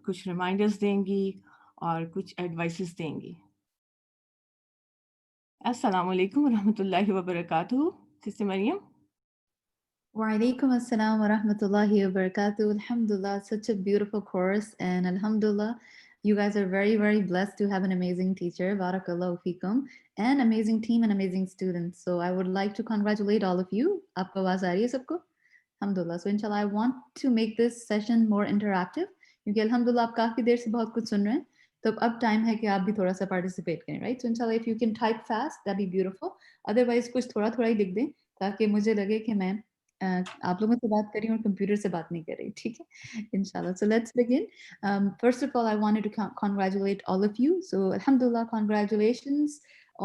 کچھ ریمائنڈرز دیں گی اور کچھ ایڈوائسز دیں گی. السلام علیکم ورحمۃ اللہ وبرکاتہ. Sister Maryam. Walaikum assalam wa rahmatullahi wa barakatuh. Alhamdulillah, such a beautiful course. And alhamdulillah, you guys are very, very blessed to have an amazing teacher. Barakallahu feekum. And amazing team and amazing students. So I would like to congratulate all of you. Aapko awaaz aa rahi hai sabko? Alhamdulillah. So inshallah, I want to make this session more interactive. Kyunki alhamdulillah, aap kafi der se bahut kuch sun rahe hain. تو اب time ہے کہ آپ بھی تھوڑا سا participate کریں, right? So انشاءاللہ if you can type fast that be beautiful. Otherwise کچھ تھوڑا تھوڑا ہی لکھ دیں تاکہ مجھے لگے کہ میں آپ لوگوں سے بات کر رہی ہوں اور کمپیوٹر سے بات نہیں کر رہی, ٹھیک ہے انشاءاللہ. So let's begin. First of all I wanted to congratulate all of you. So alhamdulillah, congratulations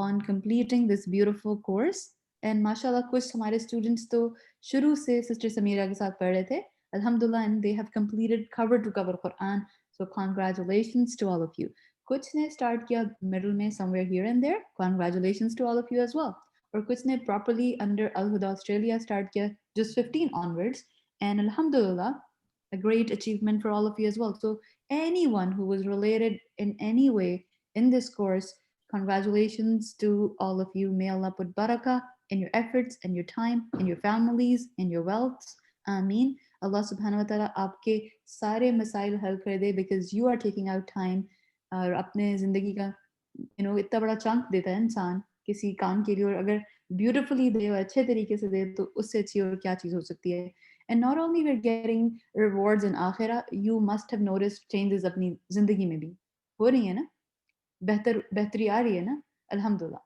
on completing this beautiful course. And mashallah, کچھ ہمارے اسٹوڈنٹس تو شروع سے سسٹر سمیرہ کے ساتھ پڑھ رہے تھے alhamdulillah, and they have completed cover to cover Quran. So congratulations to all of you. کچھ نے اسٹارٹ کیا middle میں somewhere here and there. Congratulations to all of you as well. اور کچھ نے properly under Al-Huda Australia start کیا just 15 onwards. And alhamdulillah, a great achievement for all of you as well. So anyone who was related in any way in this course, congratulations to all of you. May Allah put barakah in your efforts and your time, in your families, in your wealth. Ameen. Allah subhanahu wa ta'ala aapke sare masail hal kar de because you are taking out time اور اپنے زندگی کا اتنا بڑا chunk دیتا ہے انسان کسی کام کے لیے, اور اگر بیوٹیفلی دے اور اچھے طریقے سے دے تو اس سے اچھی اور کیا چیز ہو سکتی ہے. And not only we are getting rewards in آخرہ, you must have noticed changes اپنی زندگی میں بھی ہو رہی ہیں نا, بہتری آ رہی ہے نا الحمدللہ.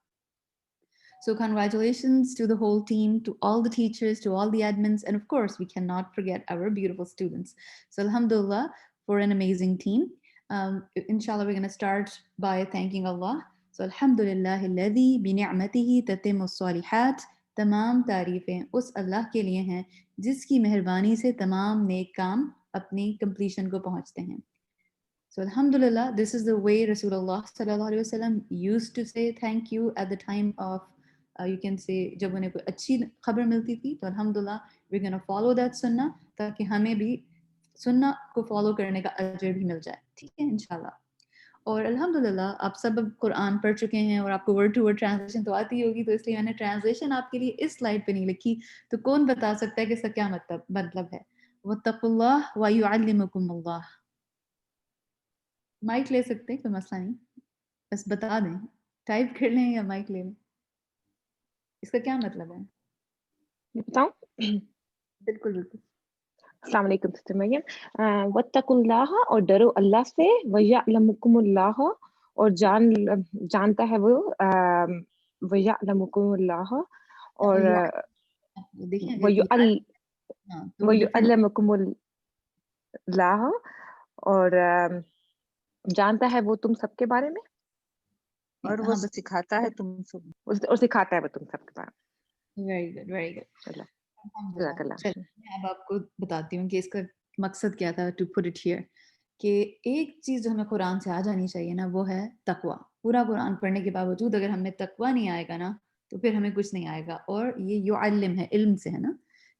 So congratulations to the whole team, to all the teachers, to all the admins, and of course we cannot forget our beautiful students. So alhamdulillah for an amazing team. Inshallah we're going to start by thanking Allah. So alhamdulillah alladhi bi ni'matihi tatimmu as-salihat. تمام تعریفیں اس اللہ کے لیے ہیں جس کی مہربانی سے تمام نیک کام اپنی کمپلیشن کو پہنچتے ہیں. So alhamdulillah, this is the way Rasulullah sallallahu alaihi wasallam used to say thank you at the time of you can say جب انہیں کوئی اچھی خبر ملتی تھی تو alhamdulillah we're going to follow that sunnah تاکہ ہمیں بھی سنہ کو فالو کرنے کا اجر بھی مل جائے, ٹھیک ہے انشاءاللہ. اور الحمدللہ آپ سب اب قرآن پڑھ چکے ہیں اور آپ کو ورڈ ٹو ورڈ ٹرانسلیشن تو آتی ہوگی, تو اس لیے میں نے ٹرانسلیشن آپ کے لیے اس سلائڈ پہ نہیں لکھی. تو کون بتا سکتا ہے کہ اس کا کیا مطلب ہے؟ وَاتَّقُوا اللَّهَ وَيُعَلِّمُكُمُ اللَّهُ. مائک لے سکتے ہیں, کوئی مسئلہ نہیں, بس بتا دیں, ٹائپ کر لیں یا مائک لے لیں. اس کا کیا مطلب ہے بتاؤں؟ بالکل بالکل. السلام علیکم سسٹر مریم. واتقوا اللہ, اور ڈرو اللہ سے, ویعلمکم اللہ, اور جانتا ہے وہ, ویعلمکم اللہ, اور ویعلمکم اللہ, اور جانتا ہے وہ تم سب کے بارے میں, اور وہ سکھاتا ہے تم سب, اور سکھاتا ہے وہ تم سب کے بارے میں. Very good very good. میں اب آپ کو بتاتی ہوں کہ اس کا مقصد کیا تھا ٹو پٹ اٹ ہیئر, کہ ایک چیز جو ہمیں قرآن سے آ جانی چاہیے نا وہ ہے تقویٰ. پورا قرآن پڑھنے کے باوجود اگر ہمیں تقویٰ نہیں آئے گا نا تو پھر ہمیں کچھ نہیں آئے گا. اور یہ یعلم ہے, علم سے ہے نا,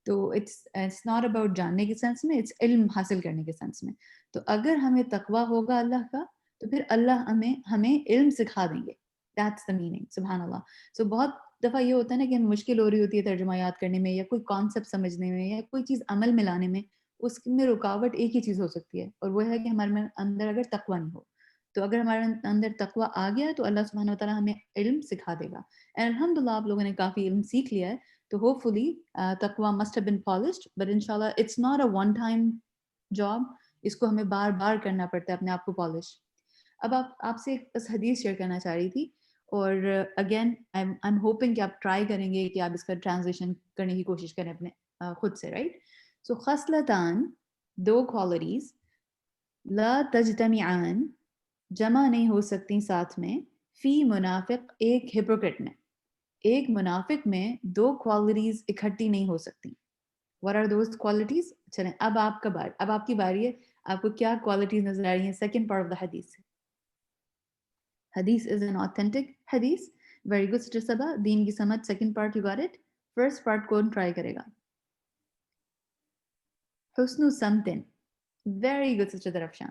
تو اٹس ناٹ اباؤٹ جاننے کے سینس میں, اٹس علم حاصل کرنے کے سینس میں. تو اگر ہمیں تقویٰ ہوگا اللہ کا تو پھر اللہ ہمیں علم سکھا دیں گے. دیٹس دا میننگ, سبحان اللہ. سو بہت دفعہ یہ ہوتا ہے نا کہ ہمیں مشکل ہو رہی ہوتی ہے ترجمہ یاد کرنے میں, یا کوئی کانسیپٹ سمجھنے میں, یا کوئی چیز عمل میں لانے میں, اس میں رکاوٹ ایک ہی چیز ہو سکتی ہے, اور وہ ہے کہ ہمارے اندر اگر تقویٰ نہیں ہو. تو اگر ہمارے اندر تقویٰ آ گیا تو اللہ سبحانہ وتعالیٰ ہمیں علم سکھا دے گا. اینڈ الحمدللہ آپ لوگوں نے کافی علم سیکھ لیا ہے, تو ہوپ فلی تقویٰ must have been polished, but انشاءاللہ it's not a one time job, اس کو ہمیں بار بار کرنا پڑتا ہے اپنے آپ کو پالش. اب آپ سے ایک بس حدیث شیئر کرنا چاہ رہی تھی, اور اگین آئی ایم ہوپنگ کہ آپ ٹرائی کریں گے کہ آپ اس کا ٹرانسلیشن کرنے کی کوشش کریں اپنے خود سے, رائٹ؟ سو خصلتان, دو کوالٹیز, لا تجتمعان, جمع نہیں ہو سکتی ساتھ میں, فی منافق, ایک ہپوکریٹ میں. ایک منافق میں دو کوالٹیز اکٹھی نہیں ہو سکتی. What are those qualities? چلیں اب آپ کی باری ہے, آپ کو کیا کوالٹیز نظر آ رہی ہیں سیکنڈ پارٹ آف دا حدیث سے؟ حدیث is an authentic حدیث. Very good Sister Sabah. دین کی سمجھ, second part you got it. First part کون ٹرائی کرے گا؟ حسن سمتن. Very good Sister Darafshan.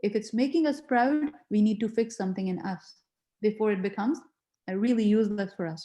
If it's making us proud, we need to fix something in us before it becomes really useless for us.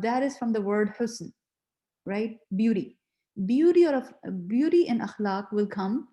that is from the word husn, right? Beauty. Beauty and akhlaq will come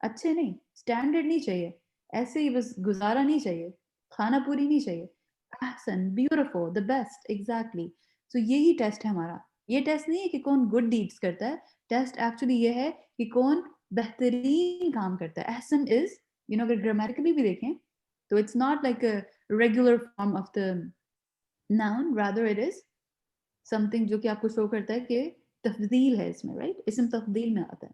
اچھے نہیں, standard نہیں چاہیے, ایسے ہی بس گزارا نہیں چاہیے, کھانا پوری نہیں چاہیے, احسن, بیوٹیفل, دا بیسٹ, ایگزیکٹلی. سو یہی ٹیسٹ ہے ہمارا. یہ ٹیسٹ نہیں ہے کہ کون گڈ ڈیڈس کرتا ہے, ٹیسٹ ایکچولی یہ ہے کہ کون بہترین کام کرتا ہے. احسن از, اگر گرامیٹیکلی بھی دیکھیں تو it's not like a regular form of the noun, rather it is something جو کہ آپ کو شو کرتا ہے کہ تفضیل ہے اس میں, رائٹ, اسم تفضیل میں آتا ہے.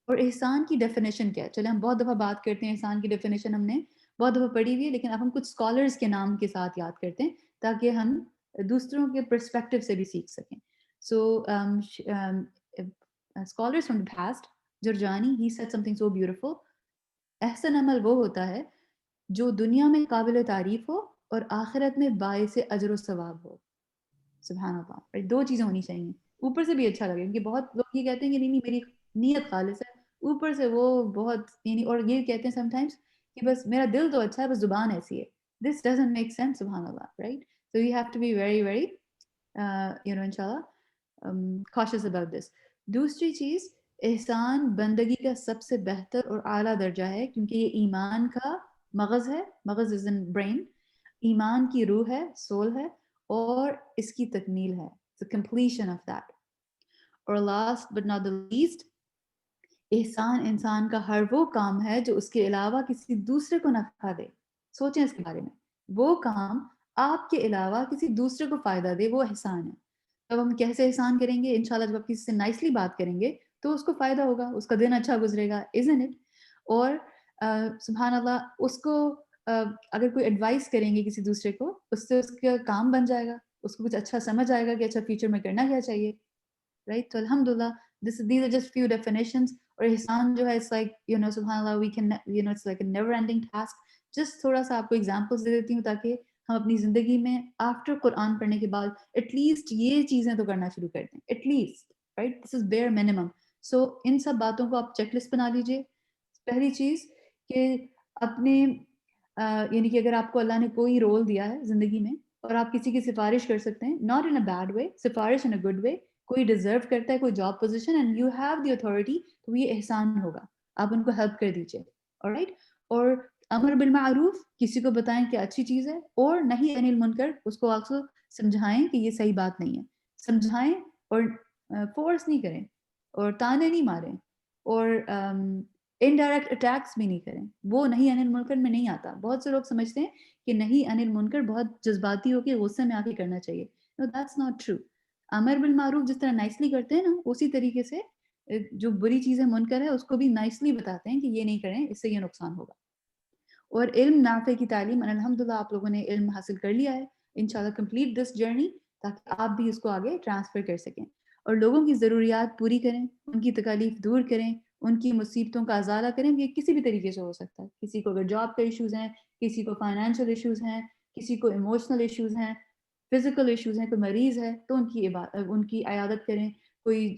اور احسان کی ڈیفینیشن کیا ہے؟ چلے ہم بہت دفعہ بات کرتے ہیں احسان کی ڈیفینیشن, ہم نے بہت دفعہ پڑھی ہوئی ہے, لیکن اب ہم کچھ اسکالرس کے نام کے ساتھ یاد کرتے ہیں تاکہ ہم دوسروں کے پرسپیکٹو سے بھی سیکھ سکیں. So scholars from the past, Jurjani, he said something so beautiful. احسن عمل وہ ہوتا ہے جو دنیا میں قابل تعریف ہو اور آخرت میں باعث اجر و ثواب ہو. سبحان اللہ, دو چیزیں ہونی چاہیے, اوپر سے بھی اچھا لگے, کیونکہ بہت لوگ یہ کہتے ہیں کہ نہیں میری نیت خالص ہے, اوپر سے وہ بہت اور یہ کہتے ہیں سم ٹائمس کہ بس میرا دل تو اچھا ہے, بس زبان ایسی ہے. دس ڈزنٹ میک سینس, سبحان اللہ, right. So you have to be very very انشاءاللہ cautious about this. دوسری چیز, احسان بندگی کا سب سے بہتر اور اعلیٰ درجہ ہے, کیونکہ یہ ایمان کا مغز ہے. مغز از ان برین, ایمان کی روح ہے, سول ہے, اور اس کی تکمیل ہے, the completion of that. اور last but not the least, احسان انسان کا ہر وہ کام ہے جو اس کے علاوہ کسی دوسرے کو نفع دے. سوچیں اس کے بارے میں, وہ کام آپ کے علاوہ کسی دوسرے کو فائدہ دے, وہ احسان ہے. اب ہم کیسے احسان کریں گے؟ انشاءاللہ جب آپ کسی سے نائسلی بات کریں گے تو اس کو فائدہ ہوگا, اس کا دن اچھا گزرے گا, isn't it؟ اور سبحان اللہ, اس کو اگر کوئی ایڈوائس کریں گے کسی دوسرے کو, اس سے اس کا کام بن جائے گا, اس کو کچھ اچھا سمجھ آئے گا کہ اچھا فیوچر میں کرنا کیا چاہیے, رائٹ. تو الحمدللہ these are just few definitions. اور احسان جو ہے it's like سبحان اللہ, we can it's like a never ending task. just تھوڑا سا آپ کو examples دے دیتی ہوں تاکہ ہم اپنی زندگی میں آفٹر قرآن پڑھنے کے بعد ایٹ لیسٹ یہ چیزیں تو کرنا شروع کر دیں, at least, right. This is bare minimum. So ان سب باتوں کو آپ چیک لسٹ بنا لیجیے. پہلی چیز کہ اپنے یعنی کہ اگر آپ کو اللہ نے کوئی رول دیا ہے زندگی میں اور آپ کسی کی سفارش کر سکتے ہیں, not in a bad way, سفارش ان اے گڈ وے, کوئی ڈیزرو کرتا ہے کوئی job position and you have the authority, تو یہ احسان ہوگا, آپ ان کو ہیلپ کر دیجیے, آلرائٹ. اور امر بالمعروف, کسی کو بتائیں کہ اچھی چیز ہے, اور نہیں عن المنکر, اس کو آپ کو سمجھائیں کہ یہ صحیح بات نہیں ہے, سمجھائیں, اور فورس نہیں کریں, اور تانے نہیں ماریں, اور انڈائریکٹ اٹیکس بھی نہیں کریں. وہ نہیں عن المنکر میں نہیں آتا. بہت سے لوگ سمجھتے ہیں کہ نہیں عن المنکر بہت جذباتی ہو کے غصے میں آ کے کرنا چاہیے. No, that's not true. امر بالمعروف جس طرح نائسلی کرتے ہیں نا, اسی طریقے سے جو بری چیزیں منکر ہے اس کو بھی نائسلی بتاتے ہیں کہ یہ نہیں کریں, اس سے یہ نقصان ہوگا. اور علم نافع کی تعلیم, الحمدللہ آپ لوگوں نے علم حاصل کر لیا ہے, انشاءاللہ کمپلیٹ دس جرنی تاکہ آپ بھی اس کو آگے ٹرانسفر کر سکیں. اور لوگوں کی ضروریات پوری کریں, ان کی تکالیف دور کریں, ان کی مصیبتوں کا ازالہ کریں. یہ کسی بھی طریقے سے ہو سکتا ہے. کسی کو اگر جاب کے ایشوز ہیں, کسی کو فائنینشیل ایشوز ہیں, کسی کو ایموشنل ایشوز ہیں, فزیکل ایشوز ہیں, کوئی مریض ہے تو ان کی عیادت کریں, کوئی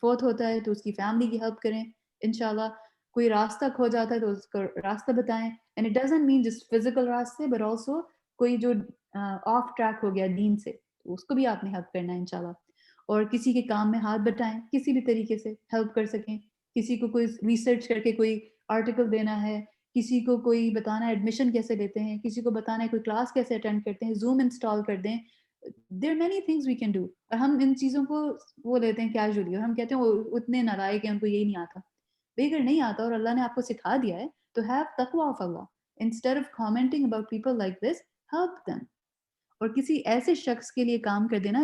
فوت ہوتا ہے تو اس کی فیملی کی ہیلپ کریں انشاءاللہ, کوئی راستہ کھو جاتا ہے تو اس کو راستہ بتائیں. And it doesn't mean just physical راستے, بٹ آلسو کوئی جو آف ٹریک ہو گیا دین سے, تو اس کو بھی آپ نے ہیلپ کرنا ہے انشاءاللہ. اور کسی کے کام میں ہاتھ بٹائیں, کسی بھی طریقے سے ہیلپ کر سکیں. کسی کو کوئی ریسرچ کر کے کوئی آرٹیکل دینا ہے, کسی کو کوئی بتانا ہے ایڈمیشن کیسے لیتے ہیں, کسی کو بتانا ہے کوئی کلاس کیسے اٹینڈ کرتے ہیں, زوم انسٹال کر دیں. there are many things we can do. اور ہم ان چیزوں کو وہ لیتے ہیں کیجولی, اور ہم کہتے ہیں وہ اتنے نالائق ہیں, ان کو یہی نہیں آتا. اگر نہیں آتا اور اللہ نے آپ کو سکھا دیا ہے تو have taqwa of Allah. Instead of commenting about people like this, help them. اور کسی ایسے شخص کے لیے کام کر دینا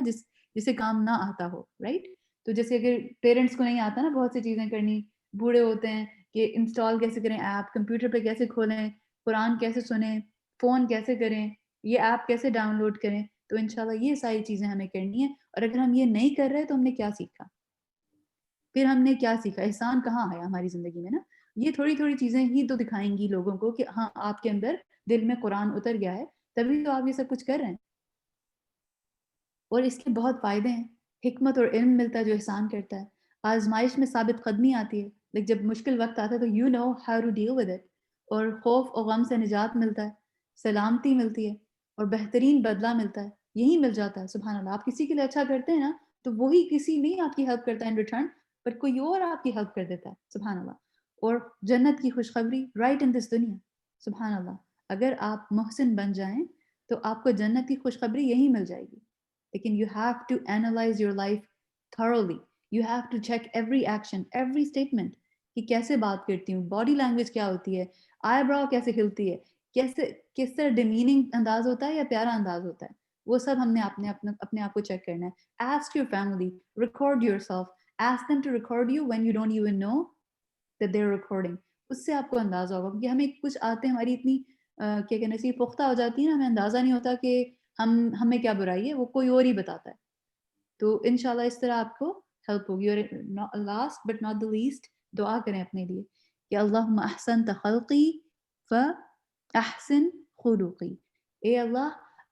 جسے کام نہ آتا ہو, رائٹ. تو جیسے اگر پیرنٹس کو نہیں آتا نا بہت سی چیزیں کرنی, بوڑھے ہوتے ہیں کہ انسٹال کیسے کریں ایپ, کمپیوٹر پہ کیسے کھولیں, قرآن کیسے سنیں, فون کیسے کریں, یہ ایپ کیسے ڈاؤن لوڈ کریں, تو انشاءاللہ یہ ساری چیزیں ہمیں کرنی ہیں. اور اگر ہم یہ نہیں کر رہے تو ہم نے کیا سیکھا, پھر ہم نے کیا سیکھا, احسان کہاں ہے ہماری زندگی میں نا. یہ تھوڑی تھوڑی چیزیں ہی تو دکھائیں گی لوگوں کو کہ ہاں آپ کے اندر دل میں قرآن اتر گیا ہے, تبھی تو آپ یہ سب کچھ کر رہے ہیں. اور اس کے بہت فائدے ہیں, حکمت اور علم ملتا ہے جو احسان کرتا ہے. آزمائش میں ثابت قدمی آتی ہے, لیکن جب مشکل وقت آتا ہے تو you know how to deal with it. اور خوف اور غم سے نجات ملتا ہے, سلامتی ملتی ہے, اور بہترین بدلہ ملتا ہے. یہی مل جاتا ہے. سبحان اللہ, آپ کسی کے لیے اچھا کرتے ہیں نا تو وہی کسی نہیں آپ کی ہیلپ کرتا ہے ان ریٹرن, بٹ کوئی اور آپ کی ہیلپ کر دیتا ہے. سبحان اللہ. اور جنت کی خوشخبری رائٹ ان دس دنیا. سبحان اللہ, اگر آپ محسن بن جائیں تو آپ کو جنت کی خوشخبری یہی مل جائے گی. لیکن you have to analyse your life thoroughly. You have to check every action, every statement, کہ کیسے بات کرتی ہوں, باڈی لینگویج کیا ہوتی ہے, آئی براؤ کیسے ہلتی ہے, کیسے کس طرح ڈیمیننگ انداز ہوتا ہے یا پیارا انداز ہوتا ہے, وہ سب ہم نے اپنے آپ کو چیک کرنا ہے. Ask your family, record yourself, ask them to record you when you don't even know that they're recording. اس سے آپ کو اندازہ ہوگا, کیونکہ ہمیں کچھ آتے ہیں ہماری اتنی کیا کہنا چاہیے پختہ ہو جاتی ہے نا, ہمیں اندازہ نہیں ہوتا کہ ہمیں کیا برائی ہے, وہ کوئی اور ہی بتاتا ہے. تو انشاءاللہ اس طرح آپ کو ہیلپ ہوگی. اور last but not the least, دعا کریں اپنے لیے کہ اللہم احسنت خلقی فاحسن خلقی. اے اللہ,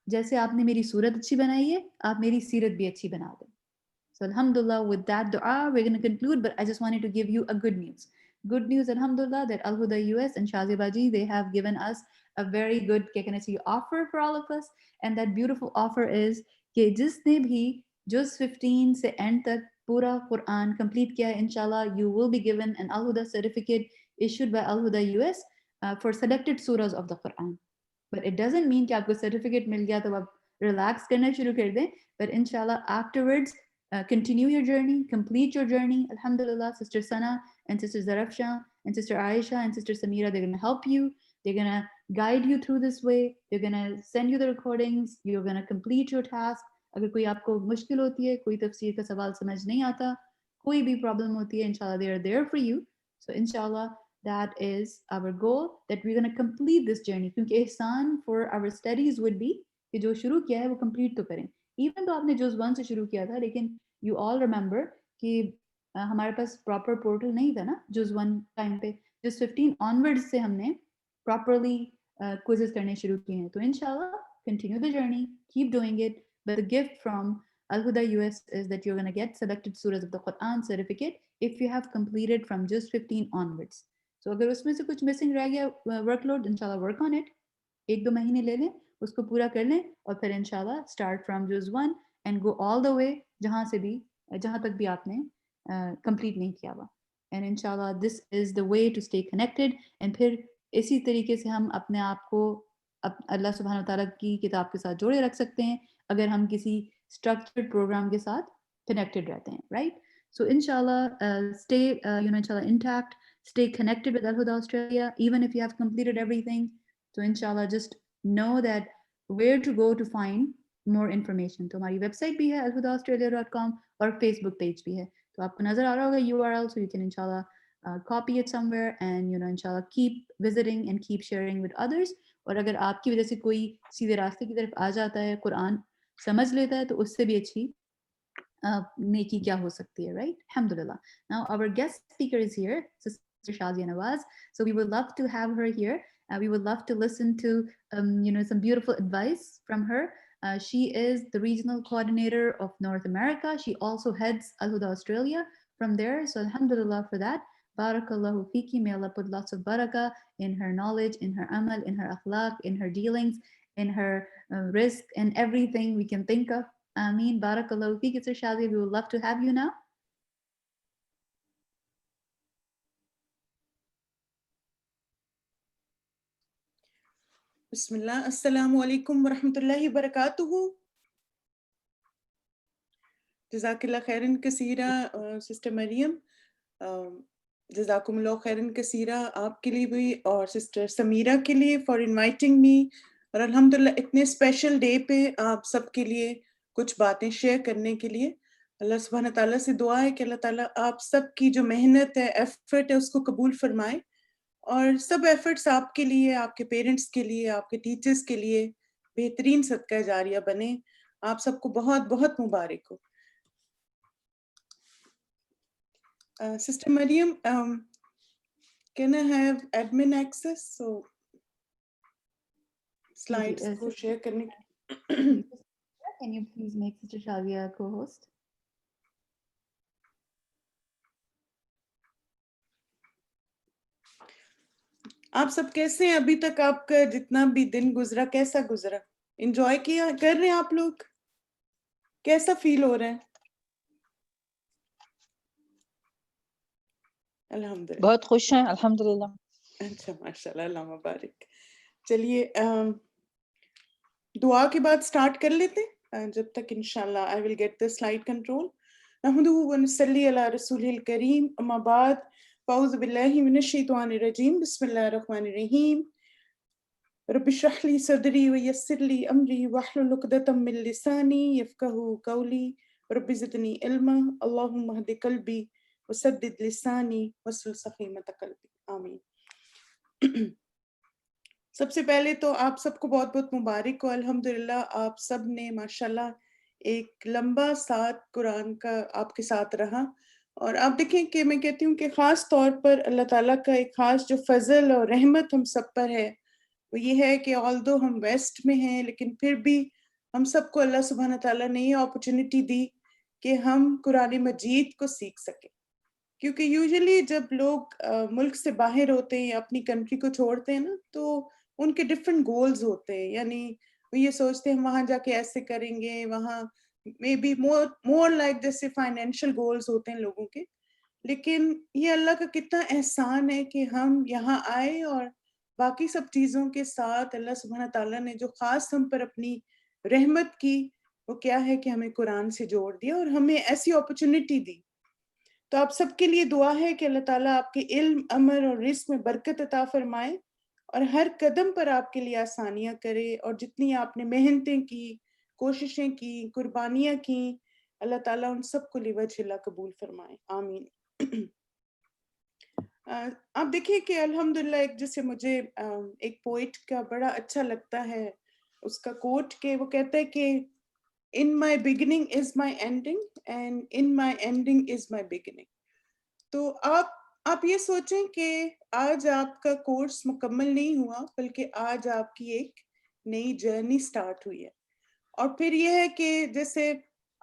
جیسے آپ نے میری صورت اچھی بنائی ہے, آپ میری سیرت بھی اچھی بنا دیں. So alhamdulillah, with that dua we're going to conclude, but I just wanted to give you a good news. Good news, alhamdulillah, that Al Huda US and Shaziba ji, they have given us a very good offer for all of us. And that beautiful offer is کہ جس نے بھی جز 15 سے end تک پورا قرآن complete کیا ہے, inshallah you will be given an Al Huda certificate issued by Al Huda US for selected surahs of the Quran. But it doesn't mean کہ آپ کو certificate مل گیا تو آپ relax کرنا شروع کر دیں. But inshallah afterwards, continue your journey, complete your journey. Alhamdulillah, Sister Sana and Sister Zarafshan and Sister Aisha and Sister Samira, they're going to help you. They're going to guide you through this way. They're going to send you the recordings. You're going to complete your task. اگر کوئی آپ کو مشکل ہوتی ہے, کوئی تفسیر کا سوال سمجھ نہیں آتا, کوئی بھی پرابلم ہوتی ہے, inshallah they are there for you. So inshallah that is our goal, that we're going to complete this journey. کیونکہ احسان for our studies would be کہ جو شروع کیا ہے وہ complete تو کریں. ایون تو آپ نے جز 1 سے شروع کیا تھا, لیکن یو آل ریمبر کہ ہمارے پاس پراپر پورٹل نہیں تھا نا جز 1 ٹائم پہ. جز 15 آنورڈ سے ہم نے پراپرلی کوئزز کرنے شروع کیے ہیں. تو انشاءاللہ continue the journey, keep doing it. But the gift from Al Huda US is that you're going to get selected surahs of the Quran certificate if you have completed from just 15 onwards. So اگر اس میں سے کچھ missing رہ گیا work load, انشاءاللہ work on it, 1-2 مہینے لے لیں, اس کو پورا کر لیں, اور پھر انشاءاللہ اسٹارٹ فرام جز 1 اینڈ گو آل دا وے جہاں تک بھی آپ نے کمپلیٹ نہیں کیا ہوا. اینڈ انشاءاللہ this is the way to stay connected. And پھر اسی طریقے سے ہم اپنے آپ کو اللہ سبحانہ وتعالیٰ کی کتاب کے ساتھ جوڑے رکھ سکتے ہیں اگر ہم کسی اسٹرکچرڈ پروگرام کے ساتھ کنیکٹڈ رہتے ہیں, رائٹ. سو انشاءاللہ stay inshallah intact, stay connected with Al Huda Australia even if you have completed everything. So inshallah just know that where to go to find more information. تو ہماری web site بھی ہے alhudaaustralia.com اور face بک page بھی ہے, تو آپ کو نظر آ رہا ہوگا URL, so you can inshallah copy it somewhere and inshallah keep visiting and keep sharing with others. اور اگر آپ کی وجہ سے کوئی سیدھے راستے کی طرف آ جاتا ہے, قرآن سمجھ لیتا ہے, تو اس سے بھی اچھی نیکی کیا ہو سکتی ہے, رائٹ. الحمدللہ. Now our guest speaker is here, Sister Shazia Nawaz. So we would love to have her here. We would love to listen to some beautiful advice from her. She is the regional coordinator of North America. She also heads Al Huda Australia from there. So alhamdulillah for that. Barakallahu fiki. May Allah put lots of barakah in her knowledge, in her amal, in her akhlaq, in her dealings, in her risk, and everything we can think of. Ameen. Barakallahu fiki, Sir Shazia. We would love to have you now. بسم اللہ. السلام علیکم ورحمۃ اللہ وبرکاتہ. جزاک اللہ خیرن کثیرہ sister مریم, جزاکم اللہ خیرن کثیرہ آپ کے لیے بھی اور سسٹر سمیرہ کے لیے فار انوائٹنگ می. اور الحمدللہ اتنے اسپیشل ڈے پہ آپ سب کے لیے کچھ باتیں شیئر کرنے کے لیے. اللہ سبحانہ تعالیٰ سے دعا ہے کہ اللہ تعالیٰ آپ سب کی جو محنت ہے, ایفرٹ ہے, اس کو قبول فرمائے, اور سب ایفرٹس آپ کے لیے, آپ کے پیرنٹس کے لیے, آپ کے ٹیچرز کے لیے بہترین صدقہ جاریہ بنے. آپ سب کو بہت بہت مبارک ہو. Sister Mariam, can I have admin access? So slides کو share کرنے کی. Can you please make Sister Shazia a co-host? آپ سب کیسے ہیں ابھی تک؟ آپ کا جتنا بھی دن گزرا کیسا گزرا؟ انجوائے کیا کر رہے ہیں آپ لوگ؟ کیسا فیل ہو رہا ہے؟ الحمدللہ. بہت خوش ہیں الحمدللہ. اچھا ماشاءاللہ, اللہ مبارک. چلیے دعا کے بعد سٹارٹ کر لیتے جب تک انشاءاللہ I will get the slide control. نحمدہ ونصلی علی رسولہ الکریم, اما بعد, فاعوذ باللہ من الشیطان الرجیم, بسم اللہ الرحمن الرحیم. رب اشرح لی صدری ویسر لی امری واحلل عقدۃ من لسانی یفقہوا قولی. رب زدنی علما, اللہم اہد قلبی وسدد لسانی واسلل سخیمۃ قلبی. آمین. سب سے پہلے تو آپ سب کو بہت بہت مبارک ہو. الحمدللہ آپ سب نے ماشاءاللہ ایک لمبا ساتھ قرآن کا آپ کے ساتھ رہا. اور آپ دیکھیں کہ میں کہتی ہوں کہ خاص طور پر اللہ تعالیٰ کا ایک خاص جو فضل اور رحمت ہم سب پر ہے وہ یہ ہے کہ آلدو ہم ویسٹ میں ہیں لیکن پھر بھی ہم سب کو اللہ سبحانہ تعالیٰ نے یہ اپرچونٹی دی کہ ہم قرآن مجید کو سیکھ سکیں. کیونکہ یوزلی جب لوگ ملک سے باہر ہوتے ہیں یا اپنی کنٹری کو چھوڑتے ہیں نا تو ان کے ڈفرینٹ گولز ہوتے ہیں. یعنی وہ یہ سوچتے ہیں وہاں جا کے ایسے کریں گے, وہاں مے بی مور لائک جیسے فائنینشیل گولز ہوتے ہیں لوگوں کے. لیکن یہ اللہ کا کتنا احسان ہے کہ ہم یہاں آئے اور باقی سب چیزوں کے ساتھ اللہ سبحانہ تعالیٰ نے جو خاص ہم پر اپنی رحمت کی وہ کیا ہے کہ ہمیں قرآن سے جوڑ دیا اور ہمیں ایسی اپرچونٹی دی. تو آپ سب کے لیے دعا ہے کہ اللہ تعالیٰ آپ کے علم, عمل اور رزق میں برکت عطا فرمائے اور ہر قدم پر آپ کے لیے آسانیاں کرے. اور جتنی آپ نے محنتیں کی, کوششیں کی, قربانیاں کی, اللہ تعالیٰ ان سب کو لوجہ اللہ قبول فرمائے. آمین. آپ دیکھیں کہ الحمدللہ ایک جیسے مجھے ایک پوئٹ کا بڑا اچھا لگتا ہے اس کا کوٹ کہ وہ کہتا ہے کہ In my beginning is my ending and in my ending is my beginning. تو آپ یہ سوچیں کہ آج آپ کا کورس مکمل نہیں ہوا بلکہ آج آپ کی ایک نئی جرنی سٹارٹ ہوئی ہے. اور پھر یہ ہے کہ جیسے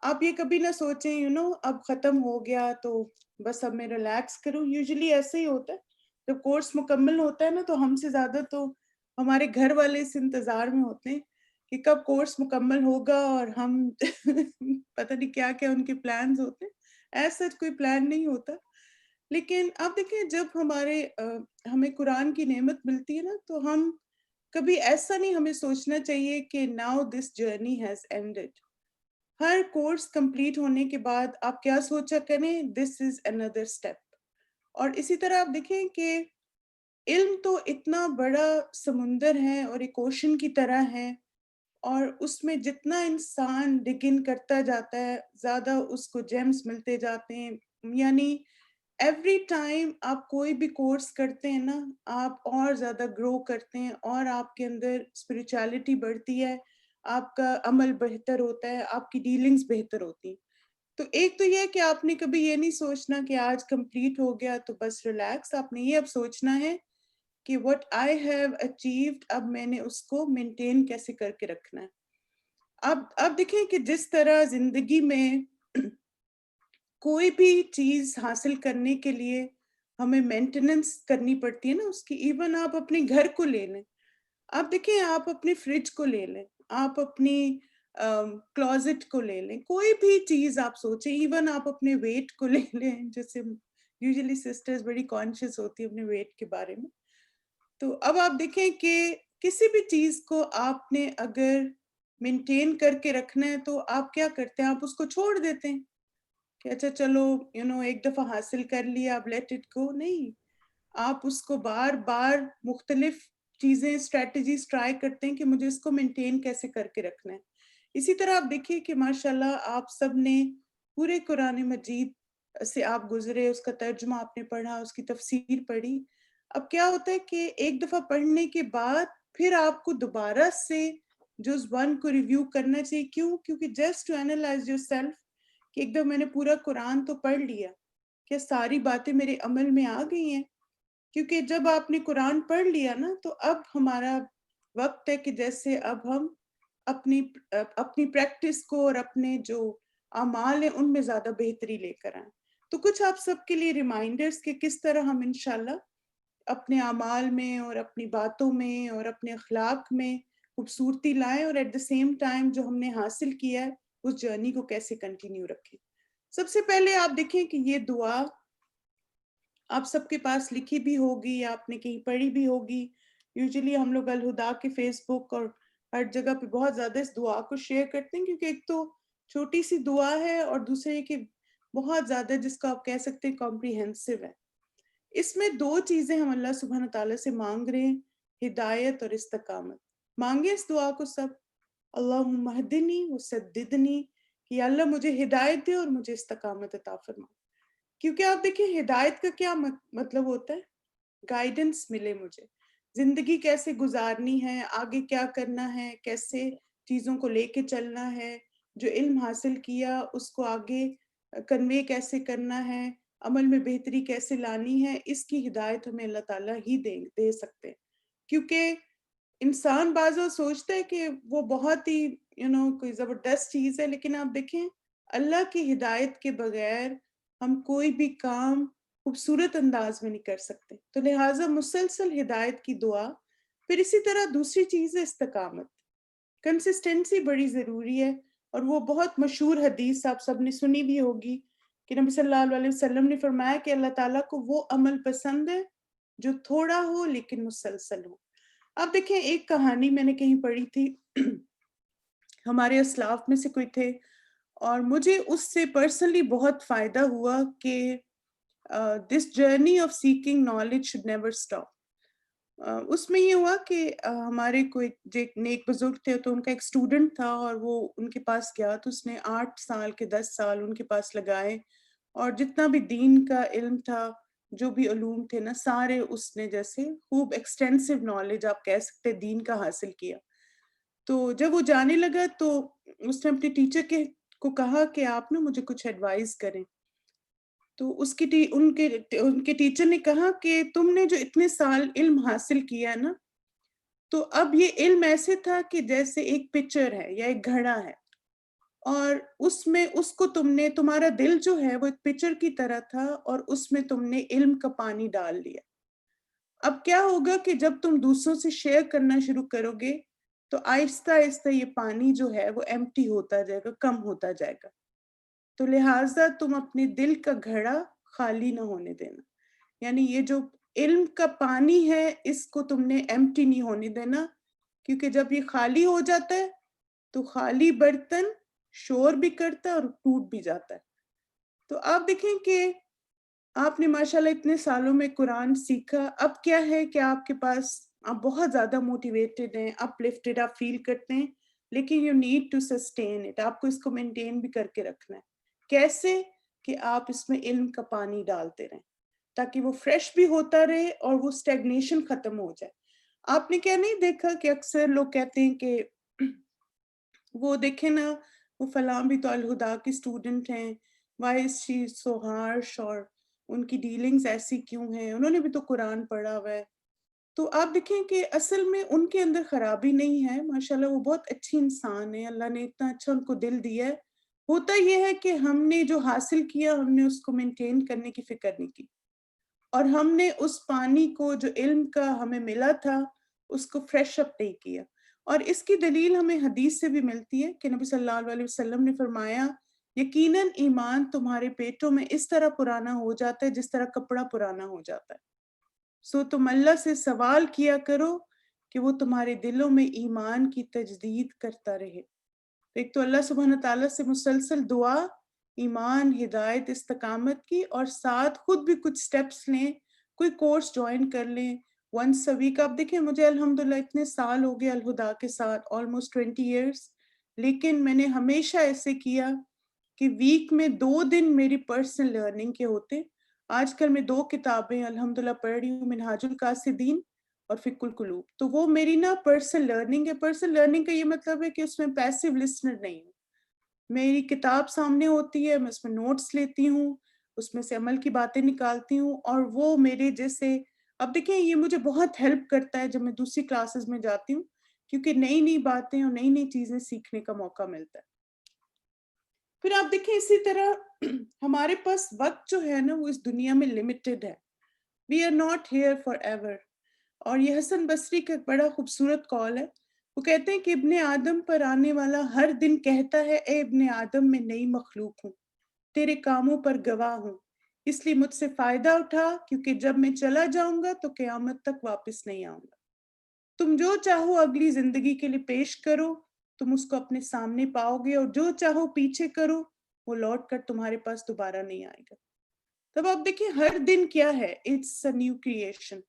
آپ یہ کبھی نہ سوچیں اب ختم ہو گیا تو بس اب میں ریلیکس کروں. یوزلی ایسے ہی ہوتا ہے جب کورس مکمل ہوتا ہے نا تو ہم سے زیادہ تو ہمارے گھر والے اس انتظار میں ہوتے ہیں کہ کب کورس مکمل ہوگا اور ہم پتہ نہیں کیا کیا ان کے پلانز ہوتے ہیں. ایسا کوئی پلان نہیں ہوتا. لیکن آپ دیکھیں جب ہمیں قرآن کی نعمت ملتی ہے نا تو ہم کبھی ایسا نہیں ہمیں سوچنا چاہیے کہ now this journey has ended. Hare course complete ہونے کے بعد آپ کیا سوچا کریں, this is another step. اور اسی طرح آپ دیکھیں کہ علم تو اتنا بڑا سمندر ہے اور ایک اوشن کی طرح ہے اور اس میں جتنا انسان ڈگن کرتا جاتا ہے زیادہ اس کو جیمز ملتے جاتے ہیں. یعنی ایوری ٹائم آپ کوئی بھی کورس کرتے ہیں نا آپ اور زیادہ گرو کرتے ہیں اور آپ کے اندر اسپرچویلٹی بڑھتی ہے, آپ کا عمل بہتر ہوتا ہے, آپ کی ڈیلنگز بہتر ہوتی ہیں. تو ایک تو یہ ہے کہ آپ نے کبھی یہ نہیں سوچنا کہ آج کمپلیٹ ہو گیا تو بس ریلیکس. آپ نے یہ اب سوچنا ہے کہ what I have achieved اب میں نے اس کو مینٹین کیسے کر کے رکھنا ہے. اب دیکھیں کہ جس طرح زندگی میں کوئی بھی چیز حاصل کرنے کے لیے ہمیں مینٹیننس کرنی پڑتی ہے نا اس کی. ایون آپ اپنے گھر کو لے لیں, آپ دیکھیں آپ اپنے فریج کو لے لیں, آپ اپنی کلوزٹ کو لے لیں, کوئی بھی چیز آپ سوچیں, ایون آپ اپنے ویٹ کو لے لیں. جیسے یوزلی سسٹرز بڑی کانشیس ہوتی ہیں اپنے ویٹ کے بارے میں. تو اب آپ دیکھیں کہ کسی بھی چیز کو آپ نے اگر مینٹین کر کے رکھنا ہے تو آپ کیا کرتے ہیں, آپ اس کو چھوڑ دیتے ہیں کہ اچھا چلو ایک دفعہ حاصل کر لیا اب لیٹ اٹ گو. نہیں, آپ اس کو بار بار مختلف چیزیں اسٹریٹجیز ٹرائی کرتے ہیں کہ مجھے اس کو مینٹین کیسے کر کے رکھنا ہے. اسی طرح آپ دیکھیے کہ ماشاءاللہ آپ سب نے پورے قرآن مجید سے آپ گزرے, اس کا ترجمہ آپ نے پڑھا, اس کی تفسیر پڑھی. اب کیا ہوتا ہے کہ ایک دفعہ پڑھنے کے بعد پھر آپ کو دوبارہ سے جز 1 کو ریویو کرنا چاہیے. کیوں؟ کیونکہ just to analyse yourself کہ ایک دم میں نے پورا قرآن تو پڑھ لیا, کیا ساری باتیں میرے عمل میں آ گئی ہیں؟ کیونکہ جب آپ نے قرآن پڑھ لیا نا تو اب ہمارا وقت ہے کہ جیسے اب ہم اپنی پریکٹس کو اور اپنے جو اعمال ہیں ان میں زیادہ بہتری لے کر آئیں. تو کچھ آپ سب کے لیے ریمائنڈرز کہ کس طرح ہم انشاءاللہ اپنے اعمال میں اور اپنی باتوں میں اور اپنے اخلاق میں خوبصورتی لائیں اور ایٹ دا سیم ٹائم جو ہم نے حاصل کیا ہے اس جرنی کو کیسے کنٹینیو رکھیں. سب سے پہلے آپ دیکھیں کہ یہ دعا آپ سب کے پاس لکھی بھی ہوگی یا آپ نے کہیں پڑھی بھی ہوگی. یوزلی ہم لوگ الہدا کے فیس بک اور ہر جگہ پہ بہت زیادہ اس دعا کو شیئر کرتے ہیں، کیونکہ ایک تو چھوٹی سی دعا ہے اور دوسرے کہ بہت زیادہ جس کو آپ کہہ سکتے ہیں کمپریہنسو ہے. اس میں دو چیزیں ہم اللہ سبحانہ تعالیٰ سے مانگ رہے ہیں، ہدایت اور استقامت. مانگے اس دعا کو سب، اللہم اہدنی وسددنی، کہ یا اللہ مجھے ہدایت دے اور مجھے استقامت عطا فرما. کیونکہ آپ دیکھیں ہدایت کا کیا مطلب ہوتا ہے؟ گائیڈنس ملے مجھے، زندگی کیسے گزارنی ہے، آگے کیا کرنا ہے، کیسے چیزوں کو لے کے چلنا ہے، جو علم حاصل کیا اس کو آگے کنوے کیسے کرنا ہے، عمل میں بہتری کیسے لانی ہے. اس کی ہدایت ہمیں اللہ تعالیٰ ہی دے سکتے ہیں. کیونکہ انسان بعض اوقات سوچتا ہے کہ وہ بہت ہی کوئی زبردست چیز ہے، لیکن آپ دیکھیں اللہ کی ہدایت کے بغیر ہم کوئی بھی کام خوبصورت انداز میں نہیں کر سکتے. تو لہٰذا مسلسل ہدایت کی دعا. پھر اسی طرح دوسری چیز ہے استقامت، کنسسٹنسی بڑی ضروری ہے. اور وہ بہت مشہور حدیث آپ سب نے سنی بھی ہوگی کہ نبی صلی اللہ علیہ وسلم نے فرمایا کہ اللہ تعالیٰ کو وہ عمل پسند ہے جو تھوڑا ہو لیکن مسلسل ہو. آپ دیکھیں ایک کہانی میں نے کہیں پڑھی تھی، ہمارے اسلاف میں سے کوئی تھے اور مجھے اس سے پرسنلی بہت فائدہ ہوا کہ this journey of seeking knowledge should never stop. اس میں یہ ہوا کہ ہمارے کوئی نیک بزرگ تھے، تو ان کا ایک اسٹوڈنٹ تھا اور وہ ان کے پاس گیا تو اس نے 8 سال کے 10 سال ان کے پاس لگائے اور جتنا بھی دین کا علم تھا، جو بھی علوم تھے نا، سارے اس نے جیسے خوب ایکسٹینسو نالج آپ کہہ سکتے دین کا حاصل کیا. تو جب وہ جانے لگا تو اس نے اپنے ٹیچر کو کہا کہ آپ نا مجھے کچھ ایڈوائز کریں. تو ان کے ٹیچر نے کہا کہ تم نے جو اتنے سال علم حاصل کیا نا، تو اب یہ علم ایسے تھا کہ جیسے ایک پکچر ہے یا ایک گھڑا ہے، اور اس میں اس کو تم نے، تمہارا دل جو ہے وہ ایک پکچر کی طرح تھا اور اس میں تم نے علم کا پانی ڈال دیا. اب کیا ہوگا کہ جب تم دوسروں سے شیئر کرنا شروع کرو گے تو آہستہ آہستہ یہ پانی جو ہے وہ ایمپٹی ہوتا جائے گا، کم ہوتا جائے گا. تو لہٰذا تم اپنے دل کا گھڑا خالی نہ ہونے دینا، یعنی یہ جو علم کا پانی ہے اس کو تم نے ایمپٹی نہیں ہونے دینا، کیونکہ جب یہ خالی ہو جاتا ہے تو خالی برتن شور بھی کرتا ہے اور ٹوٹ بھی جاتا ہے. تو آپ دیکھیں کہ آپ نے ماشاءاللہ اتنے سالوں میں قرآن سیکھا، اب کیا ہے کہ آپ کے پاس، آپ بہت زیادہ موٹیویٹڈ ہیں، اپ لفٹڈ آپ فیل کرتے ہیں، لیکن you need to sustain it. آپ کو اس کو مینٹین بھی کر کے رکھنا ہے. کیسے؟ کہ آپ اس میں علم کا پانی ڈالتے رہیں تاکہ وہ فریش بھی ہوتا رہے اور وہ اسٹیگنیشن ختم ہو جائے. آپ نے کیا نہیں دیکھا کہ اکثر لوگ کہتے ہیں کہ وہ دیکھیں نا، وہ فلاں بھی تو الہدا کی اسٹوڈنٹ ہیں، وائی از شی سو ہارش، اور ان کی ڈیلنگز ایسی کیوں ہیں، انہوں نے بھی تو قرآن پڑھا ہوا ہے. تو آپ دیکھیں کہ اصل میں ان کے اندر خرابی نہیں ہے، ماشاءاللہ وہ بہت اچھی انسان ہے، اللہ نے اتنا اچھا ان کو دل دیا ہے. ہوتا یہ ہے کہ ہم نے جو حاصل کیا ہم نے اس کو مینٹین کرنے کی فکر نہیں کی، اور ہم نے اس پانی کو جو علم کا ہمیں ملا تھا اس کو فریش اپ نہیں کیا. اور اس کی دلیل ہمیں حدیث سے بھی ملتی ہے کہ نبی صلی اللہ علیہ وسلم نے فرمایا یقیناً ایمان تمہارے پیٹوں میں اس طرح پرانا ہو جاتا ہے جس طرح کپڑا پرانا ہو جاتا ہے. سو تم اللہ سے سوال کیا کرو کہ وہ تمہارے دلوں میں ایمان کی تجدید کرتا رہے. ایک تو اللہ سبحانہ تعالیٰ سے مسلسل دعا، ایمان، ہدایت، استقامت کی، اور ساتھ خود بھی کچھ سٹیپس لیں، کوئی کورس جوائن کر لیں ونس اے ویک. آپ دیکھیں مجھے الحمدللہ اتنے سال ہو گئے الہدا کے ساتھ، آلموسٹ 20 ایئرس، لیکن میں نے ہمیشہ ایسے کیا کہ ویک میں 2 دن میری پرسنل لرننگ کے ہوتے. آج کل میں 2 کتابیں الحمدللہ پڑھ رہی ہوں، منہاج القاصدین اور فقہ القلوب. تو وہ میری نا پرسنل لرننگ ہے. پرسنل لرننگ کا یہ مطلب ہے کہ اس میں پیسیو لسنر نہیں ہوں، میری کتاب سامنے ہوتی ہے، میں اس میں نوٹس لیتی ہوں، اس میں سے عمل کی باتیں نکالتی ہوں، اور وہ میرے جیسے، اب دیکھیں یہ مجھے بہت ہیلپ کرتا ہے جب میں دوسری کلاسز میں جاتی ہوں، کیونکہ نئی نئی باتیں اور نئی نئی چیزیں سیکھنے کا موقع ملتا ہے. پھر آپ دیکھیں اسی طرح ہمارے پاس وقت جو ہے نا وہ اس دنیا میں لمیٹڈ ہے. We are not here for ever. اور یہ حسن بصری کا ایک بڑا خوبصورت قول ہے. وہ کہتے ہیں کہ ابن آدم پر آنے والا ہر دن کہتا ہے اے ابن آدم میں نئی مخلوق ہوں، تیرے کاموں پر گواہ ہوں، اس لیے مجھ سے فائدہ اٹھا، کیونکہ جب میں چلا جاؤں گا تو قیامت تک واپس نہیں آؤں گا۔ تم جو چاہو اگلی زندگی کے لیے پیش کرو، تم اس کو اپنے سامنے پاؤ گے، اور جو چاہو پیچھے کرو وہ لوٹ کر تمہارے پاس دوبارہ نہیں آئے گا۔ تب آپ دیکھیں ہر دن کیا ہے، اٹس اے نیو کریشن۔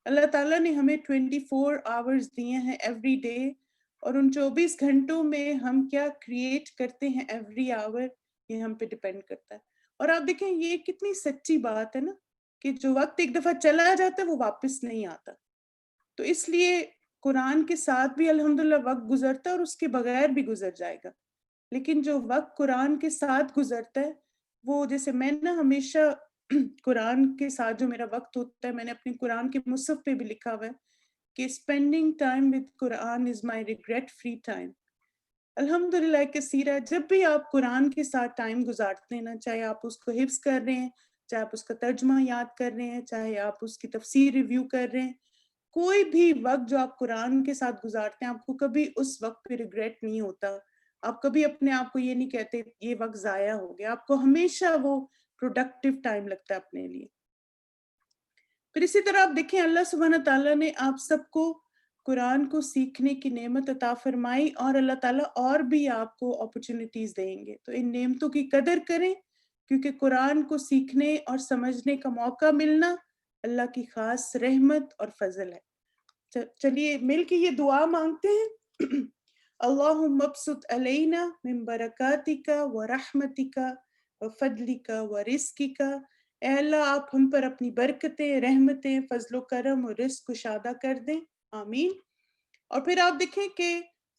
اللہ تعالیٰ نے ہمیں 24 آورز دیے ہیں ایوری ڈے، اور ان 24 گھنٹوں میں ہم کیا کریٹ کرتے ہیں ایوری آور، یہ ہم پہ ڈپینڈ کرتا ہے۔ اور آپ دیکھیں یہ کتنی سچی بات ہے نا، کہ جو وقت ایک دفعہ چلا جاتا ہے وہ واپس نہیں آتا۔ تو اس لیے قرآن کے ساتھ بھی الحمدللہ وقت گزرتا ہے، اور اس کے بغیر بھی گزر جائے گا، لیکن جو وقت قرآن کے ساتھ گزرتا ہے وہ، جیسے میں نا ہمیشہ قرآن کے ساتھ جو میرا وقت ہوتا ہے، میں نے اپنے قرآن کے مصحف پہ بھی لکھا ہوا ہے کہ spending time with Quran is my regret free time. الحمدللہ کثیرہ، جب بھی آپ قرآن کے ساتھ ٹائم گزارتے ہیں نا، چاہے آپ اس کو حفظ کر رہے ہیں، چاہے آپ اس کا ترجمہ یاد کر رہے ہیں، چاہے آپ اس کی تفسیر ریویو کر رہے ہیں، کوئی بھی وقت جو آپ قرآن کے ساتھ گزارتے ہیں، آپ کو کبھی اس وقت پہ ریگریٹ نہیں ہوتا۔ آپ کبھی اپنے آپ کو یہ نہیں کہتے یہ وقت ضائع ہو گیا، آپ کو ہمیشہ وہ پروڈکٹیو ٹائم لگتا ہے اپنے لیے۔ پھر اسی طرح آپ دیکھیں اللہ سبحانہ تعالیٰ نے آپ سب کو قرآن کو سیکھنے کی نعمت عطا فرمائی، اور اللہ تعالیٰ اور بھی آپ کو اپرچونٹیز دیں گے، تو ان نعمتوں کی قدر کریں، کیونکہ قرآن کو سیکھنے اور سمجھنے کا موقع ملنا اللہ کی خاص رحمت اور فضل ہے۔ چلیے مل کے یہ دعا مانگتے ہیں، اللہم ابسط علینا من برکاتک و رحمتک و فضلک و رزقک، اے اللہ آپ ہم پر اپنی برکتیں، رحمتیں، فضل و کرم اور رزق کشادہ کر دیں، آمین۔ اور پھر آپ دیکھیں کہ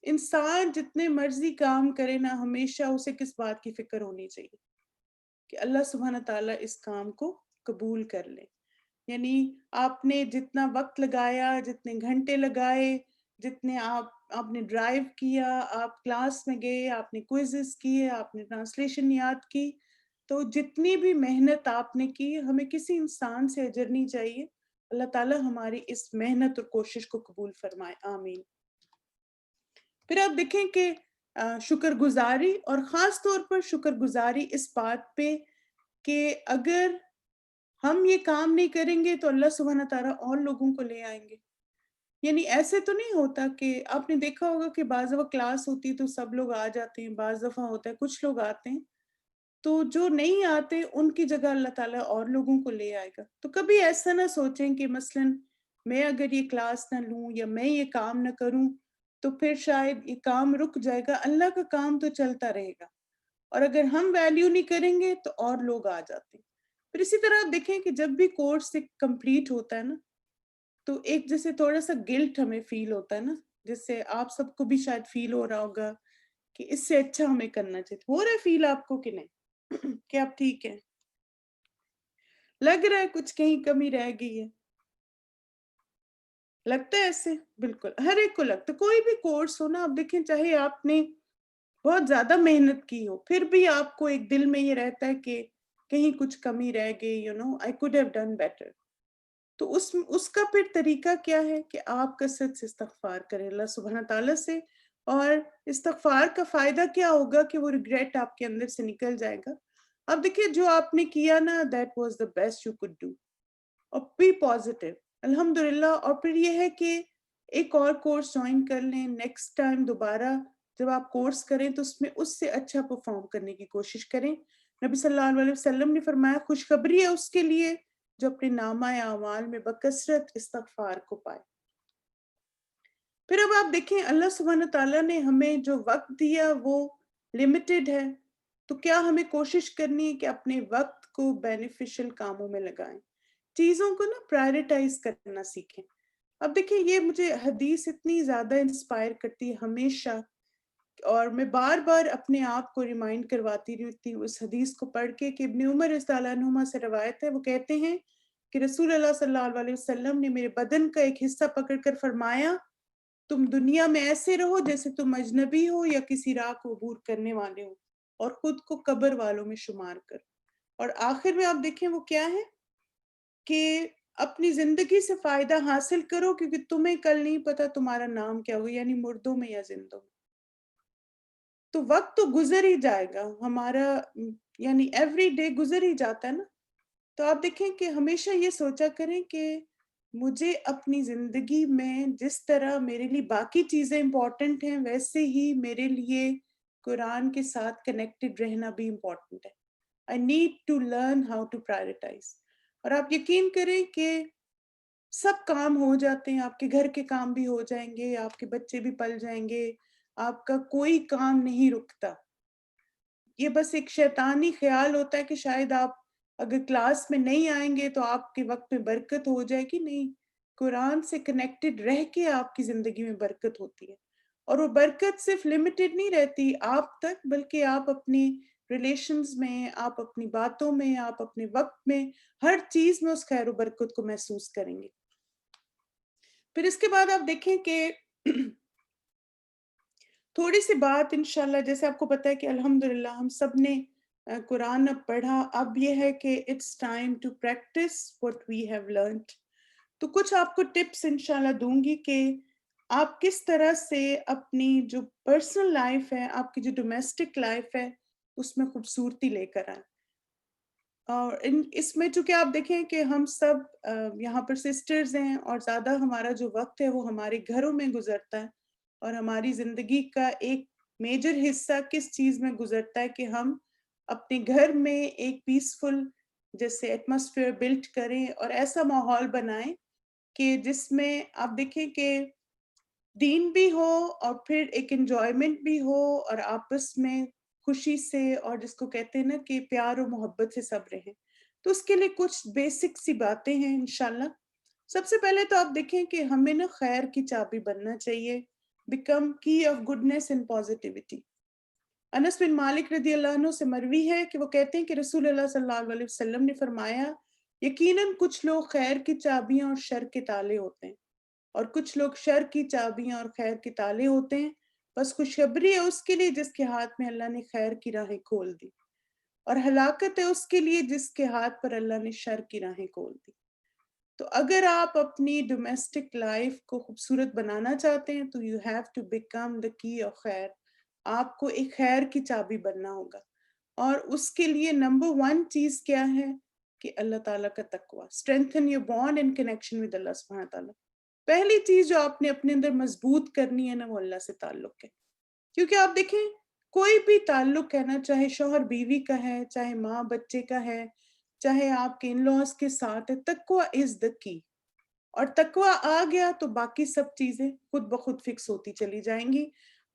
انسان جتنے مرضی کام کرے نا، ہمیشہ اسے کس بات کی فکر ہونی چاہیے کہ اللہ سبحانہ تعالیٰ اس کام کو قبول کر لے۔ یعنی آپ نے جتنا وقت لگایا، جتنے گھنٹے لگائے، جتنے آپ نے ڈرائیو کیا، آپ کلاس میں گئے، آپ نے کوئزز کیے، آپ نے ٹرانسلیشن یاد کی، تو جتنی بھی محنت آپ نے کی، ہمیں کسی انسان سے اجر نہیں چاہیے۔ اللہ تعالیٰ ہماری اس محنت اور کوشش کو قبول فرمائے، آمین۔ پھر آپ دیکھیں کہ شکر گزاری، اور خاص طور پر شکر گزاری اس بات پہ کہ اگر ہم یہ کام نہیں کریں گے تو اللہ سبحانہ تعالیٰ اور لوگوں کو لے آئیں گے۔ یعنی ایسے تو نہیں ہوتا کہ آپ نے دیکھا ہوگا کہ بعض دفعہ کلاس ہوتی ہے تو سب لوگ آ جاتے ہیں، بعض دفعہ ہوتا ہے کچھ لوگ آتے ہیں، تو جو نہیں آتے ان کی جگہ اللہ تعالیٰ اور لوگوں کو لے آئے گا۔ تو کبھی ایسا نہ سوچیں کہ مثلاً میں اگر یہ کلاس نہ لوں یا میں یہ کام نہ کروں تو پھر شاید یہ کام رک جائے گا۔ اللہ کا کام تو چلتا رہے گا، اور اگر ہم ویلیو نہیں کریں گے تو اور لوگ آ جاتے ہیں۔ پھر اسی طرح آپ دیکھیں کہ جب بھی کورس کمپلیٹ ہوتا ہے نا، تو ایک جیسے تھوڑا سا گلٹ ہمیں فیل ہوتا ہے نا، جس سے آپ سب کو بھی شاید فیل ہو رہا ہوگا کہ اس سے اچھا ہمیں کرنا چاہیے۔ ہو رہا ہے فیل آپ کو کہ نہیں کہ آپ ٹھیک ہیں؟ لگ رہا ہے کچھ کہیں کمی رہ گئی ہے؟ لگتا ہے ایسے؟ بالکل ہر ایک کو لگتا ہے، کوئی بھی کورس ہو نا، آپ دیکھیں چاہے آپ نے بہت زیادہ محنت کی ہو، پھر بھی آپ کو ایک دل میں یہ رہتا ہے کہ کہیں کچھ کمی رہ گئی، I could have done better۔ تو اس کا پھر طریقہ کیا ہے کہ آپ کثرت سے استغفار کریں اللہ سبحانہ تعالیٰ سے، اور استغفار کا فائدہ کیا ہوگا کہ وہ ریگریٹ آپ کے اندر سے نکل جائے گا۔ اب دیکھیے جو آپ نے کیا نا، that was the best you could do، اور بی پازیٹیو الحمدللہ۔ اور پھر یہ ہے کہ ایک اور کورس جوائن کر لیں، نیکسٹ ٹائم دوبارہ جب آپ کورس کریں تو اس میں اس سے اچھا پرفارم کرنے کی کوشش کریں۔ نبی صلی اللہ علیہ وسلم نے فرمایا خوشخبری ہے اس کے لیے جو اپنے نامہ اعمال میں بکثرت استغفار کو پائے۔ پھر اب آپ دیکھیں اللہ سبحانہ تعالیٰ نے ہمیں جو وقت دیا وہ لمیٹڈ ہے، تو کیا ہمیں کوشش کرنی ہے کہ اپنے وقت کو بینیفیشل کاموں میں لگائیں، چیزوں کو نا پرائرٹائز کرنا سیکھیں۔ اب دیکھیں یہ مجھے حدیث اتنی زیادہ انسپائر کرتی ہے ہمیشہ، اور میں بار بار اپنے آپ کو ریمائنڈ کرواتی رہتی ہوں اس حدیث کو پڑھ کے کہ ابن عمر رضی اللہ عنہما سے روایت ہے، وہ کہتے ہیں کہ رسول اللہ صلی اللہ علیہ وسلم نے میرے بدن کا ایک حصہ پکڑ کر فرمایا تم دنیا میں ایسے رہو جیسے تم اجنبی ہو یا کسی راہ کو عبور کرنے والے ہو، اور خود کو قبر والوں میں شمار کر۔ اور آخر میں آپ دیکھیں وہ کیا ہے کہ اپنی زندگی سے فائدہ حاصل کرو، کیونکہ تمہیں کل نہیں پتا تمہارا نام کیا ہوگا، یعنی مردوں میں یا زندوں میں۔ تو وقت تو گزر ہی جائے گا ہمارا، یعنی ایوری ڈے گزر ہی جاتا ہے نا، تو آپ دیکھیں کہ ہمیشہ یہ سوچا کریں کہ مجھے اپنی زندگی میں جس طرح میرے لیے باقی چیزیں امپورٹنٹ ہیں ویسے ہی میرے لیے قرآن کے ساتھ کنیکٹڈ رہنا بھی امپورٹنٹ ہے. I need to learn how to prioritize. اور آپ یقین کریں کہ سب کام ہو جاتے ہیں، آپ کے گھر کے کام بھی ہو جائیں گے، آپ کے بچے بھی پل جائیں گے، آپ کا کوئی کام نہیں رکتا. یہ بس ایک شیطانی خیال ہوتا ہے کہ شاید آپ اگر کلاس میں نہیں آئیں گے تو آپ کے وقت میں برکت ہو جائے گی. نہیں، قرآن سے کنیکٹڈ رہ کے آپ کی زندگی میں برکت ہوتی ہے. اور وہ برکت صرف لمیٹڈ نہیں رہتی آپ تک، بلکہ آپ اپنی ریلیشنز میں، آپ اپنی باتوں میں، آپ اپنے وقت میں، ہر چیز میں اس خیر و برکت کو محسوس کریں گے. پھر اس کے بعد آپ دیکھیں کہ تھوڑی سی بات انشاءاللہ، جیسے آپ کو پتہ ہے کہ الحمدللہ ہم سب نے قرآن اب پڑھا، اب یہ ہے کہ it's time to practise what we have learned. تو کچھ آپ کو ٹپس انشاءاللہ دوں گی کہ آپ کس طرح سے اپنی جو پرسنل لائف ہے، آپ کی جو ڈومیسٹک لائف ہے، اس میں خوبصورتی لے کر آئیں. اور اس میں چونکہ آپ دیکھیں کہ ہم سب یہاں پر سسٹرز ہیں، اور زیادہ ہمارا جو وقت ہے وہ ہمارے گھروں میں گزرتا ہے، اور ہماری زندگی کا ایک میجر حصہ کس چیز میں گزرتا ہے کہ ہم اپنے گھر میں ایک پیسفل جیسے ایٹماسفیئر بلڈ کریں اور ایسا ماحول بنائیں کہ جس میں آپ دیکھیں کہ دین بھی ہو اور پھر ایک انجوائمنٹ بھی ہو، اور آپس میں خوشی سے، اور جس کو کہتے ہیں نا کہ پیار و محبت سے سب رہیں. تو اس کے لیے کچھ بیسک سی باتیں ہیں انشاءاللہ. سب سے پہلے تو آپ دیکھیں کہ ہمیں نا خیر کی چابی بننا چاہیے. بیکم کی آف گڈنس اینڈ پازیٹیوٹی. انس بن مالک رضی اللہ عنہ سے مروی ہے کہ وہ کہتے ہیں کہ رسول اللہ صلی اللہ علیہ وسلم نے فرمایا، یقیناً کچھ لوگ خیر کی چابیاں اور شر کے تالے ہوتے ہیں، اور کچھ لوگ شر کی چابیاں اور خیر کے تالے ہوتے ہیں. بس خوشخبری ہے اس کے لیے جس کے ہاتھ میں اللہ نے خیر کی راہیں کھول دی، اور ہلاکت ہے اس کے لیے جس کے ہاتھ پر اللہ نے شر کی راہیں کھول دی. تو اگر آپ اپنی ڈومیسٹک لائف کو خوبصورت بنانا چاہتے ہیں تو you have to become the key of خیر. آپ کو ایک خیر کی چابی بننا ہوگا، اور اس کے لیے نمبر 1 چیز کیا ہے کہ اللہ تعالیٰ کا تقوی. strengthen your bond in connection with اللہ سبحانہ تعالیٰ. پہلی چیز جو آپ نے اپنے اندر مضبوط کرنی ہے نا، وہ اللہ سے تعلق ہے. کیونکہ آپ دیکھیں کوئی بھی تعلق ہے نا، چاہے شوہر بیوی کا ہے، چاہے ماں بچے کا ہے، چاہے آپ کے ان لاز کے ساتھ ہے، تقوی از دا کی. اور تقوی آ گیا تو باقی سب چیزیں خود بخود فکس ہوتی چلی جائیں گی.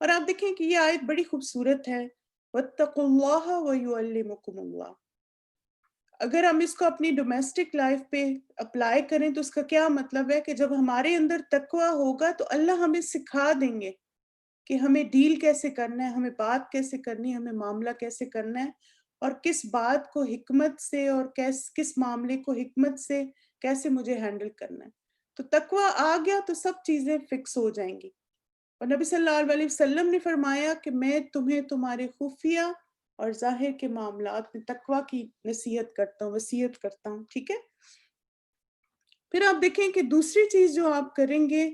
اور آپ دیکھیں کہ یہ آیت بڑی خوبصورت ہے، وَاتَّقُوا اللَّهَ وَيُعَلِّمُكُمُ اللَّهُ. اگر ہم اس کو اپنی ڈومیسٹک لائف پہ اپلائی کریں تو اس کا کیا مطلب ہے کہ جب ہمارے اندر تقوی ہوگا تو اللہ ہمیں سکھا دیں گے کہ ہمیں ڈیل کیسے کرنا ہے، ہمیں بات کیسے کرنی ہے، ہمیں معاملہ کیسے کرنا ہے، اور کس بات کو حکمت سے اور کس معاملے کو حکمت سے کیسے مجھے ہینڈل کرنا ہے. تو تقوی آ گیا تو سب چیزیں فکس ہو جائیں گی. اور نبی صلی اللہ علیہ وسلم نے فرمایا کہ میں تمہیں تمہارے خفیہ اور ظاہر کے معاملات میں تقوی کی نصیحت کرتا ہوں، وصیت کرتا ہوں. ٹھیک ہے. پھر آپ دیکھیں کہ دوسری چیز جو آپ کریں گے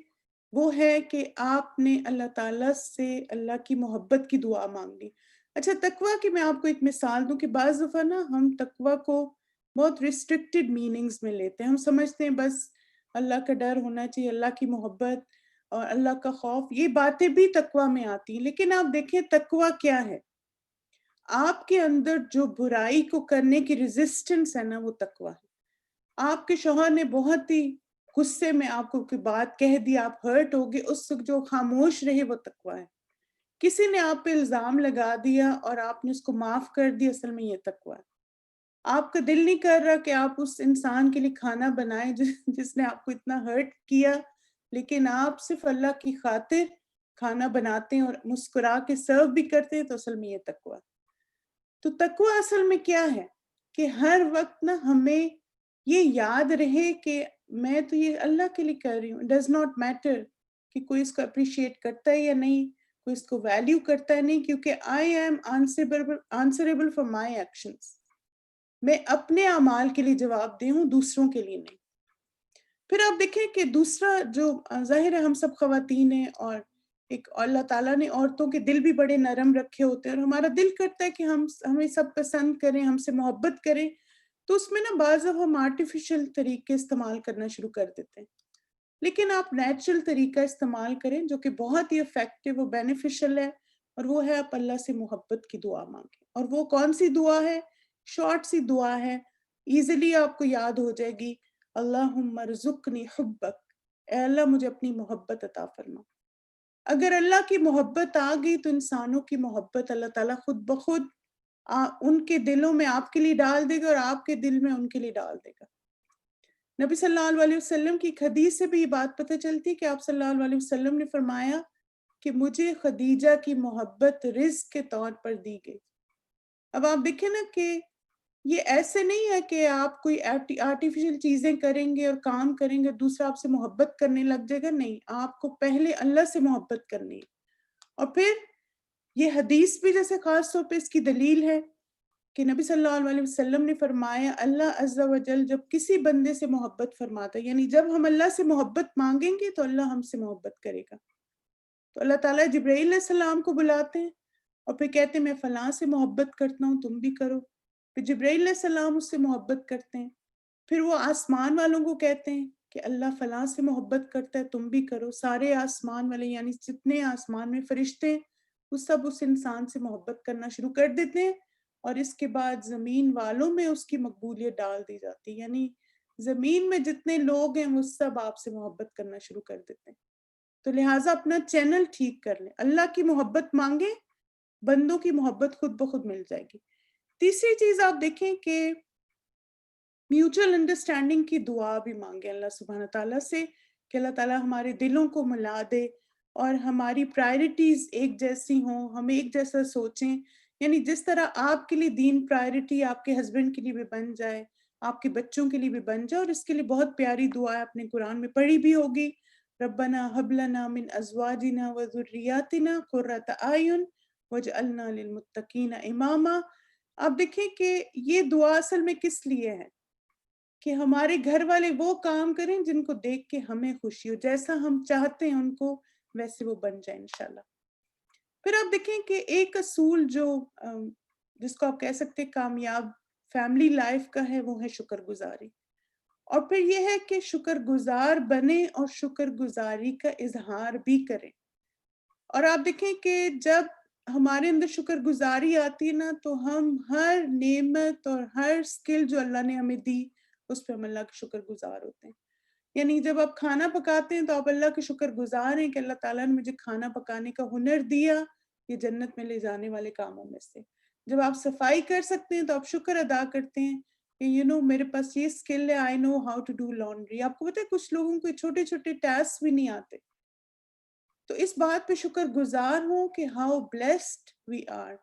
وہ ہے کہ آپ نے اللہ تعالیٰ سے اللہ کی محبت کی دعا مانگنی. اچھا، تقوی کی میں آپ کو ایک مثال دوں کہ بعض دفعہ نا ہم تقوی کو بہت ریسٹرکٹڈ میننگز میں لیتے ہیں. ہم سمجھتے ہیں بس اللہ کا ڈر ہونا چاہیے، اللہ کی محبت اور اللہ کا خوف، یہ باتیں بھی تقوی میں آتی ہیں. لیکن آپ دیکھیں تقوی کیا ہے. آپ کے اندر جو برائی کو کرنے کی ریزسٹنس ہے نا، وہ تقوی ہے. آپ کے شوہر نے بہت ہی غصے میں آپ کو کوئی بات کہہ دی، آپ ہرٹ ہو گئے، اس وقت جو خاموش رہے وہ تقوی ہے. کسی نے آپ پہ الزام لگا دیا اور آپ نے اس کو معاف کر دیا، اصل میں یہ تقوی ہے. آپ کا دل نہیں کر رہا کہ آپ اس انسان کے لیے کھانا بنائیں جس نے آپ کو اتنا ہرٹ کیا، لیکن آپ صرف اللہ کی خاطر کھانا بناتے ہیں اور مسکرا کے سرو بھی کرتے ہیں، تو اصل میں یہ تقوی ہے. تو تقوی اصل میں کیا ہے کہ ہر وقت نا ہمیں یہ یاد رہے کہ میں تو یہ اللہ کے لیے کر رہی ہوں. ڈز ناٹ میٹر کہ کوئی اس کو اپریشیٹ کرتا ہے یا نہیں، کوئی اس کو ویلیو کرتا ہے نہیں، کیونکہ I am answerable for my actions. میں اپنے اعمال کے لیے جواب دہ ہوں، دوسروں کے لیے نہیں. پھر آپ دیکھیں کہ دوسرا جو ظاہر ہے ہم سب خواتین ہیں، اور ایک اللہ تعالیٰ نے عورتوں کے دل بھی بڑے نرم رکھے ہوتے ہیں، اور ہمارا دل کرتا ہے کہ ہمیں سب پسند کریں، ہم سے محبت کریں. تو اس میں نا بعض اب ہم آرٹیفیشل طریقے استعمال کرنا شروع کر دیتے ہیں، لیکن آپ نیچرل طریقہ استعمال کریں جو کہ بہت ہی افیکٹو و بینیفیشل ہے، اور وہ ہے آپ اللہ سے محبت کی دعا مانگیں. اور وہ کون سی دعا ہے؟ شارٹ سی دعا ہے، ایزیلی آپ کو یاد ہو جائے گی. اللہم ارزقنی حبک، اے اللہ مجھے اپنی محبت عطا فرما. اگر اللہ کی محبت آ گئی تو انسانوں کی محبت اللہ تعالیٰ خود بخود ان کے دلوں میں آپ کے لیے ڈال دے گا، اور آپ کے دل میں ان کے لیے ڈال دے گا. نبی صلی اللہ علیہ وسلم کی ایک حدیث سے بھی یہ بات پتہ چلتی ہے کہ آپ صلی اللہ علیہ وسلم نے فرمایا کہ مجھے خدیجہ کی محبت رزق کے طور پر دی گئی. اب آپ دیکھیں نا کہ یہ ایسے نہیں ہے کہ آپ کوئی آرٹیفیشل چیزیں کریں گے اور کام کریں گے، دوسرا آپ سے محبت کرنے لگ جائے گا. نہیں، آپ کو پہلے اللہ سے محبت کرنی ہے. اور پھر یہ حدیث بھی جیسے خاص طور پہ اس کی دلیل ہے کہ نبی صلی اللہ علیہ وسلم نے فرمایا اللہ عز و جل جب کسی بندے سے محبت فرماتا ہے، یعنی جب ہم اللہ سے محبت مانگیں گے تو اللہ ہم سے محبت کرے گا. تو اللہ تعالیٰ جبرائیل علیہ السلام کو بلاتے ہیں اور پھر کہتے ہیں میں فلاں سے محبت کرتا ہوں، تم بھی کرو. پھر جبرائیل علیہ السلام اس سے محبت کرتے ہیں. پھر وہ آسمان والوں کو کہتے ہیں کہ اللہ فلاں سے محبت کرتا ہے، تم بھی کرو. سارے آسمان والے یعنی جتنے آسمان میں فرشتے ہیں وہ سب اس انسان سے محبت کرنا شروع کر دیتے ہیں، اور اس کے بعد زمین والوں میں اس کی مقبولیت ڈال دی جاتی ہے. یعنی زمین میں جتنے لوگ ہیں وہ سب آپ سے محبت کرنا شروع کر دیتے ہیں. تو لہٰذا اپنا چینل ٹھیک کر لیں، اللہ کی محبت مانگیں، بندوں کی محبت خود بخود مل جائے گی. تیسری چیز آپ دیکھیں کہ میوچل انڈرسٹینڈنگ کی دعا بھی مانگیں اللہ سبحانہ تعالیٰ سے کہ اللہ تعالیٰ ہمارے دلوں کو ملا دے اور ہماری پرائرٹیز ایک جیسی ہوں، ہم ایک جیسا سوچیں. یعنی جس طرح آپ کے لیے دین پرائرٹی آپ کے ہسبینڈ کے لیے بھی بن جائے، آپ کے بچوں کے لیے بھی بن جائے. اور اس کے لیے بہت پیاری دعا ہے، اپنے قرآن میں پڑھی بھی ہوگی، ربنا ہب لنا من ازواجنا وذریاتنا قرۃ اعین واجعلنا للمتقین اماما. آپ دیکھیں کہ یہ دعا اصل میں کس لیے ہے کہ ہمارے گھر والے وہ کام کریں جن کو دیکھ کے ہمیں خوشی ہو، جیسا ہم چاہتے ہیں ان کو ویسے وہ بن جائیں انشاءاللہ. پھر آپ دیکھیں کہ ایک اصول جو جس کو آپ کہہ سکتے کامیاب فیملی لائف کا ہے وہ ہے شکر گزاری. اور پھر یہ ہے کہ شکر گزار بنے اور شکر گزاری کا اظہار بھی کریں. اور آپ دیکھیں کہ جب ہمارے اندر شکر گزاری آتی ہے نا تو ہم ہر نعمت اور ہر سکل جو اللہ نے ہمیں دی اس پہ ہم اللہ کے شکر گزار ہوتے ہیں. یعنی جب آپ کھانا پکاتے ہیں تو آپ اللہ کے شکر گزار ہیں کہ اللہ تعالیٰ نے مجھے کھانا پکانے کا ہنر دیا، یہ جنت میں لے جانے والے کاموں میں سے. جب آپ صفائی کر سکتے ہیں تو آپ شکر ادا کرتے ہیں کہ میرے پاس یہ سکل ہے، I know how to do laundry. آپ کو پتہ ہے کچھ لوگوں کو چھوٹے چھوٹے ٹاسک بھی نہیں آتے، تو اس بات پہ شکر گزار ہوں کہ how blessed we are.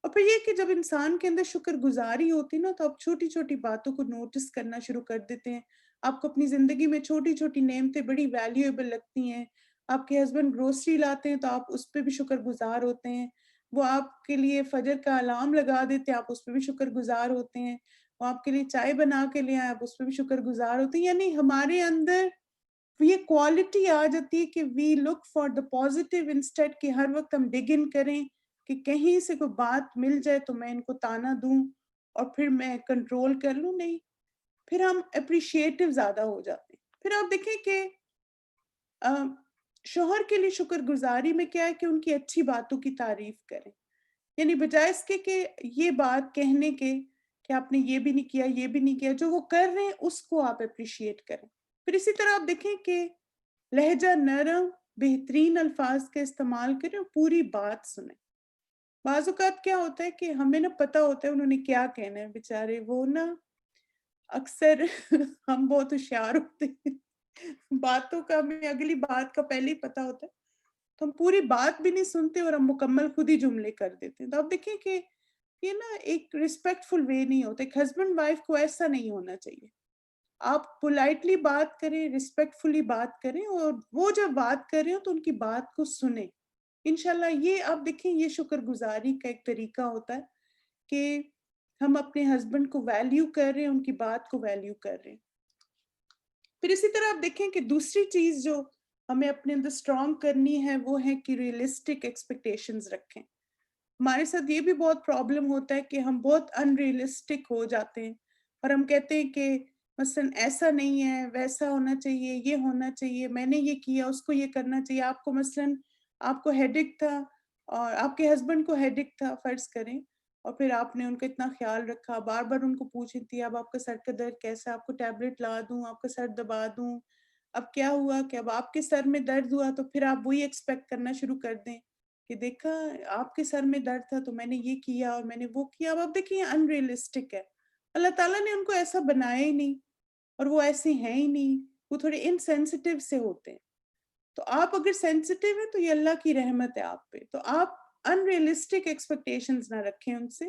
اور پھر یہ کہ جب انسان کے اندر شکر گزاری ہوتی نا تو آپ چھوٹی چھوٹی باتوں کو نوٹس کرنا شروع کر دیتے ہیں. آپ کو اپنی زندگی میں چھوٹی چھوٹی نعمتیں بڑی ویلیویبل لگتی ہیں. آپ کے ہسبینڈ گروسری لاتے ہیں تو آپ اس پہ بھی شکر گزار ہوتے ہیں. وہ آپ کے لیے فجر کا الارم لگا دیتے ہیں، آپ اس پہ بھی شکر گزار ہوتے ہیں. وہ آپ کے لیے چائے بنا کے لے آئے، آپ اس پہ بھی شکر گزار ہوتے ہیں. یعنی ہمارے اندر یہ کوالٹی آ جاتی ہے کہ we look for the positive instead کہ ہر وقت ہم ڈگ ان کریں کہ کہیں سے کوئی بات مل جائے تو میں ان کو تانا دوں اور پھر میں کنٹرول کر لوں. نہیں، پھر ہم اپریشیٹو زیادہ ہو جاتے ہیں. پھر آپ دیکھیں کہ شوہر کے لیے شکر گزاری میں کیا ہے کہ ان کی اچھی باتوں کی تعریف کریں. یعنی بجائے اس کے کہ یہ بات کہنے کے کہ آپ نے یہ بھی نہیں کیا، یہ بھی نہیں کیا، جو وہ کر رہے ہیں اس کو آپ اپریشیٹ کریں. پھر اسی طرح آپ دیکھیں کہ لہجہ نرم، بہترین الفاظ کا استعمال کریں اور پوری بات سنیں. بعض اوقات کیا ہوتا ہے کہ ہمیں نا پتہ ہوتا ہے انہوں نے کیا کہنا ہے، بیچارے وہ نا اکثر ہم بہت ہوشیار ہوتے ہیں، باتوں کا ہمیں اگلی بات کا پہلے ہی پتہ ہوتا ہے تو ہم پوری بات بھی نہیں سنتے اور ہم مکمل خود ہی جملے کر دیتے ہیں. تو آپ دیکھیں کہ یہ نا ایک ریسپیکٹفل وے نہیں ہوتا. ایک ہسبینڈ وائف کو ایسا نہیں ہونا چاہیے. آپ پولائٹلی بات کریں، ریسپیکٹفلی بات کریں، اور وہ جب بات کر رہے ہو تو ان کی بات کو سنیں. انشاءاللہ یہ آپ دیکھیں یہ شکر گزاری کا ایک طریقہ ہوتا ہے کہ ہم اپنے ہسبینڈ کو ویلیو کر رہے ہیں، ان کی بات کو ویلیو کر رہے ہیں. پھر اسی طرح آپ دیکھیں کہ دوسری چیز جو ہمیں اپنے اندر اسٹرانگ کرنی ہے وہ ہے کہ ریئلسٹک ایکسپیکٹیشنز رکھیں. ہمارے ساتھ یہ بھی بہت پرابلم ہوتا ہے کہ ہم بہت ان ریئلسٹک ہو جاتے ہیں. اور ہم کہتے ہیں کہ مثلاً ایسا نہیں ہے، ویسا ہونا چاہیے، یہ ہونا چاہیے، میں نے یہ کیا، اس کو یہ کرنا چاہیے. آپ کو مثلاً آپ کو ہیڈک تھا اور آپ کے ہسبینڈ کو ہیڈک تھا فرض کریں، اور پھر آپ نے ان کا اتنا خیال رکھا، بار بار ان کو پوچھی تھی اب آپ کا سر کا درد کیسا، آپ کو ٹیبلٹ لا دوں، آپ کا سر دبا دوں، اب کیا ہوا کہ اب آپ کے سر میں درد ہوا تو پھر آپ وہی ایکسپیکٹ کرنا شروع کر دیں کہ دیکھا آپ کے سر میں درد تھا تو میں نے یہ کیا اور میں نے وہ کیا. اب آپ دیکھیں ان ریئلسٹک ہے. اللہ تعالیٰ نے ان کو ایسا بنایا ہی نہیں اور وہ ایسے ہیں ہی نہیں، وہ تھوڑے انسینسٹیو سے ہوتے ہیں. تو آپ اگر سینسٹیو ہیں تو یہ اللہ کی رحمت ہے آپ پہ. تو آپ ان ریئلسٹک ایکسپیکٹیشنز نہ رکھیں ان سے،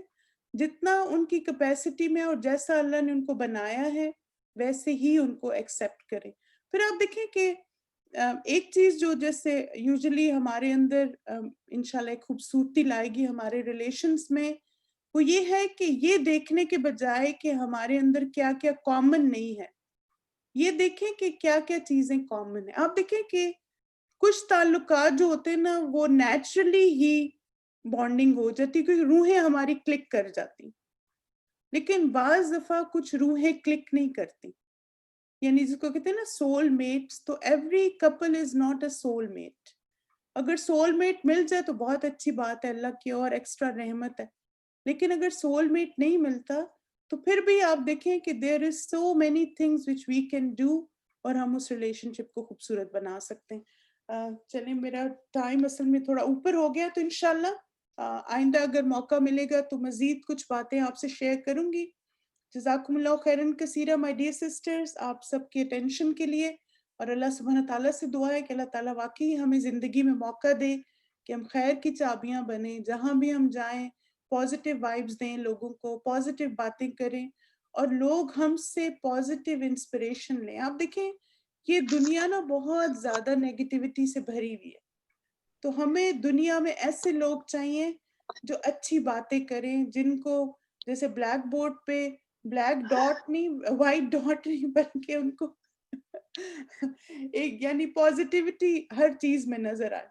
جتنا ان کی کیپیسٹی میں اور جیسا اللہ نے ان کو بنایا ہے ویسے ہی ان کو ایکسیپٹ کریں. پھر آپ دیکھیں کہ ایک چیز جو جیسے یوزلی ہمارے اندر انشاءاللہ ایک خوبصورتی لائے گی ہمارے ریلیشنز میں، وہ یہ ہے کہ یہ دیکھنے کے بجائے کہ ہمارے اندر کیا کیا کامن نہیں ہے، یہ دیکھیں کہ کیا کیا چیزیں کامن ہیں. آپ دیکھیں کہ کچھ تعلقات جو ہوتے ہیں نا وہ نیچرلی ہی بانڈنگ ہو جاتی کیونکہ روحیں ہماری کلک کر جاتی، لیکن بعض دفعہ کچھ روحیں کلک نہیں کرتی، یعنی جس کو کہتے ہیں نا سول میٹس. تو every couple is not a soul mate. اگر سول میٹ مل جائے تو بہت اچھی بات ہے، اللہ کی اور ایکسٹرا رحمت ہے. لیکن اگر سول میٹ نہیں ملتا تو پھر بھی آپ دیکھیں کہ there is so many things which we can do اور ہم اس ریلیشن شپ کو خوبصورت بنا سکتے ہیں. چلیں میرا ٹائم اصل میں تھوڑا اوپر ہو گیا، تو انشاءاللہ آئندہ اگر موقع ملے گا تو مزید کچھ باتیں آپ سے شیئر کروں گی. جزاکم اللہ خیرن کثیرہ مائی ڈیئر سسٹرز، آپ سب کی اٹینشن کے لیے. اور اللہ سبحانہ تعالیٰ سے دعا ہے کہ اللہ تعالیٰ واقعی ہمیں زندگی میں موقع دے کہ ہم خیر کی چابیاں بنیں، جہاں بھی ہم جائیں پازیٹیو وائبز دیں لوگوں کو، پازیٹیو باتیں کریں اور لوگ ہم سے پازیٹیو انسپریشن لیں. آپ دیکھیں یہ دنیا نا بہت زیادہ نیگیٹیوٹی سے بھری ہوئی ہے، تو ہمیں دنیا میں ایسے لوگ چاہیے جو اچھی باتیں کریں، جن کو جیسے بلیک بورڈ پہ بلیک ڈاٹ نہیں، وائٹ ڈاٹ نہیں، بلکہ ان کو ایک یعنی پازیٹیوٹی ہر چیز میں نظر آئے.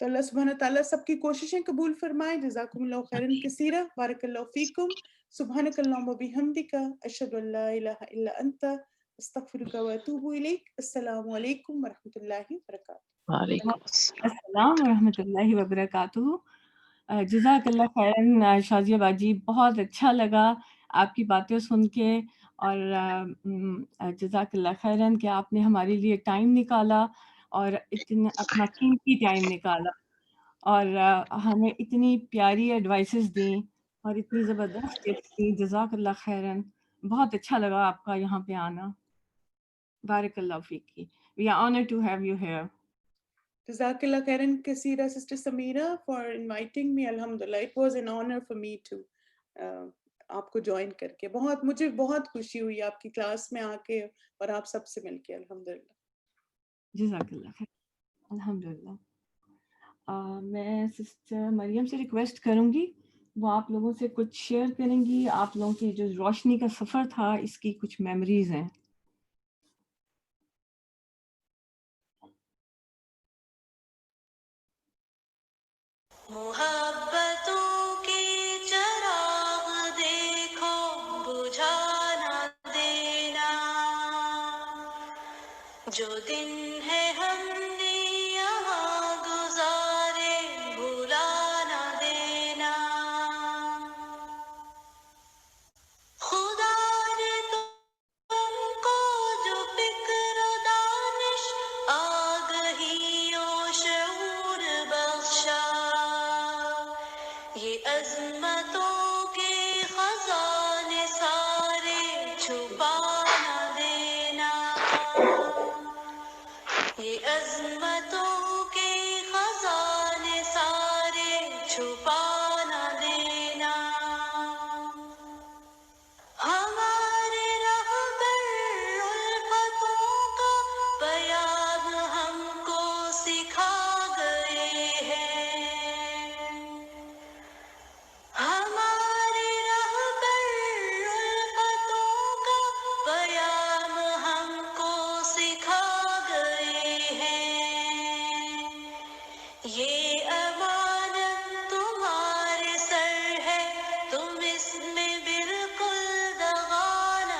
تو اللہ سبحانہ تعالیٰ سب کی کوششیں قبول فرمائے. جزاکم اللہ خیرن کثیرہ، بارک اللہ فیکم، سبحانک اللہم و بحمدک، اشہد ان لا الہ الا انت، استغفرک و اتوب الیک. السلام علیکم ورحمۃ اللہ وبرکاتہ. وعلیکم السلام. السلام ورحمۃ اللہ وبرکاتہ. جزاک اللہ خیرن شازیہ باجی، بہت اچھا لگا آپ کی باتیں سن کے، اور جزاک اللہ خیرن کہ آپ نے ہمارے لیے ٹائم نکالا اور اتنا اپنا قیمتی ٹائم نکالا اور ہمیں اتنی پیاری ایڈوائسز دیں اور اتنی زبردست ٹپس دیں. جزاک اللہ خیرن، بہت اچھا لگا آپ کا یہاں پہ آنا. بارک اللہ فیکی. We are honored to have you here. جزاک اللہ خیرن کثیرہ sister Sameera for inviting me. الحمدللہ it was an honour for me to آپ کو جوائن کر کے. مجھے بہت خوشی ہوئی آپ کی کلاس میں آ کے اور آپ سب سے مل کے. الحمدللہ. جزاک اللہ خیر. الحمدللہ. میں سسٹر مریم سے ریکویسٹ کروں گی وہ آپ لوگوں سے کچھ شیئر کریں گی، آپ لوگوں کی جو روشنی کا سفر تھا اس کی کچھ میموریز ہیں. محبتوں کے چراغ دیکھو بجھا نہ دینا، جو دن ہے ہم نے یہاں گزارے بھلا نہ دینا. خدا نے تم کو جو فکر و دانش آگہی و شعور بخشا، یہ عظمتوں کے خزانے سارے چھپا نہ دینا، یہ عظمتوں کے خزانے سارے چھپا نہ دینا. ہمارے رہبر الفتوں کا پیام ہم کو سکھا گئے ہیں، ہمارے رہبر الفتوں کا پیام ہم کو سکھا گئے ہیں. یہ امانت تمہارے سر ہے، تم اس میں بالکل دغا نہ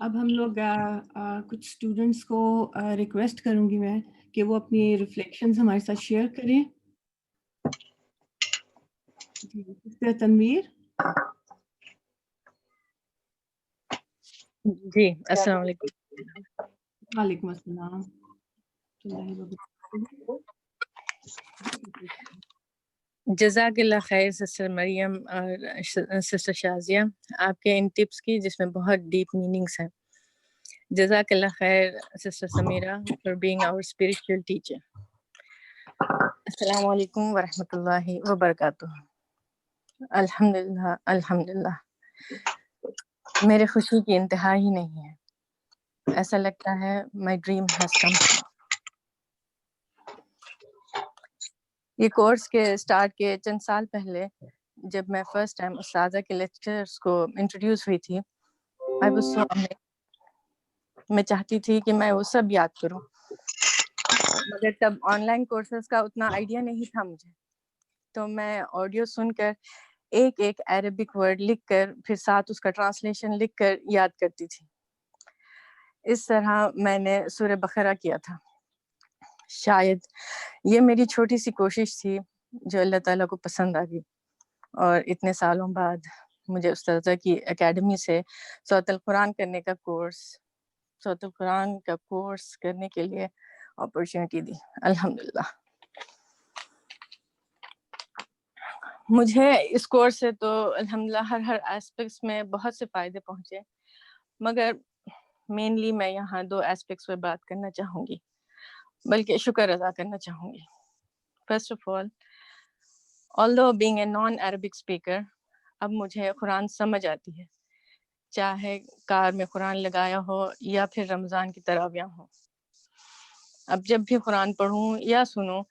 اب ہم لوگ کچھ اسٹوڈنٹس کو ریکویسٹ کروں گی میں کہ وہ اپنی ریفلیکشنز ہمارے ساتھ شیئر کریں. جی سسٹر تنویر. جی السلام علیکم. وعلیکم السلام. جزاک اللہ خیر سسٹر مریم اور سسٹر شازیہ، آپ کے ان ٹپس کی جس میں بہت ڈیپ میننگس ہیں. جزاک اللہ خیر sister Sameera for being our spiritual teacher. السلام علیکم ورحمۃ اللہ وبرکاتہ. الحمدللہ الحمدللہ، میرے خوشی کی انتہا ہی نہیں ہے. ایسا لگتا ہے مائی ڈریم ہیز کم. یہ کورس کے اسٹارٹ کے چند سال پہلے جب میں فرسٹ ٹائم استاذہ کے لیکچرز کو انٹروڈیوس ہوئی تھی، I was so amazed. میں چاہتی تھی کہ میں وہ سب یاد کروں، مگر تب آن لائن کورسز کا اتنا آئیڈیا نہیں تھا مجھے، تو میں آڈیو سن کر ایک ایک عربک ورڈ لکھ کر پھر ساتھ اس کا ٹرانسلیشن لکھ کر یاد کرتی تھی. اس طرح میں نے سورہ بقرہ کیا تھا. شاید یہ میری چھوٹی سی کوشش تھی جو اللہ تعالیٰ کو پسند آ گئی، اور اتنے سالوں بعد مجھے استاذہ کی اکیڈمی سے سورۃ القرآن کرنے کا سورۃ القرآن کا کورس کرنے کے لیے اپرچونٹی دی. الحمدللہ. مجھے اس کورس سے تو الحمدللہ ہر ایسپیکٹس میں بہت سے فائدے پہنچے، مگر مینلی میں یہاں 2 ایسپیکٹس پہ بات کرنا چاہوں گی، بلکہ شکر ادا کرنا چاہوں گی. First of all, although being a non-Arabic speaker، اب مجھے قرآن سمجھ آتی ہے، چاہے کار میں قرآن لگایا ہو یا پھر رمضان کی تراویح ہو. اب جب بھی قرآن پڑھوں یا سنوں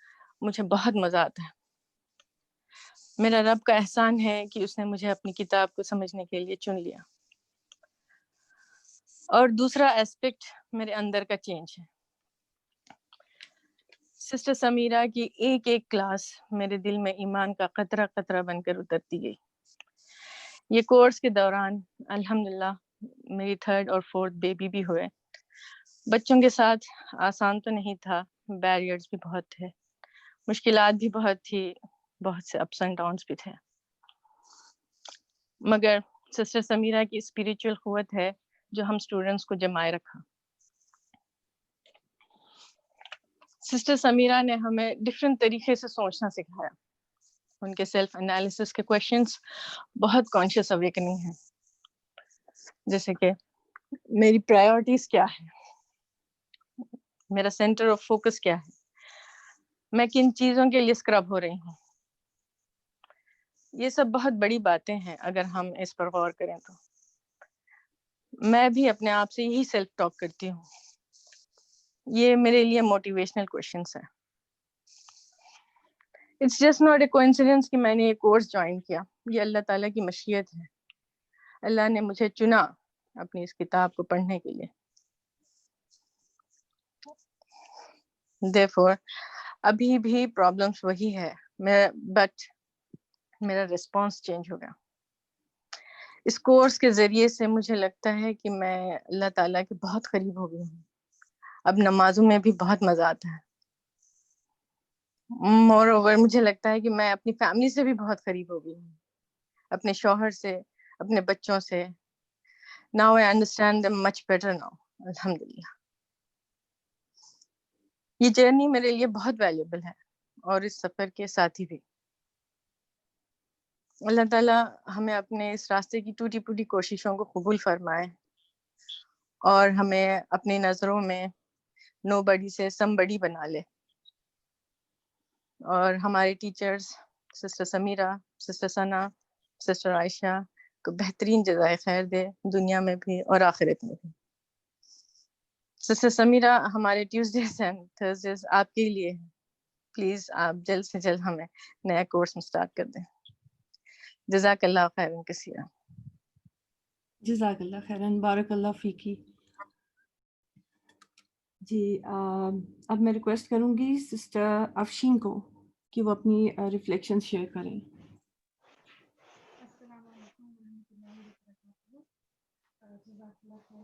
مجھے بہت مزہ آتا ہے. میرا رب کا احسان ہے کہ اس نے مجھے اپنی کتاب کو سمجھنے کے لیے چن لیا. اور دوسرا ایسپیکٹ میرے اندر کا چینج ہے. سسٹر سمیرہ کی ایک ایک کلاس میرے دل میں ایمان کا قطرہ قطرہ بن کر اترتی گئی. یہ کورس کے دوران الحمدللہ میری 3rd اور 4th بیبی بھی ہوئے. بچوں کے ساتھ آسان تو نہیں تھا، بیریئرز بھی بہت تھے، مشکلات بھی بہت تھی، بہت سے اپس اینڈ ڈاؤنس بھی تھے، مگر سسٹر سمیرہ کی اسپریچول قوت ہے جو ہم اسٹوڈنٹس کو جمائے رکھا. سسٹر سمیرہ نے ہمیں ڈفرینٹ طریقے سے سوچنا سکھایا. ان کے سیلف انالیسس کے کویشچنس بہت کانشیس اویکننگ ہیں، جیسے کہ میری پرائیورٹیز کیا ہے، میرا سینٹر آف فوکس کیا ہے، میں کن چیزوں کے لیے اسکرب ہو رہی ہوں. یہ سب بہت بڑی باتیں ہیں اگر ہم اس پر غور کریں تو. میں بھی اپنے آپ سے یہی سیلف ٹاک کرتی ہوں. یہ میرے لیے موٹیویشنل کویشچنس ہیں. It's just not a coincidence کہ میں نے یہ کورس جوائن کیا، یہ اللہ تعالیٰ کی مشیت ہے. اللہ نے مجھے چنا اپنی اس کتاب کو پڑھنے کے لیے. therefore ابھی بھی پرابلمس وہی ہے، بٹ میرا رسپانس چینج ہو گیا. اس کورس کے ذریعے سے مجھے لگتا ہے کہ میں اللہ تعالیٰ کے بہت قریب ہو گئی ہوں. اب نمازوں میں بھی بہت مزہ آتا ہے. مور اوور مجھے لگتا ہے کہ میں اپنی فیملی سے بھی بہت قریب ہو گئی ہوں، اپنے شوہر سے، اپنے بچوں سے. Now I understand them much better now. الحمدللہ. یہ جرنی میرے لیے بہت ویلیوبل ہے اور اس سفر کے ساتھی بھی. اللہ تعالیٰ ہمیں اپنے اس راستے کی ٹوٹی پھوٹی کوششوں کو قبول فرمائے اور ہمیں اپنی نظروں میں نو بڑی سے سم بڑی بنا لے، اور ہمارے ٹیچرز سسٹر سمیرہ، سسٹر ثنا، سسٹر عائشہ کو بہترین جزائے خیر دے، دنیا میں بھی اور آخرت میں بھی. سسٹر سمیرہ، ہمارے ٹیوزڈیز اینڈ تھرسڈیز آپ کے لیے ہیں. پلیز آپ جلد سے جلد ہمیں نیا کورس میں اسٹارٹ کر دیں. جزاک اللہ خیرا کثیرا. جزاک اللہ خیرن، بارک اللہ فیکی. جی اب میں ریکویسٹ کروں گی سسٹر افشین کو کہ وہ اپنی ریفلیکشن شیئر کریں. السلام علیکم ورحمۃ اللہ وبرکاتہ. جزاک اللہ خیر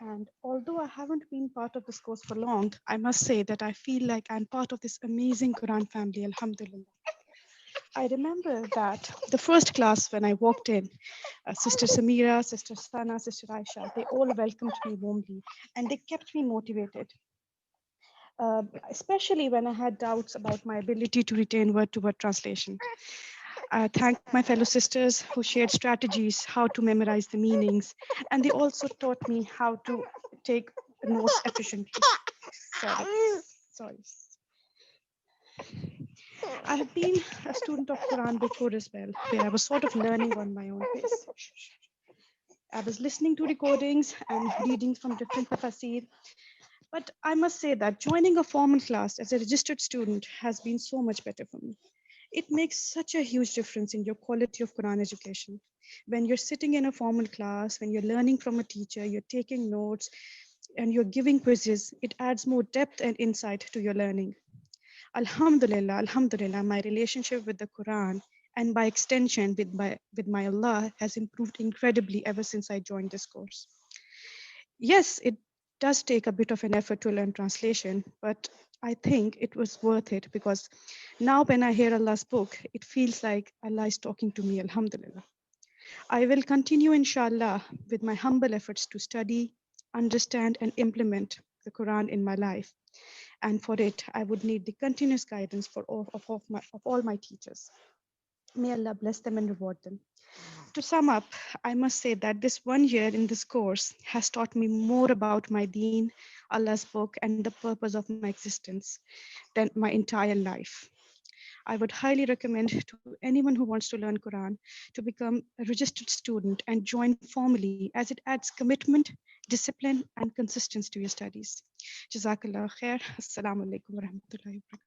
and although I haven't been part of this course for long, I must say that I feel like I'm part of this amazing Quran family, alhamdulillah. I remember that the first class when I walked in, Sister Samira, Sister Sana, Sister Aisha, they all welcomed me warmly and they kept me motivated. Especially when I had doubts about my ability to retain word-to-word translation. I thank my fellow sisters who shared strategies, how to memorize the meanings, and they also taught me how to take notes efficiently. Sorry. I have been a student of Quran before as well, where I was sort of learning on my own pace. I was listening to recordings and readings from different tafsir. But I must say that joining a formal class as a registered student has been so much better for me. It makes such a huge difference in your quality of Quran education. When you're sitting in a formal class, when you're learning from a teacher, you're taking notes, and you're giving quizzes, it adds more depth and insight to your learning. Alhamdulillah, my relationship with the Quran and by extension with my Allah has improved incredibly ever since I joined this course. Yes, it does take a bit of an effort to learn translation, but I think it was worth it because now when I hear Allah's book, it feels like Allah is talking to me, alhamdulillah. I will continue, inshallah, with my humble efforts to study, understand, and implement the Quran in my life. And for it, I would need the continuous guidance of all my teachers. May Allah bless them and reward them. To sum up, I must say that this 1 year in this course has taught me more about my deen, Allah's book, and the purpose of my existence than my entire life. I would highly recommend to anyone who wants to learn Quran to become a registered student and join formally, as it adds commitment, discipline, and consistency to your studies. Jazakallah khair. Assalamu alaikum wa rahmatullahi wa barakatuh.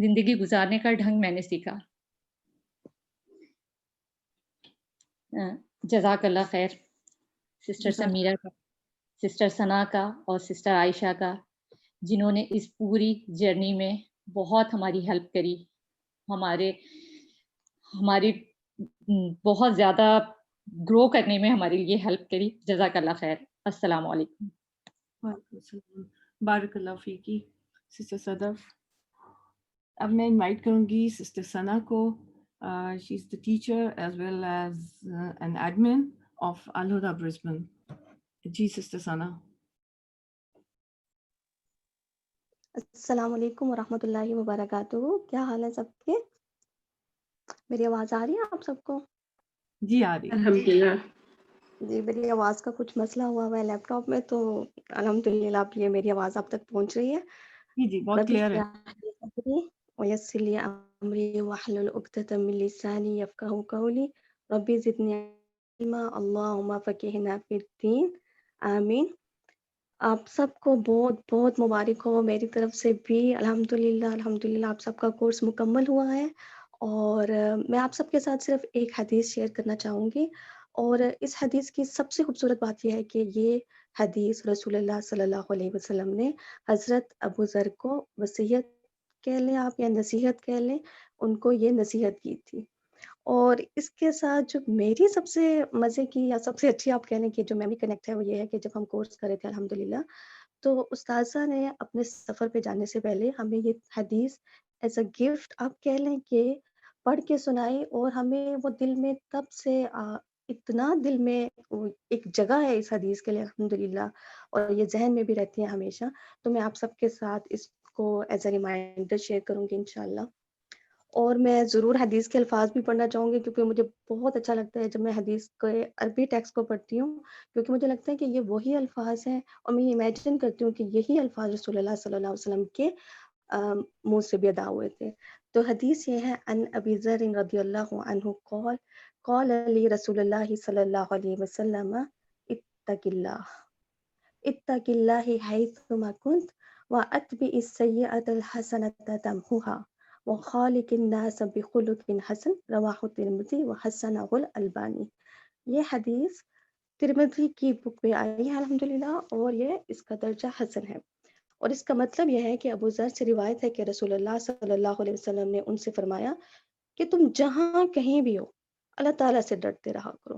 زندگی گزارنے کا ڈھنگ میں نے سیکھا. جزاک اللہ خیر سسٹر سمیرہ کا, سسٹر ثنا کا اور سسٹر عائشہ کا, جنہوں نے اس پوری جرنی میں بہت ہماری ہیلپ کری, ہماری بہت زیادہ گرو کرنے میں ہمارے لیے ہیلپ کری. جزاک اللہ خیر. السلام علیکم. وعلیکم السلام. بارک اللہ فیکی سسٹر صدف. اب میں انوائٹ کروں گی سسٹر ثنا کو. She is the teacher as well as an admin of Al-Huda Brisbane. جی سسٹر ثنا. السلام علیکم ورحمۃ اللہ وبرکاتہ. کیا حال ہے سب کے؟ میری آواز آ رہی ہے آپ سب کو؟ جی آ رہی. الحمدللہ. جی میری آواز کا کچھ مسئلہ ہوا ہے لیپ ٹاپ میں, تو الحمدللہ اب یہ میری آواز آپ تک پہنچ رہی ہے. جی جی بہت کلیئر ہے. ویسر لی امری واحلل عقدۃ من لسانی یفقہوا قولی ربی زدنی علما اللہم فقہنا فی الدین آمین. آپ سب کو بہت بہت مبارک ہو میری طرف سے بھی. الحمدللہ آپ سب کا کورس مکمل ہوا ہے, اور میں آپ سب کے ساتھ صرف ایک حدیث شیئر کرنا چاہوں گی. اور اس حدیث کی سب سے خوبصورت بات یہ ہے کہ یہ حدیث رسول اللہ صلی اللہ علیہ وسلم نے حضرت ابو ذر کو وصیت کہہ لیں آپ یا نصیحت کہہ لیں, ان کو یہ نصیحت کی تھی. اور اس کے ساتھ جو میری سب سے مزے کی یا سب سے اچھی آپ کہہ لیں کہ جو میں بھی کنیکٹ ہے وہ یہ ہے کہ جب ہم کورس کر رہے تھے الحمدللہ, تو استاذہ نے اپنے سفر پہ جانے سے پہلے ہمیں یہ حدیث ایز اے گفٹ آپ کہہ لیں کہ پڑھ کے سنائی, اور ہمیں وہ دل میں تب سے اتنا دل میں ایک جگہ ہے اس حدیث کے لیے الحمدللہ, اور یہ ذہن میں بھی رہتی ہے ہمیشہ. تو میں آپ سب کے ساتھ اس کو ایز اے ریمائنڈر شیئر کروں گی انشاءاللہ. اور میں ضرور حدیث کے الفاظ بھی پڑھنا چاہوں گی, کیونکہ مجھے بہت اچھا لگتا ہے جب میں حدیث کے عربی ٹیکسٹ کو پڑھتی ہوں, کیونکہ مجھے لگتا ہے کہ یہ وہی الفاظ ہیں, اور میں امیجن کرتی ہوں کہ یہی الفاظ رسول اللہ صلی اللہ علیہ وسلم کے منہ سے بھی ادا ہوئے تھے. تو حدیث یہ ہے, ان ابی ذر رضی اللہ عنہ قال قال لی رسول اللہ صلی اللہ علیہ وسلم اتق اللہ حیثما کنت واتبع السیئۃ الحسنۃ تمحوها وخالق الناس بخلق حسن. رواہ ترمذی وحسنہ الالبانی. یہ حدیث ترمذی کی بک میں آئی ہے الحمدللہ, اور یہ اس کا درجہ حسن ہے. اور اس کا مطلب یہ ہے کہ ابو ذر سے روایت ہے کہ رسول اللہ صلی اللہ علیہ وسلم نے ان سے فرمایا کہ تم جہاں کہیں بھی ہو اللہ تعالیٰ سے ڈرتے رہا کرو,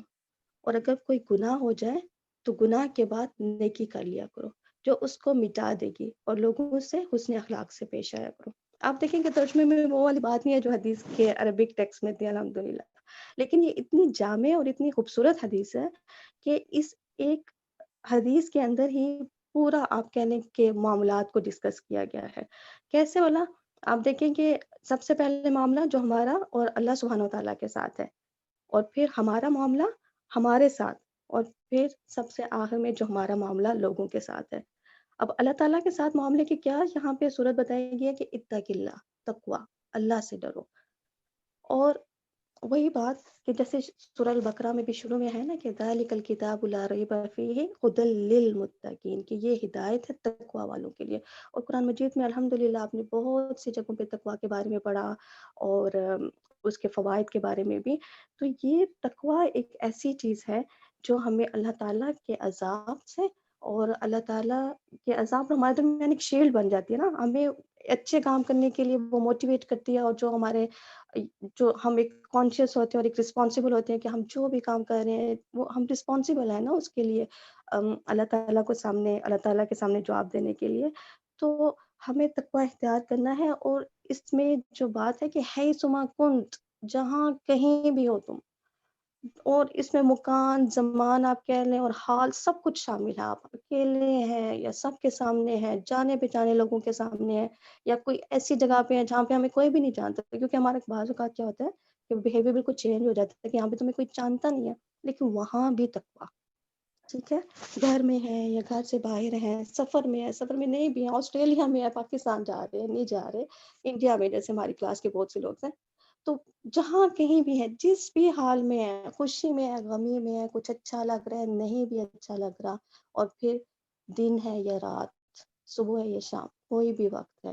اور اگر کوئی گناہ ہو جائے تو گناہ کے بعد نیکی کر لیا کرو جو اس کو مٹا دے گی, اور لوگوں سے حسن اخلاق سے پیش آیا کرو. آپ دیکھیں کہ ترجمے میں وہ والی بات نہیں ہے جو حدیث کے عربک ٹیکسٹ میں تھی الحمدللہ, لیکن یہ اتنی جامع اور اتنی خوبصورت حدیث ہے کہ اس ایک حدیث کے اندر ہی پورا آپ کہنے کے معاملات کو ڈسکس کیا گیا ہے. کیسے والا آپ دیکھیں کہ سب سے پہلے معاملہ جو ہمارا اور اللہ سبحانہ و تعالیٰ کے ساتھ ہے, اور پھر ہمارا معاملہ ہمارے ساتھ, اور پھر سب سے آخر میں جو ہمارا معاملہ لوگوں کے ساتھ ہے. اب اللہ تعالیٰ کے ساتھ معاملے کی کیا یہاں پہ صورت بتائی گئی ہے کہ اتق اللہ, تقوی, اللہ سے ڈرو. اور وہی بات کہ جیسے سورہ البقرہ میں بھی شروع میں ہے نا کہ ذالک الکتاب لا ریب فیہ ھدی للمتقین, کہ یہ ہدایت ہے تقوی والوں کے لیے. اور قرآن مجید میں الحمدللہ آپ نے بہت سی جگہوں پہ تقوی کے بارے میں پڑھا, اور اس کے فوائد کے بارے میں بھی. تو یہ تقوی ایک ایسی چیز ہے جو ہمیں اللہ تعالیٰ کے عذاب سے, اور اللہ تعالیٰ کے عذاب ہمارے درمیان ایک شیلڈ بن جاتی ہے نا, ہمیں اچھے کام کرنے کے لیے وہ موٹیویٹ کرتی ہے, اور جو ہم ایک کانشیس ہوتے ہیں اور ایک رسپانسیبل ہوتے ہیں کہ ہم جو بھی کام کر رہے ہیں وہ ہم رسپانسیبل ہیں نا اس کے لیے, اللہ تعالیٰ کے سامنے جواب دینے کے لیے. تو ہمیں تقوی اختیار کرنا ہے, اور اس میں جو بات ہے کہ حیثما کنت, جہاں کہیں بھی ہو تم, اور اس میں مکان, زمان آپ کہہ لیں اور حال سب کچھ شامل ہے. آپ اکیلے ہیں یا سب کے سامنے ہیں, جانے پہچانے لوگوں کے سامنے ہیں, یا کوئی ایسی جگہ پہ ہے جہاں پہ ہمیں کوئی بھی نہیں جانتا, کیونکہ ہمارے بعض اوقات کیا ہوتا ہے کہ بیہیویئر بالکل چینج ہو جاتا ہے کہ یہاں پہ تمہیں کوئی جانتا نہیں ہے, لیکن وہاں بھی تقویٰ, ٹھیک ہے, گھر میں ہے یا گھر سے باہر ہیں, سفر میں ہے, سفر میں نہیں بھی ہیں, آسٹریلیا میں ہے, پاکستان جا رہے ہیں, نہیں جا رہے, انڈیا میں جیسے ہماری کلاس کے بہت سے لوگ ہیں. تو جہاں کہیں بھی ہے, جس بھی حال میں ہے, خوشی میں ہے, غمی میں ہے, کچھ اچھا لگ رہا ہے, نہیں بھی اچھا لگ رہا, اور پھر دن ہے یا رات, صبح ہے یا شام, کوئی بھی وقت ہے,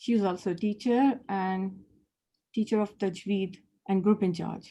she is also a teacher and teacher of Tajweed and group in charge.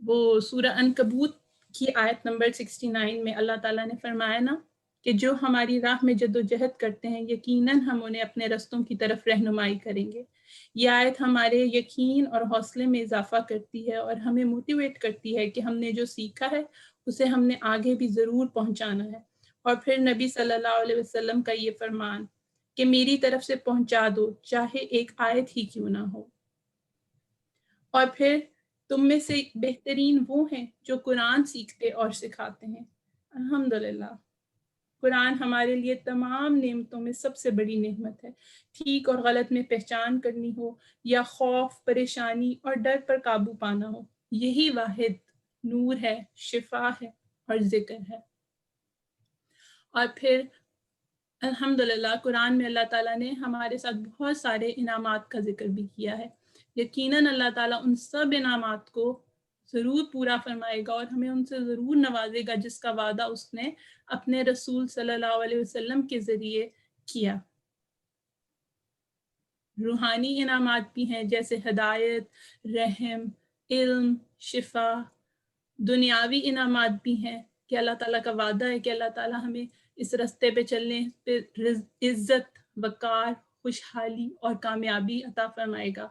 وہ سورہ عنکبوت کی آیت نمبر 69 میں اللہ تعالیٰ نے فرمایا نا کہ جو ہماری راہ میں جدوجہد کرتے ہیں یقیناً ہم انہیں اپنے رستوں کی طرف رہنمائی کریں گے. یہ آیت ہمارے یقین اور حوصلے میں اضافہ کرتی ہے اور ہمیں موٹیویٹ کرتی ہے کہ ہم نے جو سیکھا ہے اسے ہم نے آگے بھی ضرور پہنچانا ہے. اور پھر نبی صلی اللہ علیہ وسلم کا یہ فرمان کہ میری طرف سے پہنچا دو چاہے ایک آیت ہی کیوں نہ ہو. اور پھر تم میں سے بہترین وہ ہیں جو قرآن سیکھتے اور سکھاتے ہیں. الحمدللہ قرآن ہمارے لیے تمام نعمتوں میں سب سے بڑی نعمت ہے. ٹھیک اور غلط میں پہچان کرنی ہو یا خوف، پریشانی اور ڈر پر قابو پانا ہو، یہی واحد نور ہے، شفا ہے اور ذکر ہے. اور پھر الحمدللہ قرآن میں اللہ تعالیٰ نے ہمارے ساتھ بہت سارے انعامات کا ذکر بھی کیا ہے. یقیناً اللہ تعالیٰ ان سب انعامات کو ضرور پورا فرمائے گا اور ہمیں ان سے ضرور نوازے گا جس کا وعدہ اس نے اپنے رسول صلی اللہ علیہ وسلم کے ذریعے کیا. روحانی انعامات بھی ہیں جیسے ہدایت، رحم، علم، شفا. دنیاوی انعامات بھی ہیں کہ اللہ تعالیٰ کا وعدہ ہے کہ اللہ تعالیٰ ہمیں اس رستے پہ چلنے پہ عزت، وقار، خوشحالی اور کامیابی عطا فرمائے گا.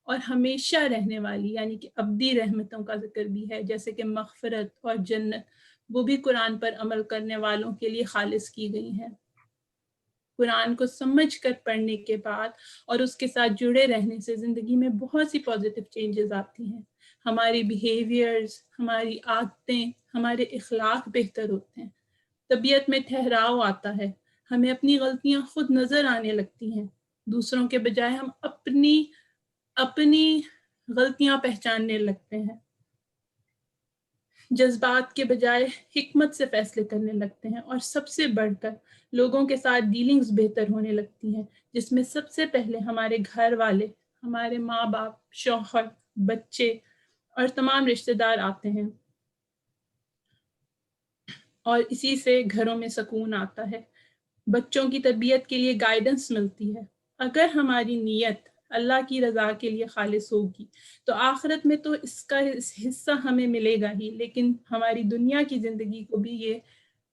اور ہمیشہ رہنے والی یعنی کہ ابدی رحمتوں کا ذکر بھی ہے جیسے کہ مغفرت اور جنت، وہ بھی قرآن پر عمل کرنے والوں کے لیے خالص کی گئی ہیں. قرآن کو سمجھ کر پڑھنے کے بعد اور اس کے ساتھ جڑے رہنے سے زندگی میں بہت سی پازیٹیو چینجز آتی ہیں. ہماری بیہیویئرز، ہماری عادتیں، ہمارے اخلاق بہتر ہوتے ہیں. طبیعت میں ٹھہراؤ آتا ہے. ہمیں اپنی غلطیاں خود نظر آنے لگتی ہیں. دوسروں کے بجائے ہم اپنی غلطیاں پہچاننے لگتے ہیں. جذبات کے بجائے حکمت سے فیصلے کرنے لگتے ہیں. اور سب سے بڑھ کر لوگوں کے ساتھ ڈیلنگز بہتر ہونے لگتی ہیں جس میں سب سے پہلے ہمارے گھر والے، ہمارے ماں باپ، شوہر، بچے اور تمام رشتہ دار آتے ہیں. اور اسی سے گھروں میں سکون آتا ہے. بچوں کی تربیت کے لیے گائیڈنس ملتی ہے. اگر ہماری نیت اللہ کی رضا کے لیے خالص ہوگی تو آخرت میں تو اس کا حصہ ہمیں ملے گا ہی، لیکن ہماری دنیا کی زندگی کو بھی یہ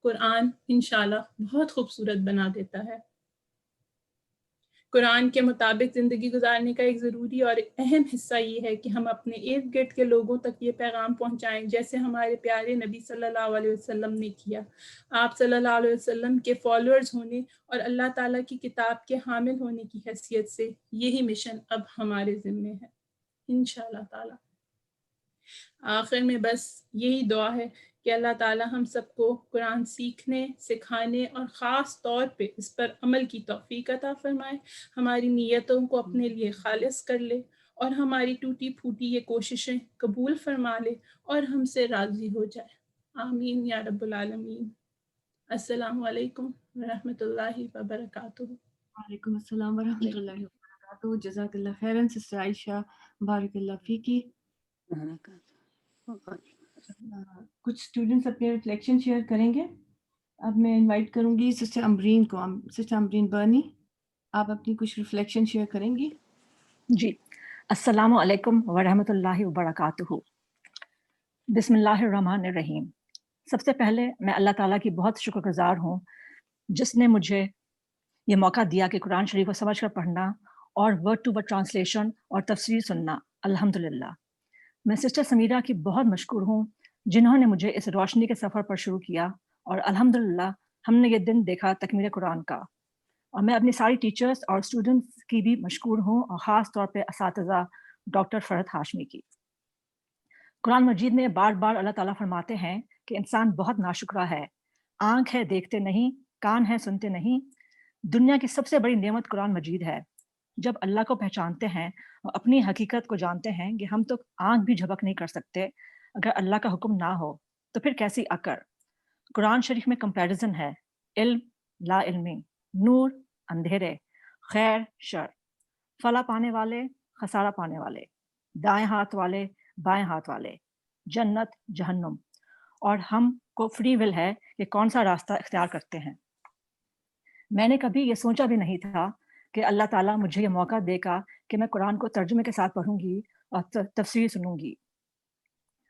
قرآن انشاءاللہ بہت خوبصورت بنا دیتا ہے. قرآن کے مطابق زندگی گزارنے کا ایک ضروری اور اہم حصہ یہ ہے کہ ہم اپنے ارد گرد کے لوگوں تک یہ پیغام پہنچائیں جیسے ہمارے پیارے نبی صلی اللہ علیہ وسلم نے کیا. آپ صلی اللہ علیہ وسلم کے فالوورز ہونے اور اللہ تعالیٰ کی کتاب کے حامل ہونے کی حیثیت سے یہی مشن اب ہمارے ذمے ہے انشاءاللہ تعالیٰ. آخر میں بس یہی دعا ہے کہ اللہ تعالیٰ ہم سب کو قرآن سیکھنے، سکھانے اور خاص طور پہ اس پر عمل کی توفیق عطا فرمائے. ہماری نیتوں کو اپنے لیے خالص کر لے اور ہماری ٹوٹی پھوٹی یہ کوششیں قبول فرما لے اور ہم سے راضی ہو جائے. آمین یا رب العالمین. السلام علیکم ورحمۃ اللہ وبرکاتہ. وعلیکم السلام ورحمۃ اللہ وبرکاتہ. جزاک اللہ خیرن سسٹر عائشہ، بارک اللہ فیکی. کچھ اسٹوڈنٹس اپنے ریفلیکشن شیئر کریں گے. اب میں انوائٹ کروں گی سسٹر امبرین کو. سسٹر امبرین برنی، آپ اپنی کچھ ریفلیکشن شیئر کریں گی؟ جی، السلام علیکم ورحمۃ اللہ وبرکاتہ. بسم اللہ الرحمن الرحیم. سب سے پہلے میں اللہ تعالیٰ کی بہت شکر گزار ہوں جس نے مجھے یہ موقع دیا کہ قرآن شریف کو سمجھ کر پڑھنا اور ورڈ ٹو ورڈ ٹرانسلیشن اور تفسیر سننا. الحمدللہ میں سسٹر سمیرہ کی بہت مشکور ہوں جنہوں نے مجھے اس روشنی کے سفر پر شروع کیا اور الحمدللہ ہم نے یہ دن دیکھا تکمیل قرآن کا. اور میں اپنی ساری ٹیچرز اور اسٹوڈنٹس کی بھی مشکور ہوں اور خاص طور پہ اساتذہ ڈاکٹر فرحت ہاشمی کی. قرآن مجید میں بار بار اللہ تعالیٰ فرماتے ہیں کہ انسان بہت ناشکرا ہے. آنکھ ہے دیکھتے نہیں، کان ہے سنتے نہیں. دنیا کی سب سے بڑی نعمت قرآن مجید ہے. جب اللہ کو پہچانتے ہیں اور اپنی حقیقت کو جانتے ہیں کہ ہم تو آنکھ بھی جھپک نہیں کر سکتے اگر اللہ کا حکم نہ ہو تو پھر کیسی عقل. قرآن شریف میں کمپیریزن ہے، علم لا علمی، نور اندھیرے، خیر شر، فلاح پانے والے خسارہ پانے والے، دائیں ہاتھ والے بائیں ہاتھ والے، جنت جہنم، اور ہم کو فری ول ہے کہ کون سا راستہ اختیار کرتے ہیں. میں نے کبھی یہ سوچا بھی نہیں تھا کہ اللہ تعالیٰ مجھے یہ موقع دے گا کہ میں قرآن کو ترجمے کے ساتھ پڑھوں گی اور تفسیر سنوں گی.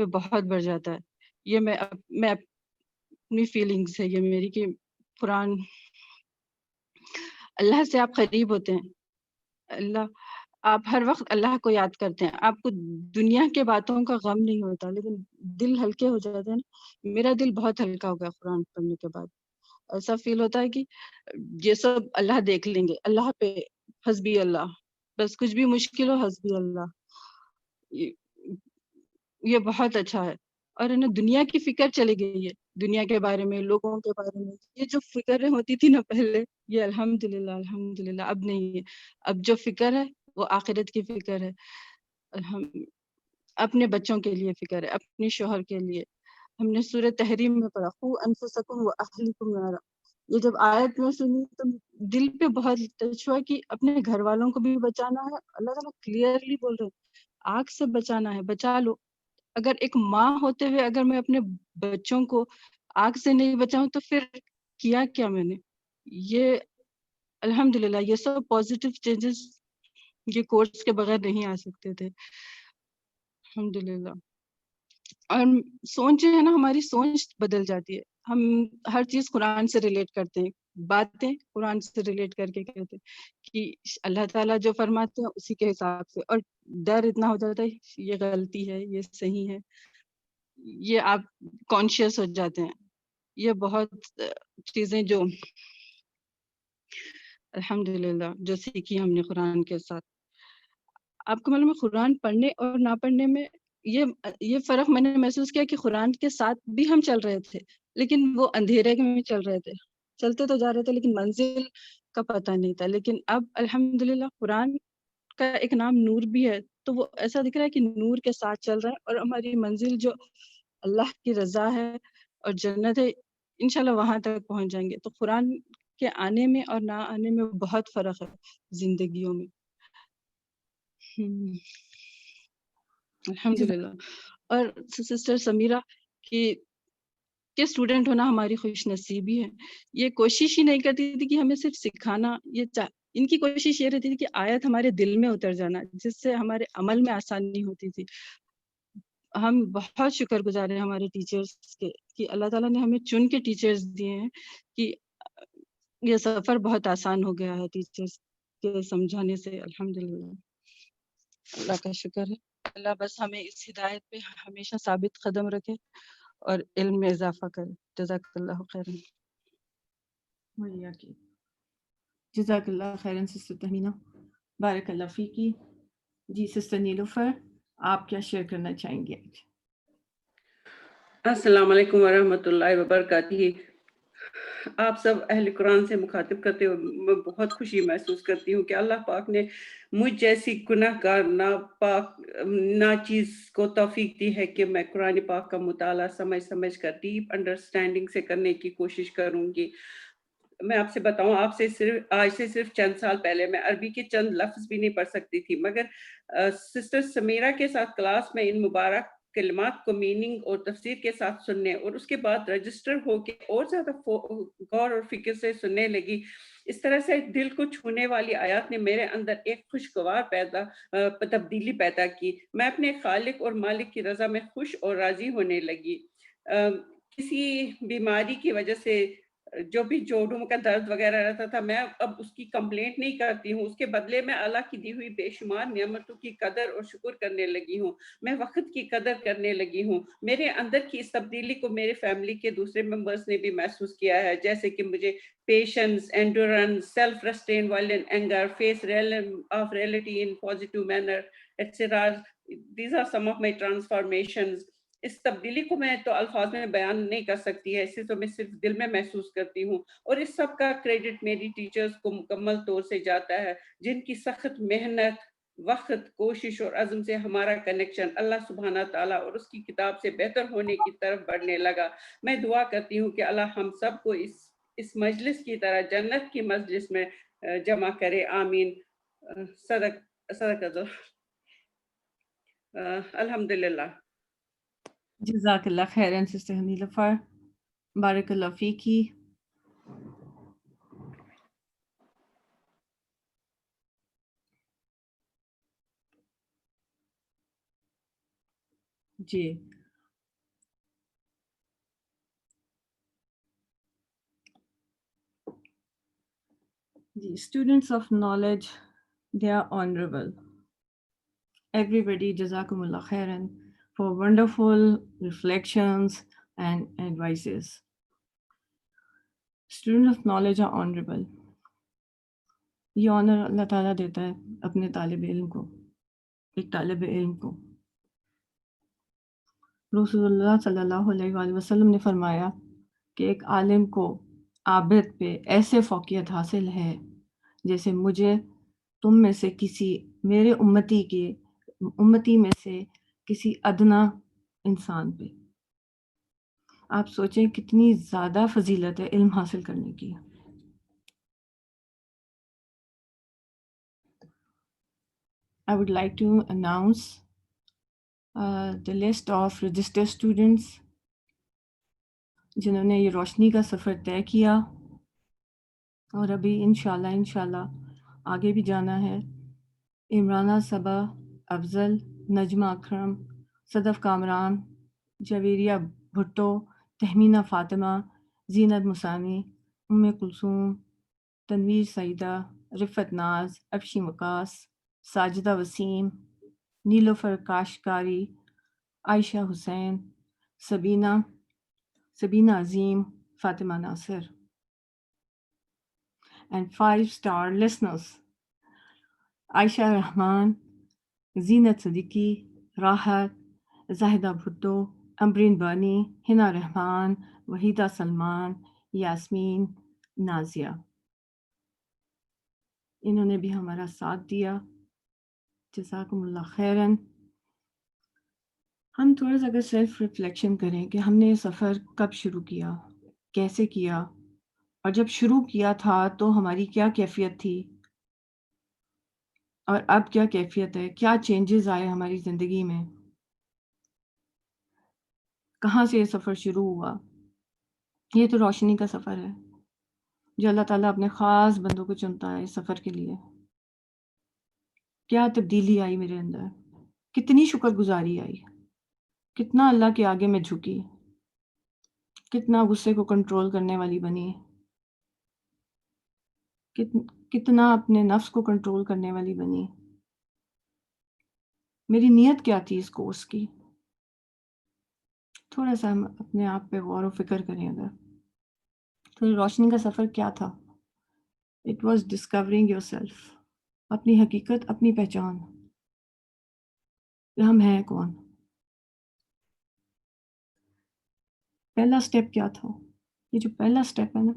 پہ بہت بڑھ جاتا ہے. یہ میں اپنی فیلنگس ہے یہ میری کہ قرآن اللہ سے آپ قریب ہوتے ہیں. آپ ہر وقت اللہ کو یاد کرتے ہیں, آپ کو دنیا کے باتوں کا غم نہیں ہوتا, لیکن دل ہلکے ہو جاتے ہیں نا. میرا دل بہت ہلکا ہو گیا قرآن پڑھنے کے بعد. ایسا فیل ہوتا ہے کہ یہ سب اللہ دیکھ لیں گے, اللہ پہ حسبی اللہ, بس کچھ بھی مشکل ہو حسبی اللہ. یہ بہت اچھا ہے. اور دنیا کی فکر چلی گئی ہے, دنیا کے بارے میں, لوگوں کے بارے میں. یہ جو فکریں ہوتی تھی نا پہلے, یہ الحمدللہ اب نہیں ہے. اب جو فکر ہے وہ آخرت کی فکر ہے. اپنے بچوں کے لیے فکر ہے, اپنے شوہر کے لیے. ہم نے سورہ تحریم میں پڑھا قو انفسکم واہلکم نارا. یہ جب آیت میں سنی تو دل پہ بہت ٹچ ہوا کہ اپنے گھر والوں کو بھی بچانا ہے. اللہ تعالیٰ کلیئرلی بول رہے ہیں آگ سے بچانا ہے, بچا لو. اگر ایک ماں ہوتے ہوئے اگر میں اپنے بچوں کو آگ سے نہیں بچاؤں تو پھر کیا میں نے. یہ الحمدللہ یہ سب پازیٹیو چینجز یہ کورس کے بغیر نہیں آ سکتے تھے الحمدللہ. اور سوچ جو ہے نا, ہماری سوچ بدل جاتی ہے. ہم ہر چیز قرآن سے ریلیٹ کرتے ہیں, باتیں قرآن سے ریلیٹ کر کے کہتے ہیں کہ اللہ تعالیٰ جو فرماتے ہیں اسی کے حساب سے. اور ڈر اتنا ہو جاتا ہے یہ غلطی ہے, یہ صحیح ہے, یہ آپ کانشیس ہو جاتے ہیں. یہ بہت چیزیں جو الحمدللہ جو سیکھی ہم نے قرآن کے ساتھ. آپ کو معلوم ہے قرآن پڑھنے اور نہ پڑھنے میں یہ فرق میں نے محسوس کیا کہ قرآن کے ساتھ بھی ہم چل رہے تھے, لیکن وہ اندھیرے میں چل رہے تھے. چلتے تو جا رہے تھے لیکن منزل کا پتہ نہیں تھا. لیکن اب الحمدللہ قرآن کا ایک نام نور بھی ہے, تو وہ ایسا دکھ رہا ہے کہ نور کے ساتھ چل رہا ہے. اور ہماری منزل جو اللہ کی رضا ہے اور جنت ہے, انشاءاللہ وہاں تک پہنچ جائیں گے. تو قرآن کے آنے میں اور نہ آنے میں بہت فرق ہے زندگیوں میں. الحمدللہ. اور سسٹر سمیرہ کی اسٹوڈنٹ ہونا ہماری خوش نصیبی ہے. یہ کوشش ہی نہیں کرتی تھی کہ ہمیں صرف سکھانا, ان کی کوشش یہ رہتی تھی کہ آیت ہمارے دل میں اتر جانا, جس سے ہمارے عمل میں آسانی ہوتی تھی. ہم بہت شکر گزار ہیں ہمارے ٹیچرز کے کہ اللہ تعالیٰ نے ہمیں چن کے ٹیچرز دیے ہیں کہ یہ سفر بہت آسان ہو گیا ہے ٹیچرز کے سمجھانے سے. الحمدللہ اللہ کا شکر ہے. اللہ بس ہمیں اس ہدایت پہ ہمیشہ ثابت قدم رکھے اور علم میں اضافہ کرے. جزاک اللہ خیرا. جزاک اللہ خیرن سسٹر تہمینہ, بارک اللہ فیکی. جی سسٹر نیلوفر, آپ کیا شیئر کرنا چاہیں گے آج؟ السلام علیکم ورحمۃ اللہ وبرکاتہ. آپ سب اہل قرآن سے مخاطب کرتے ہوئے میں بہت خوشی محسوس کرتی ہوں کہ اللہ پاک نے مجھ جیسی گناہ گار نا چیز کو توفیق دی ہے کہ میں قرآن پاک کا مطالعہ سمجھ کر ڈیپ انڈرسٹینڈنگ سے کرنے کی کوشش کروں گی. میں آپ سے بتاؤں, آج سے صرف چند سال پہلے میں عربی کے چند لفظ بھی نہیں پڑھ سکتی تھی, مگر سسٹر سمیرہ کے ساتھ کلاس میں ان مبارک کلمات کو میننگ اور تفسیر کے ساتھ سننے اور اس کے بعد رجسٹر ہو کے اور زیادہ غور اور فکر سے سننے لگی. اس طرح سے دل کو چھونے والی آیات نے میرے اندر ایک خوشگوار تبدیلی پیدا کی. میں اپنے خالق اور مالک کی رضا میں خوش اور راضی ہونے لگی. کسی بیماری کی وجہ سے جو بھی جوڑوں کا درد وغیرہ رہتا تھا, میں اب اس کی کمپلینٹ نہیں کرتی ہوں. اس کے بدلے میں اللہ کی دی ہوئی بے شمار نعمتوں کی قدر اور شکر کرنے لگی ہوں. میں وقت کی قدر کرنے لگی ہوں. میرے اندر کی اس تبدیلی کو میرے فیملی کے دوسرے ممبرز نے بھی محسوس کیا ہے, جیسے کہ مجھے patience, endurance, self restraint violent anger, face realm of reality in positive manner etcetera. These are some of my transformations. اس تبدیلی کو میں تو الفاظ میں بیان نہیں کر سکتی ہے, اسے تو میں صرف دل میں محسوس کرتی ہوں. اور اس سب کا کریڈٹ میری ٹیچرز کو مکمل طور سے جاتا ہے, جن کی سخت محنت, وقت, کوشش اور عزم سے ہمارا کنیکشن اللہ سبحانہ تعالیٰ اور اس کی کتاب سے بہتر ہونے کی طرف بڑھنے لگا. میں دعا کرتی ہوں کہ اللہ ہم سب کو اس مجلس کی طرح جنت کی مجلس میں جمع کرے. آمین. صدق الحمدللہ. جزاک اللہ خیرن سسٹر نیلوفر, بارک اللہ فیکی. جی The students of knowledge, they are honorable. Everybody, Jazakumullah khairan for wonderful reflections and advices. Students of knowledge are honorable. یہ آنر اللہ تعالیٰ دیتا ہے اپنے طالب علم کو، ایک طالب علم کو. رسول اللہ صلی اللہ علیہ وآلہ وسلم نے فرمایا کہ ایک عالم کو عابد پہ ایسے فوقیت حاصل ہے جیسے مجھے تم میں سے کسی، میرے امتی میں سے کسی ادنا انسان پہ. آپ سوچیں کتنی زیادہ فضیلت ہے علم حاصل کرنے کی. I would like to announce the list of registered students جنہوں نے یہ روشنی کا سفر طے کیا اور ابھی انشاءاللہ آگے بھی جانا ہے. عمرانہ صبا، افضل، نجمہ اکرم، صدف کامران، جویریہ بھٹو، تہمینہ فاطمہ، زینت مسانی، ام کلثوم، تنویر سعیدہ، رفت ناز، افشی وقاص، ساجدہ وسیم، نیلوفر کاشکاری، عائشہ حسین، سبینہ عظیم، فاطمہ ناصر. And 5-star listeners: عائشہ رحمان، زینت صدیقی، راحت، زاہدہ بھٹو، امبرین بانی، ہنا رحمان، وحیدہ سلمان، یاسمین، نازیہ. انہوں نے بھی ہمارا ساتھ دیا. جزاکم اللہ خیرن. ہم تھوڑا سا اگر سیلف ریفلیکشن کریں کہ ہم نے یہ سفر کب شروع کیا، کیسے کیا، اور جب شروع کیا تھا تو ہماری کیا کیفیت تھی اور اب کیا کیفیت ہے، کیا چینجز آئے ہماری زندگی میں، کہاں سے یہ سفر شروع ہوا. یہ تو روشنی کا سفر ہے جو اللہ تعالیٰ اپنے خاص بندوں کو چنتا ہے اس سفر کے لیے. کیا تبدیلی آئی میرے اندر، کتنی شکر گزاری آئی، کتنا اللہ کے آگے میں جھکی، کتنا غصے کو کنٹرول کرنے والی بنی، کتنا اپنے نفس کو کنٹرول کرنے والی بنی. میری نیت کیا تھی اس کورس کی؟ تھوڑا سا ہم اپنے آپ پہ غور و فکر کریں. اگر تھوڑی روشنی کا سفر کیا تھا؟ It was discovering your self, اپنی حقیقت، اپنی پہچان، کہ ہم ہیں کون. پہلا سٹیپ کیا تھا؟ یہ جو پہلا سٹیپ ہے نا،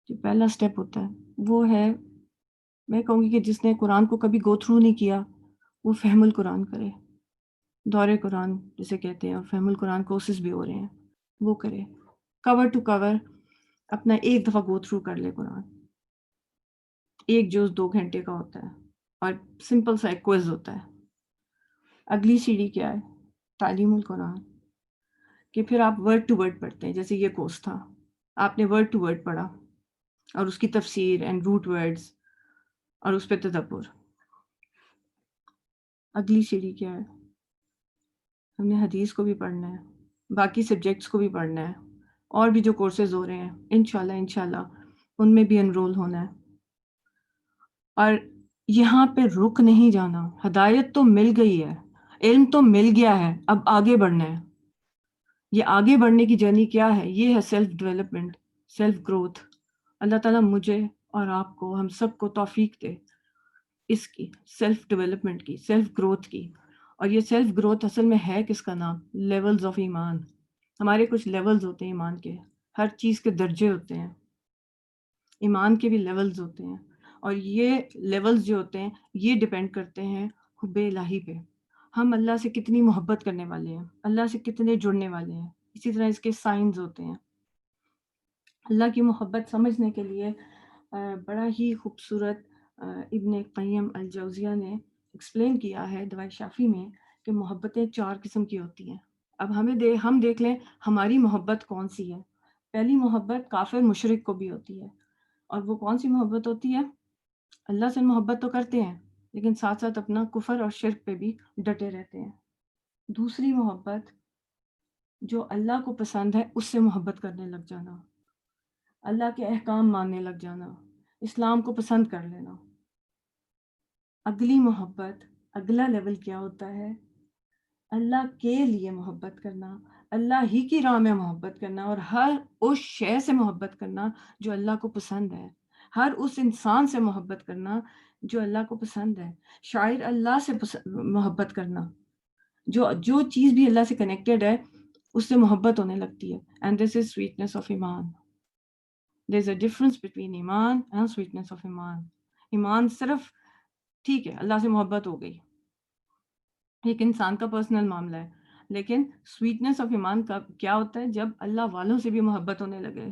جو پہلا سٹیپ ہوتا ہے وہ ہے، میں کہوں گی کہ جس نے قرآن کو کبھی گو تھرو نہیں کیا وہ فہم القرآن کرے. دور قرآن جسے کہتے ہیں، اور فہم القرآن کورسز بھی ہو رہے ہیں، وہ کرے. کور ٹو کور اپنا ایک دفعہ گو تھرو کر لے قرآن. ایک جوز 2 گھنٹے کا ہوتا ہے اور سمپل سا ایک کوئز ہوتا ہے. اگلی سیڑھی کیا ہے؟ تعلیم القرآن، کہ پھر آپ ورڈ ٹو ورڈ پڑھتے ہیں. جیسے یہ کورس تھا، آپ نے ورڈ ٹو ورڈ پڑھا اور اس کی تفسیر اینڈ روٹ ورڈز اور اس پہ تدبر. اگلی سیڑھی کیا ہے؟ ہم نے حدیث کو بھی پڑھنا ہے، باقی سبجیکٹس کو بھی پڑھنا ہے، اور بھی جو کورسز ہو رہے ہیں انشاءاللہ ان میں بھی انرول ہونا ہے. اور یہاں پہ رک نہیں جانا. ہدایت تو مل گئی ہے، علم تو مل گیا ہے، اب آگے بڑھنا ہے. یہ آگے بڑھنے کی جرنی کیا ہے؟ یہ ہے سیلف ڈیولپمنٹ، سیلف گروتھ. اللہ تعالیٰ مجھے اور آپ کو، ہم سب کو توفیق دے اس کی، سیلف ڈیولپمنٹ کی، سیلف گروتھ کی. اور یہ سیلف گروتھ اصل میں ہے کس کا نام؟ لیولز آف ایمان. ہمارے کچھ لیولز ہوتے ہیں ایمان کے، ہر چیز کے درجے ہوتے ہیں، ایمان کے بھی لیولز ہوتے ہیں. اور یہ لیولز جو ہوتے ہیں یہ ڈیپینڈ کرتے ہیں حب الہی پہ. ہم اللہ سے کتنی محبت کرنے والے ہیں، اللہ سے کتنے جڑنے والے ہیں. اسی طرح اس کے سائنز ہوتے ہیں. اللہ کی محبت سمجھنے کے لیے بڑا ہی خوبصورت ابن قیم الجوزیہ نے ایکسپلین کیا ہے دواء شافی میں کہ محبتیں 4 قسم کی ہوتی ہیں. اب ہم دیکھ لیں ہماری محبت کون سی ہے. پہلی محبت کافر مشرک کو بھی ہوتی ہے، اور وہ کون سی محبت ہوتی ہے؟ اللہ سے محبت تو کرتے ہیں لیکن ساتھ ساتھ اپنا کفر اور شرک پہ بھی ڈٹے رہتے ہیں. دوسری محبت جو اللہ کو پسند ہے اس سے محبت کرنے لگ جانا، اللہ کے احکام ماننے لگ جانا، اسلام کو پسند کر لینا. اگلی محبت، اگلا لیول کیا ہوتا ہے؟ اللہ کے لیے محبت کرنا، اللہ ہی کی راہ میں محبت کرنا، اور ہر اس شے سے محبت کرنا جو اللہ کو پسند ہے، ہر اس انسان سے محبت کرنا جو اللہ کو پسند ہے، شاعر اللہ سے محبت کرنا، جو چیز بھی اللہ سے کنیکٹڈ ہے اس سے محبت ہونے لگتی ہے. And this is sweetness of ایمان. دیر از اے ڈفرنس بٹوین ایمان اینڈ سویٹنس آف ایمان. ایمان صرف ٹھیک ہے اللہ سے محبت ہو گئی، ایک انسان کا پرسنل معاملہ ہے، لیکن سویٹنس آف ایمان کا کیا ہوتا ہے؟ جب اللہ والوں سے بھی محبت ہونے لگے،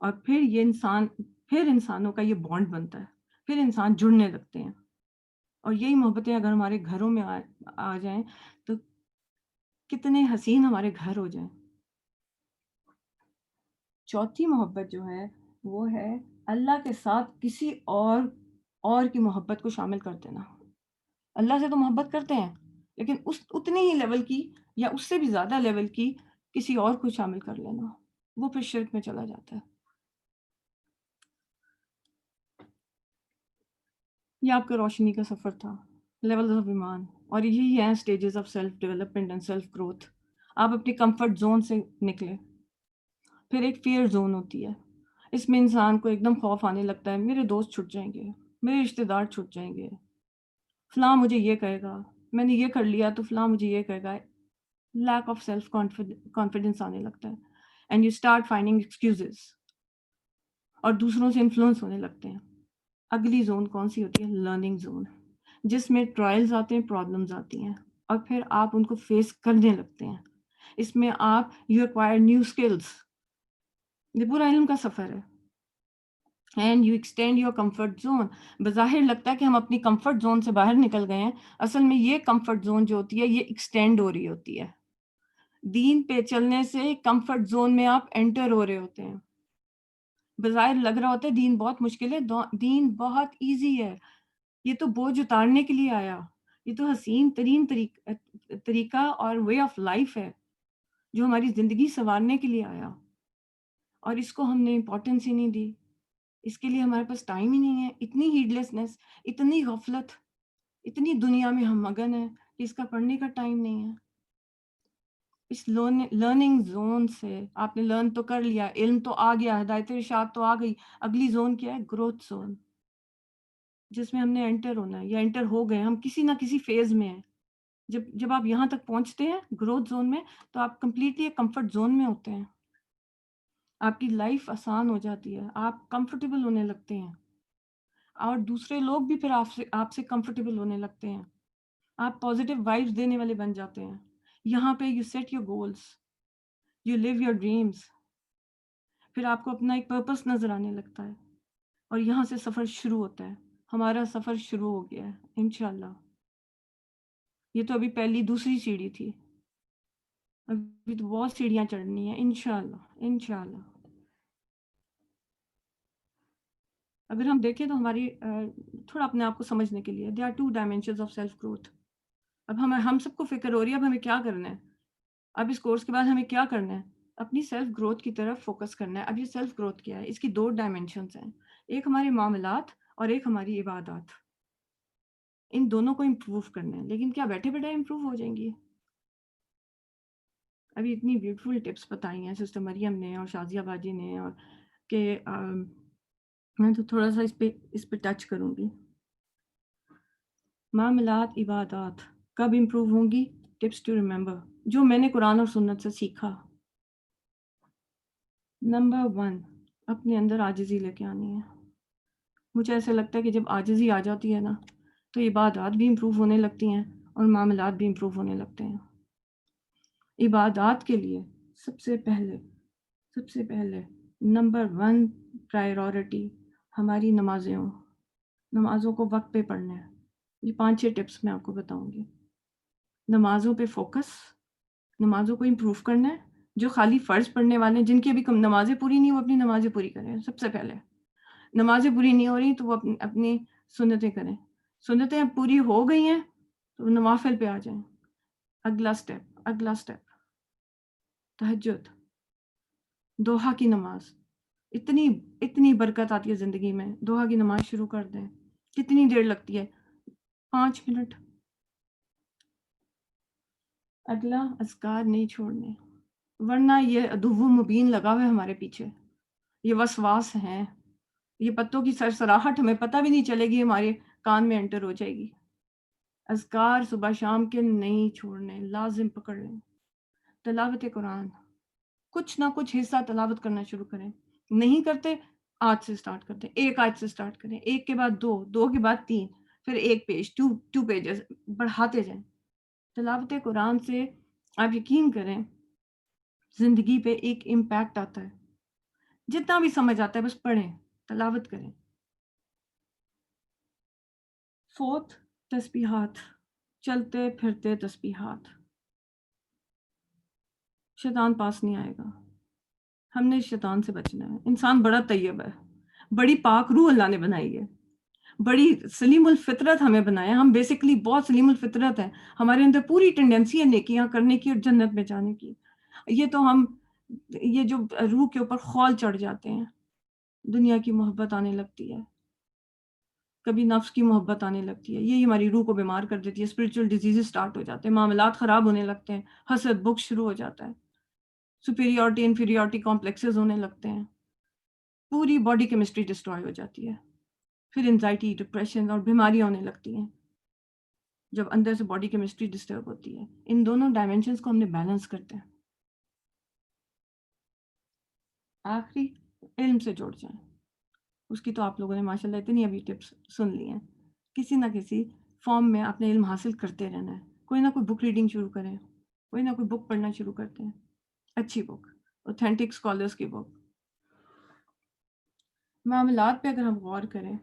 اور پھر انسانوں کا یہ بانڈ بنتا ہے، پھر انسان جڑنے لگتے ہیں. اور یہی محبتیں اگر ہمارے گھروں میں آ جائیں تو کتنے حسین ہمارے گھر ہو جائیں. چوتھی محبت جو ہے وہ ہے اللہ کے ساتھ کسی اور کی محبت کو شامل کر دینا. اللہ سے تو محبت کرتے ہیں لیکن اتنے ہی لیول کی یا اس سے بھی زیادہ لیول کی کسی اور کو شامل کر لینا، وہ پھر شرک میں چلا جاتا ہے. یہ آپ کا روشنی کا سفر تھا، لیول آف ایمان، اور یہی ہیں stages of self development and self growth. آپ اپنی کمفرٹ زون سے نکلے. پھر ایک فیئر زون ہوتی ہے، اس میں انسان کو ایک دم خوف آنے لگتا ہے، میرے دوست چھٹ جائیں گے، میرے رشتے دار چھٹ جائیں گے، فلاں مجھے یہ کہے گا، میں نے یہ کر لیا تو فلاں مجھے یہ کہے گا. لیک آف سیلف کانفیڈنس آنے لگتا ہے، and you start finding excuses, اور دوسروں سے انفلوئنس ہونے لگتے ہیں. اگلی زون کون سی ہوتی ہے؟ لرننگ زون، جس میں ٹرائلز آتے ہیں، پرابلمز آتی ہیں، اور پھر آپ ان کو فیس کرنے لگتے ہیں. اس میں آپ یو ایکوائر نیو اسکلس. یہ پورا علم کا سفر ہے. And you extend your comfort zone. بظاہر لگتا ہے کہ ہم اپنی کمفرٹ زون سے باہر نکل گئے ہیں، اصل میں یہ کمفرٹ زون جو ہوتی ہے یہ ایکسٹینڈ ہو رہی ہوتی ہے. دین پہ چلنے سے کمفرٹ زون میں آپ انٹر ہو رہے ہوتے ہیں. بظاہر لگ رہا ہوتا ہے دین بہت مشکل ہے، دین بہت ایزی ہے، یہ تو بوجھ اتارنے کے لیے آیا، یہ تو حسین ترین طریقہ اور وے آف لائف ہے جو ہماری زندگی سنوارنے کے لیے آیا، اور اس کو ہم نے امپورٹنس ہی نہیں دی. اس کے لیے ہمارے پاس ٹائم ہی نہیں ہے. اتنی ہیڈلیسنس، اتنی غفلت، اتنی دنیا میں ہم مگن ہیں کہ اس کا پڑھنے کا ٹائم نہیں ہے. اس لرننگ زون سے آپ نے لرن تو کر لیا، علم تو آ گیا، ہدایت ارشاد تو آ گئی. اگلی زون کیا ہے؟ گروتھ زون، جس میں ہم نے انٹر ہونا ہے یا انٹر ہو گئے. ہم کسی نہ کسی فیز میں ہیں. جب آپ یہاں تک پہنچتے ہیں گروتھ زون میں تو آپ کمپلیٹلی کمفرٹ زون میں ہوتے ہیں. آپ کی لائف آسان ہو جاتی ہے، آپ کمفرٹیبل ہونے لگتے ہیں، اور دوسرے لوگ بھی پھر آپ سے کمفرٹیبل ہونے لگتے ہیں. آپ پازیٹیو وائبس دینے والے بن جاتے ہیں. یہاں پہ you set your goals, you live your dreams. پھر آپ کو اپنا ایک پرپس نظر آنے لگتا ہے، اور یہاں سے سفر شروع ہوتا ہے. ہمارا سفر شروع ہو گیا ہے انشاءاللہ. یہ تو ابھی پہلی دوسری سیڑھی تھی، ابھی تو بہت سیڑھیاں چڑھنی ہیں انشاءاللہ. انشاءاللہ اگر ہم دیکھیں تو ہماری تھوڑا اپنے آپ کو سمجھنے کے لیے they are 2 dimensions of self growth. اب ہم سب کو فکر ہو رہی ہے اب ہمیں کیا کرنا ہے، اب اس کورس کے بعد ہمیں کیا کرنا ہے؟ اپنی سیلف گروتھ کی طرف فوکس کرنا ہے. اب یہ سیلف گروتھ کیا ہے؟ اس کی 2 ڈائمینشنز ہیں، ایک ہمارے معاملات اور ایک ہماری عبادات. ان دونوں کو امپروو کرنا ہے. لیکن کیا بیٹھے بیٹھے امپروو ہو جائیں گی؟ ابھی اتنی بیوٹیفل ٹپس بتائی ہیں سسٹر مریم نے اور شازیہ باجی نے، اور کہ میں تو تھوڑا سا اس پہ ٹچ کروں گی. معاملات، عبادات کب امپروو ہوں گی؟ ٹپس ٹو ریمبر جو میں نے قرآن اور سنت سے سیکھا. نمبر 1، اپنے اندر عاجزی لے کے آنی ہے. مجھے ایسا لگتا ہے کہ جب عاجزی آ جاتی ہے نا تو عبادات بھی امپروو ہونے لگتی ہیں اور معاملات بھی امپروو ہونے لگتے ہیں. عبادات کے لیے سب سے پہلے نمبر 1 پرائیورٹی ہماری نمازیں ہوں. نمازوں کو وقت پہ پڑھنا ہے. یہ 5-6 ٹپس میں آپ کو بتاؤں گی. نمازوں پہ فوکس، نمازوں کو امپروو کرنا ہے. جو خالی فرض پڑھنے والے ہیں، جن کی ابھی نمازیں پوری نہیں، وہ اپنی نمازیں پوری کریں. سب سے پہلے نمازیں پوری نہیں ہو رہی تو وہ اپنی سنتیں کریں. سنتیں اب پوری ہو گئی ہیں تو نوافل پہ آ جائیں. اگلا سٹیپ تہجد، دوحہ کی نماز. اتنی برکت آتی ہے زندگی میں. دعا کی نماز شروع کر دیں. کتنی دیر لگتی ہے؟ 5 منٹ. اگلا اذکار نہیں چھوڑنے، ورنہ یہ عدو مبین لگا ہوا ہے ہمارے پیچھے. یہ وسواس ہیں، یہ پتوں کی سرسراہٹ ہمیں پتہ بھی نہیں چلے گی، ہمارے کان میں انٹر ہو جائے گی. اذکار صبح شام کے نہیں چھوڑنے، لازم پکڑ لیں. تلاوت قرآن، کچھ نہ کچھ حصہ تلاوت کرنا شروع کریں. نہیں کرتے، آج سے سٹارٹ کرتے، ایک آیت سے سٹارٹ کریں، ایک کے بعد دو کے بعد 3، پھر ایک پیج، 2 پیجز بڑھاتے جائیں. تلاوت قرآن سے آپ یقین کریں زندگی پہ ایک امپیکٹ آتا ہے. جتنا بھی سمجھ آتا ہے بس پڑھیں، تلاوت کریں. 4 تسبیحات، چلتے پھرتے تسبیحات. شیطان پاس نہیں آئے گا. ہم نے شیطان سے بچنا ہے. انسان بڑا طیب ہے، بڑی پاک روح اللہ نے بنائی ہے، بڑی سلیم الفطرت ہمیں بنایا. ہم بیسکلی بہت سلیم الفطرت ہیں، ہمارے اندر پوری ٹینڈنسی ہے نیکیاں کرنے کی اور جنت میں جانے کی. یہ جو روح کے اوپر خول چڑھ جاتے ہیں، دنیا کی محبت آنے لگتی ہے، کبھی نفس کی محبت آنے لگتی ہے، یہی ہماری روح کو بیمار کر دیتی ہے. اسپرچل ڈیزیزز سٹارٹ ہو جاتے ہیں، معاملات خراب ہونے لگتے ہیں، حسد بغض شروع ہو جاتا ہے، سپیریورٹی انفیریورٹی کمپلیکسز ہونے لگتے ہیں، پوری باڈی کیمسٹری ڈسٹروائے ہو جاتی ہے. پھر انزائٹی، ڈپریشن اور بیماریاں ہونے لگتی ہیں جب اندر سے باڈی کیمسٹری ڈسٹرب ہوتی ہے. ان دونوں ڈائمینشنز کو ہم نے بیلنس کرتے ہیں. آخری، علم سے جڑ جائیں. اس کی تو آپ لوگوں نے ماشاءاللہ اتنی ابھی ٹپس سن لی ہیں. کسی نہ کسی فارم میں آپ نے علم حاصل کرتے رہنا ہے. کوئی نہ کوئی بک ریڈنگ شروع کریں، کوئی نہ کوئی بک پڑھنا شروع کرتے ہیں. اچھی بک، اوتھینٹک اسکالرس کی بک. معاملات پہ اگر ہم غور کریں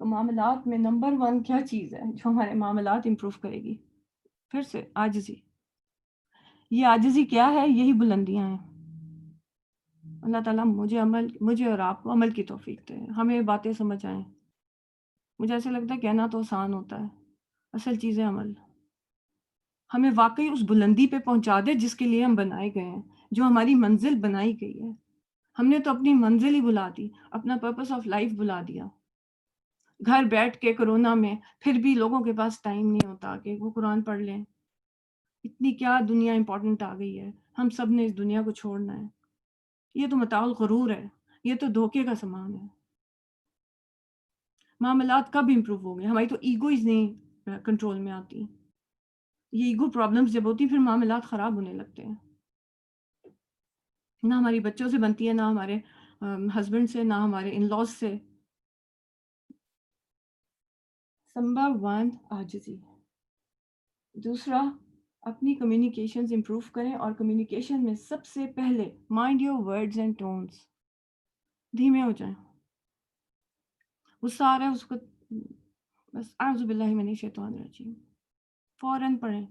تو معاملات میں نمبر 1 کیا چیز ہے جو ہمارے معاملات امپروو کرے گی؟ پھر سے عاجزی. یہ عاجزی کیا ہے؟ یہی بلندیاں ہیں. اللہ تعالیٰ مجھے اور آپ کو عمل کی توفیق دے، ہمیں باتیں سمجھ آئیں. مجھے ایسا لگتا ہے کہنا تو آسان ہوتا ہے، اصل چیز ہے عمل. ہمیں واقعی اس بلندی پہ پہنچا دے جس کے لیے ہم بنائے گئے ہیں، جو ہماری منزل بنائی گئی ہے. ہم نے تو اپنی منزل ہی بلا دی، اپنا پرپس آف لائف بلا دیا. گھر بیٹھ کے کرونا میں پھر بھی لوگوں کے پاس ٹائم نہیں ہوتا کہ وہ قرآن پڑھ لیں. اتنی کیا دنیا امپورٹنٹ آ گئی ہے، ہم سب نے اس دنیا کو چھوڑنا ہے. یہ تو متاع الغرور ہے، یہ تو دھوکے کا سامان ہے. معاملات کب امپروو ہو گئے؟ ہماری تو ایگوز نہیں کنٹرول میں آتی. یہ ایگو پرابلمز جب ہوتی پھر معاملات خراب ہونے لگتے ہیں. نہ ہماری بچوں سے بنتی ہے، نہ ہمارے ہسبینڈ سے، نہ ہمارے ان لاز سے. نمبر 1 عاجزی. دوسرا، اپنی کمیونیکیشنز امپروو کریں، اور کمیونیکیشن میں سب سے پہلے mind your words and tones. دھیمے ہو جائیں. غصہ آ رہا ہے اس کو بس اعوذ باللہ من الشیطان الرجیم فوراً پڑھیں،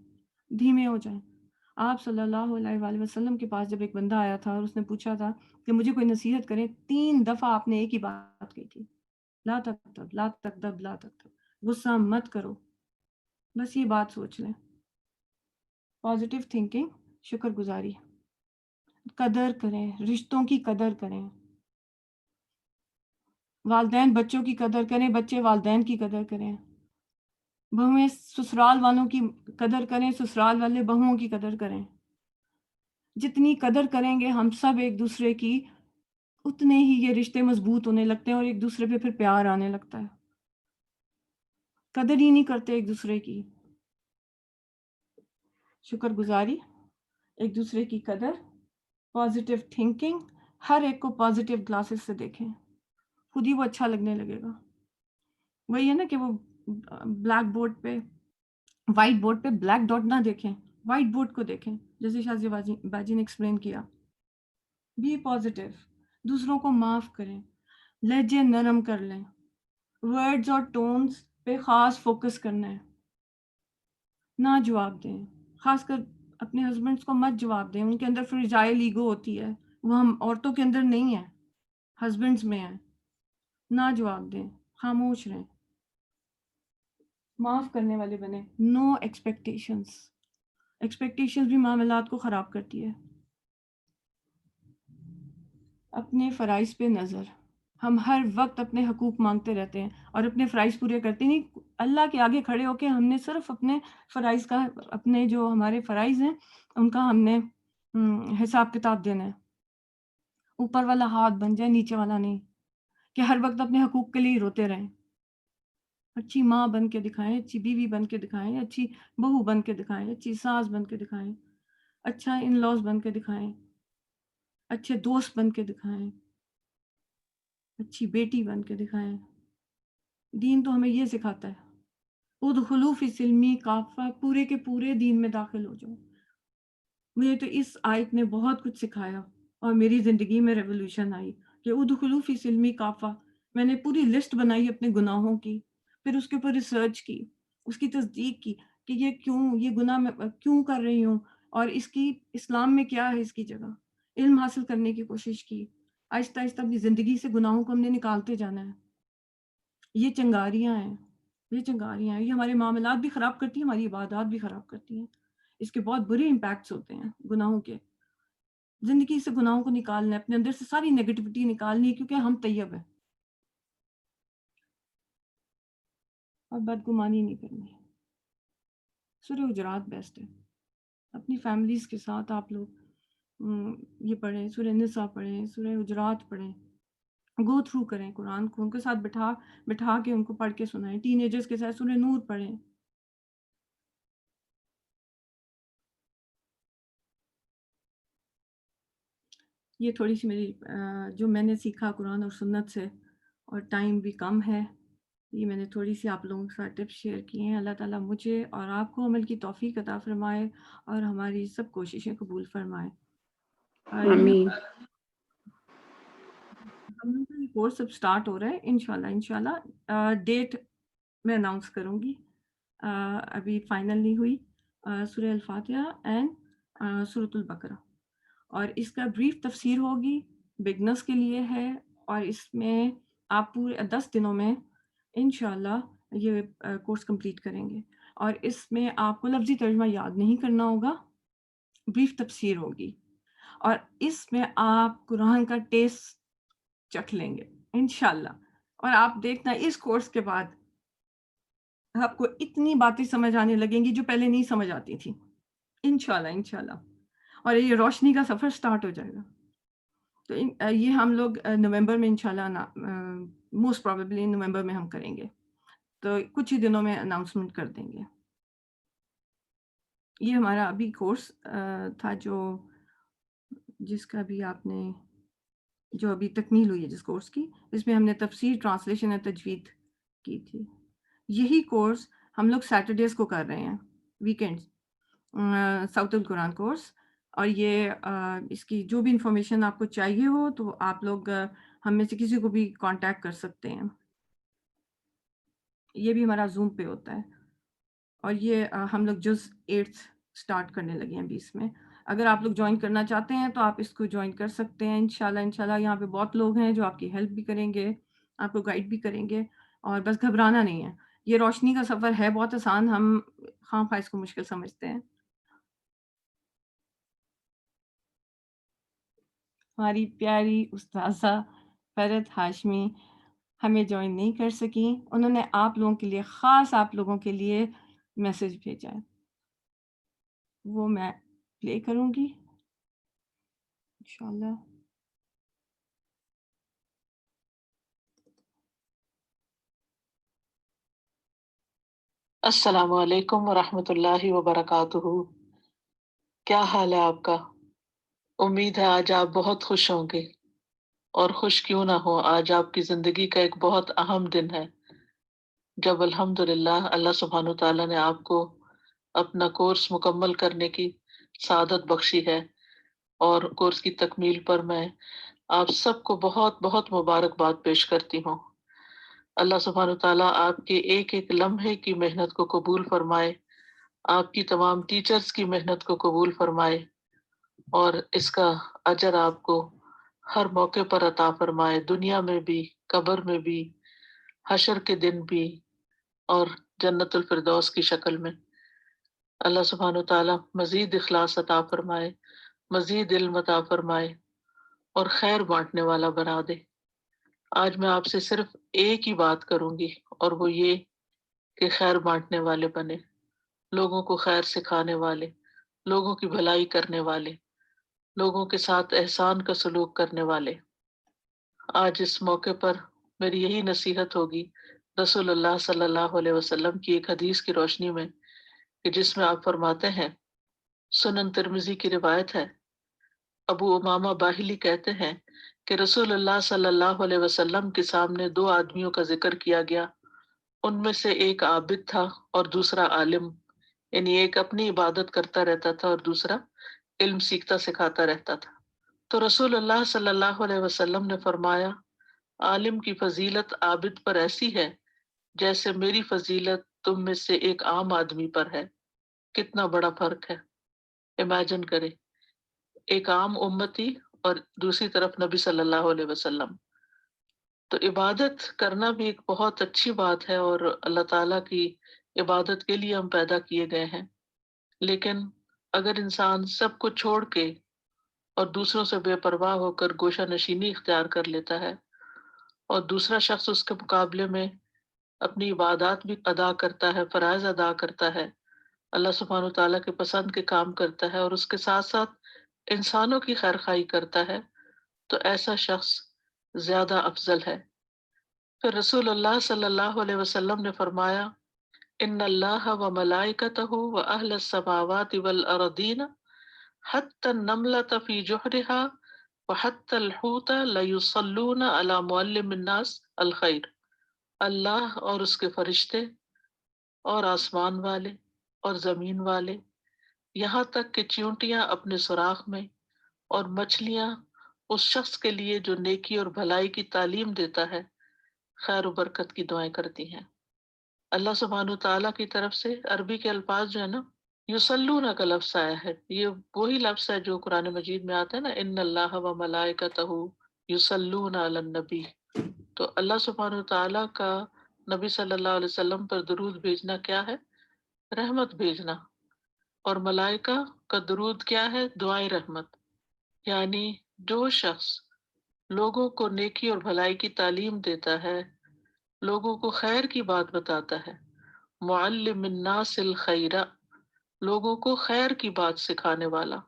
دھیمے ہو جائیں. آپ صلی اللہ علیہ وآلہ وسلم کے پاس جب ایک بندہ آیا تھا اور اس نے پوچھا تھا کہ مجھے کوئی نصیحت کرے، 3 دفعہ آپ نے ایک ہی بات کہی تھی، لا تغضب لا تغضب لا تغضب، غصہ مت کرو. بس یہ بات سوچ لیں. پازیٹیو تھنکنگ، شکر گزاری، قدر کریں، رشتوں کی قدر کریں. والدین بچوں کی قدر کریں، بچے والدین کی قدر کریں. بہویں سسرال والوں کی قدر کریں، سسرال والے بہوؤں کی قدر کریں. جتنی قدر کریں گے ہم سب ایک دوسرے کی، اتنے ہی یہ رشتے مضبوط ہونے لگتے ہیں اور ایک دوسرے پہ پھر پیار آنے لگتا ہے. قدر ہی نہیں کرتے ایک دوسرے کی. شکر گزاری، ایک دوسرے کی قدر، پازیٹیو تھنکنگ. ہر ایک کو پازیٹیو گلاسز سے دیکھیں، خود ہی وہ اچھا لگنے لگے گا. وہی ہے نا کہ وہ بلیک بورڈ پہ، وائٹ بورڈ پہ بلیک ڈاٹ نہ دیکھیں، وائٹ بورڈ کو دیکھیں، جیسے شازیہ باجی نے ایکسپلین کیا. بی پازیٹیو، دوسروں کو معاف کریں، لہجے نرم کر لیں، ورڈز اور ٹونز پہ خاص فوکس کرنا ہے. نہ جواب دیں، خاص کر اپنے ہسبینڈس کو مت جواب دیں. ان کے اندر فریجائل ایگو ہوتی ہے، وہ ہم عورتوں کے اندر نہیں ہے، ہسبینڈس میں ہے. نہ جواب دیں، خاموش رہیں. معاف کرنے والے بنیں. نو ایکسپیکٹیشنز. ایکسپیکٹیشنز بھی معاملات کو خراب کرتی ہے. اپنے فرائض پہ نظر. ہم ہر وقت اپنے حقوق مانگتے رہتے ہیں اور اپنے فرائض پورے کرتے نہیں. اللہ کے آگے کھڑے ہو کے ہم نے صرف اپنے فرائض کا، اپنے جو ہمارے فرائض ہیں ان کا ہم نے حساب کتاب دینا ہے. اوپر والا ہاتھ بن جائے، نیچے والا نہیں، کہ ہر وقت اپنے حقوق کے لیے روتے رہیں. اچھی ماں بن کے دکھائیں، اچھی بیوی بن کے دکھائیں، اچھی بہو بن کے دکھائیں، اچھی ساس بن کے دکھائیں، اچھا ان لاز بن کے دکھائیں، اچھے دوست بن کے دکھائیں، اچھی بیٹی بن کے دکھائیں. دین تو ہمیں یہ سکھاتا ہے، ادخلوا فی السلم کافہ، پورے کے پورے دین میں داخل ہو جاؤ. مجھے تو اس آیت نے بہت کچھ سکھایا اور میری زندگی میں ریولوشن آئی کہ ادخلوا فی السلم کافہ. میں نے پوری لسٹ بنائی اپنے گناہوں کی، پھر اس کے اوپر ریسرچ کی، اس کی تصدیق کی کہ یہ گناہ میں کیوں کر رہی ہوں اور اس کی اسلام میں کیا ہے اس کی جگہ. علم حاصل کرنے کی کوشش کی. آہستہ آہستہ اپنی زندگی سے گناہوں کو ہم نے نکالتے جانا ہے. یہ چنگاریاں ہیں، یہ ہمارے معاملات بھی خراب کرتی ہیں، ہماری عبادات بھی خراب کرتی ہیں. اس کے بہت برے امپیکٹس ہوتے ہیں گناہوں کے. زندگی سے گناہوں کو نکالنا ہے، اپنے اندر سے ساری نیگیٹیوٹی نکالنی ہے، کیونکہ ہم طیب ہیں. اور بدگمانی نہیں کرنی. سورہ حجرات بیسٹ ہے. اپنی فیملیز کے ساتھ آپ لوگ یہ پڑھیں، سورہ نساء پڑھیں، سورہ حجرات پڑھیں، گو تھرو کریں قرآن کو، ان کے ساتھ بٹھا کے ان کو پڑھ کے سنائیں. ٹین ایجرز کے ساتھ سورہ نور پڑھیں. یہ تھوڑی سی میری جو میں نے سیکھا قرآن اور سنت سے، اور ٹائم بھی کم ہے، یہ میں نے تھوڑی سی آپ لوگوں کے ساتھ ٹپس شیئر کیے ہیں. اللہ تعالیٰ مجھے اور آپ کو عمل کی توفیق عطا فرمائے اور ہماری سب کوششیں قبول فرمائے. آمین. ہم لوگ کا یہ کورس اب سٹارٹ ہو رہا ہے انشاءاللہ. ڈیٹ میں اناؤنس کروں گی، ابھی فائنل نہیں ہوئی. سورہ الفاتحہ اینڈ سورۃ البقرہ، اور اس کا بریف تفسیر ہوگی، بگنرز کے لیے ہے. اور اس میں آپ پورے 10 دنوں میں انشاءاللہ یہ کورس کمپلیٹ کریں گے. اور اس میں آپ کو لفظی ترجمہ یاد نہیں کرنا ہوگا، بریف تفسیر ہوگی. اور اس میں آپ قرآن کا ٹیسٹ چکھ لیں گے انشاءاللہ. اور آپ دیکھنا اس کورس کے بعد آپ کو اتنی باتیں سمجھ آنے لگیں گی جو پہلے نہیں سمجھ آتی تھی انشاءاللہ. اور یہ روشنی کا سفر سٹارٹ ہو جائے گا. تو یہ ہم لوگ نومبر میں انشاءاللہ، موسٹ پروبیبلی نومبر میں ہم کریں گے. تو کچھ ہی دنوں میں اناؤنسمنٹ کر دیں گے. یہ ہمارا ابھی کورس تھا جس کا بھی آپ نے جو ابھی تکمیل ہوئی ہے جس کورس کی، اس میں ہم نے تفسیر، ٹرانسلیشن اور تجوید کی تھی. یہی کورس ہم لوگ سیٹرڈیز کو کر رہے ہیں، ویکینڈ، ساؤتھ القرآن کورس. اور یہ اس کی جو بھی انفارمیشن آپ کو چاہیے ہو تو آپ لوگ ہم میں سے کسی کو بھی کانٹیکٹ کر سکتے ہیں. یہ بھی ہمارا زوم پہ ہوتا ہے. اور یہ ہم لوگ جز 8 سٹارٹ کرنے لگے ہیں 20 میں. اگر آپ لوگ جوائن کرنا چاہتے ہیں تو آپ اس کو جوائن کر سکتے ہیں انشاءاللہ. یہاں پہ بہت لوگ ہیں جو آپ کی ہیلپ بھی کریں گے، آپ کو گائیڈ بھی کریں گے. اور بس گھبرانا نہیں ہے، یہ روشنی کا سفر ہے بہت آسان، ہم خواہ خواہ اس کو مشکل سمجھتے ہیں. ہماری پیاری استاذہ فرحت ہاشمی ہمیں جوائن نہیں کر سکیں، انہوں نے آپ لوگوں کے لیے، خاص آپ لوگوں کے لیے میسج بھیجا ہے، وہ میں پلے کروں گی انشاءاللہ. السلام علیکم ورحمۃ اللہ وبرکاتہ. کیا حال ہے آپ کا؟ امید ہے آج آپ بہت خوش ہوں گے، اور خوش کیوں نہ ہو، آج آپ کی زندگی کا ایک بہت اہم دن ہے جب الحمدللہ اللہ سبحانہ تعالیٰ نے آپ کو اپنا کورس مکمل کرنے کی سعادت بخشی ہے. اور کورس کی تکمیل پر میں آپ سب کو بہت بہت مبارکباد پیش کرتی ہوں. اللہ سبحانہ تعالیٰ آپ کے ایک ایک لمحے کی محنت کو قبول فرمائے، آپ کی تمام ٹیچرز کی محنت کو قبول فرمائے، اور اس کا اجر آپ کو ہر موقع پر عطا فرمائے، دنیا میں بھی، قبر میں بھی، حشر کے دن بھی، اور جنت الفردوس کی شکل میں. اللہ سبحانہ تعالیٰ مزید اخلاص عطا فرمائے، مزید علم عطا فرمائے، اور خیر بانٹنے والا بنا دے۔ آج میں آپ سے صرف ایک ہی بات کروں گی، اور وہ یہ کہ خیر بانٹنے والے بنے، لوگوں کو خیر سکھانے والے، لوگوں کی بھلائی کرنے والے، لوگوں کے ساتھ احسان کا سلوک کرنے والے۔ آج اس موقع پر میری یہی نصیحت ہوگی رسول اللہ صلی اللہ علیہ وسلم کی ایک حدیث کی روشنی میں، کہ جس میں آپ فرماتے ہیں، سنن ترمذی کی روایت ہے، ابو امامہ باہلی کہتے ہیں کہ رسول اللہ صلی اللہ علیہ وسلم کے سامنے دو آدمیوں کا ذکر کیا گیا، ان میں سے ایک عابد تھا اور دوسرا عالم، یعنی ایک اپنی عبادت کرتا رہتا تھا اور دوسرا علم سیکھتا سکھاتا رہتا تھا۔ تو رسول اللہ صلی اللہ علیہ وسلم نے فرمایا، عالم کی فضیلت عابد پر ایسی ہے جیسے میری فضیلت تم میں سے ایک عام آدمی پر ہے۔ کتنا بڑا فرق ہے، امیجن کریں، ایک عام امتی اور دوسری طرف نبی صلی اللہ علیہ وسلم۔ تو عبادت کرنا بھی ایک بہت اچھی بات ہے، اور اللہ تعالیٰ کی عبادت کے لیے ہم پیدا کیے گئے ہیں، لیکن اگر انسان سب کو چھوڑ کے اور دوسروں سے بے پرواہ ہو کر گوشہ نشینی اختیار کر لیتا ہے، اور دوسرا شخص اس کے مقابلے میں اپنی عبادات بھی ادا کرتا ہے، فرائض ادا کرتا ہے، اللہ سبحانہ وتعالیٰ کے پسند کے کام کرتا ہے، اور اس کے ساتھ ساتھ انسانوں کی خیر خواہی کرتا ہے، تو ایسا شخص زیادہ افضل ہے۔ پھر رسول اللہ صلی اللہ علیہ وسلم نے فرمایا، ان اللہ و ملائکتہ و اہل السماوات والارضین حتی النملة فی جحرہا وحتی الحوت لیصلون علی معلم الناس الخیر۔ اللہ اور اس کے فرشتے اور آسمان والے اور زمین والے، یہاں تک کہ چیونٹیاں اپنے سوراخ میں، اور مچھلیاں اس شخص کے لیے جو نیکی اور بھلائی کی تعلیم دیتا ہے، خیر و برکت کی دعائیں کرتی ہیں۔ اللہ سبحانہ وتعالیٰ کی طرف سے عربی کے الفاظ جو ہے نا، یصلون کا لفظ آیا ہے، یہ وہی لفظ ہے جو قرآن مجید میں آتا ہے نا، ان اللہ و ملائکتہ یصلون علی النبی۔ تو اللہ سبحانہ وتعالیٰ کا نبی صلی اللہ علیہ وسلم پر درود بھیجنا کیا ہے؟ رحمت بھیجنا۔ اور ملائکہ کا درود کیا ہے؟ دعائیں رحمت۔ یعنی جو شخص لوگوں کو نیکی اور بھلائی کی تعلیم دیتا ہے، لوگوں کو خیر کی بات بتاتا ہے، معلم الناس الخیر، لوگوں کو خیر کی بات سکھانے والا،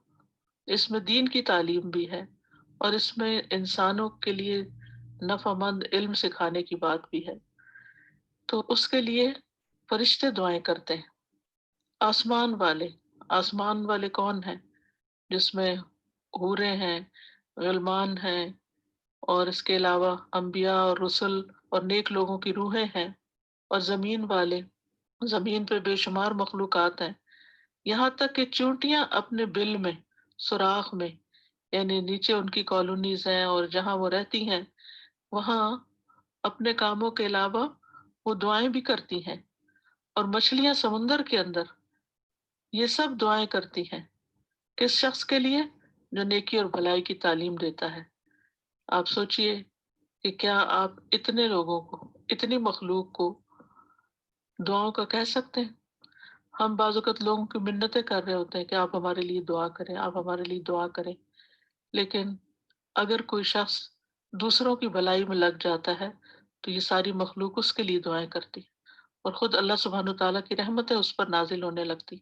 اس میں دین کی تعلیم بھی ہے، اور اس میں انسانوں کے لیے نفع مند علم سکھانے کی بات بھی ہے، تو اس کے لیے فرشتے دعائیں کرتے ہیں۔ آسمان والے کون ہیں؟ جس میں حوریں ہیں، غلمان ہیں، اور اس کے علاوہ انبیاء اور رسل اور نیک لوگوں کی روحیں ہیں، اور زمین والے، زمین پہ بے شمار مخلوقات ہیں، یہاں تک کہ چونٹیاں اپنے بل میں، سوراخ میں، یعنی نیچے ان کی کالونیز ہیں اور جہاں وہ رہتی ہیں، وہاں اپنے کاموں کے علاوہ وہ دعائیں بھی کرتی ہیں، اور مچھلیاں سمندر کے اندر، یہ سب دعائیں کرتی ہیں۔ کس شخص کے لیے؟ جو نیکی اور بھلائی کی تعلیم دیتا ہے۔ آپ سوچئے کہ کیا آپ اتنے لوگوں کو، اتنی مخلوق کو دعاؤں کا کہہ سکتے ہیں؟ ہم بعض اوقات لوگوں کی منتیں کر رہے ہوتے ہیں کہ آپ ہمارے لیے دعا کریں، آپ ہمارے لیے دعا کریں، لیکن اگر کوئی شخص دوسروں کی بھلائی میں لگ جاتا ہے تو یہ ساری مخلوق اس کے لیے دعائیں کرتی، اور خود اللہ سبحانہ وتعالیٰ کی رحمتیں اس پر نازل ہونے لگتی،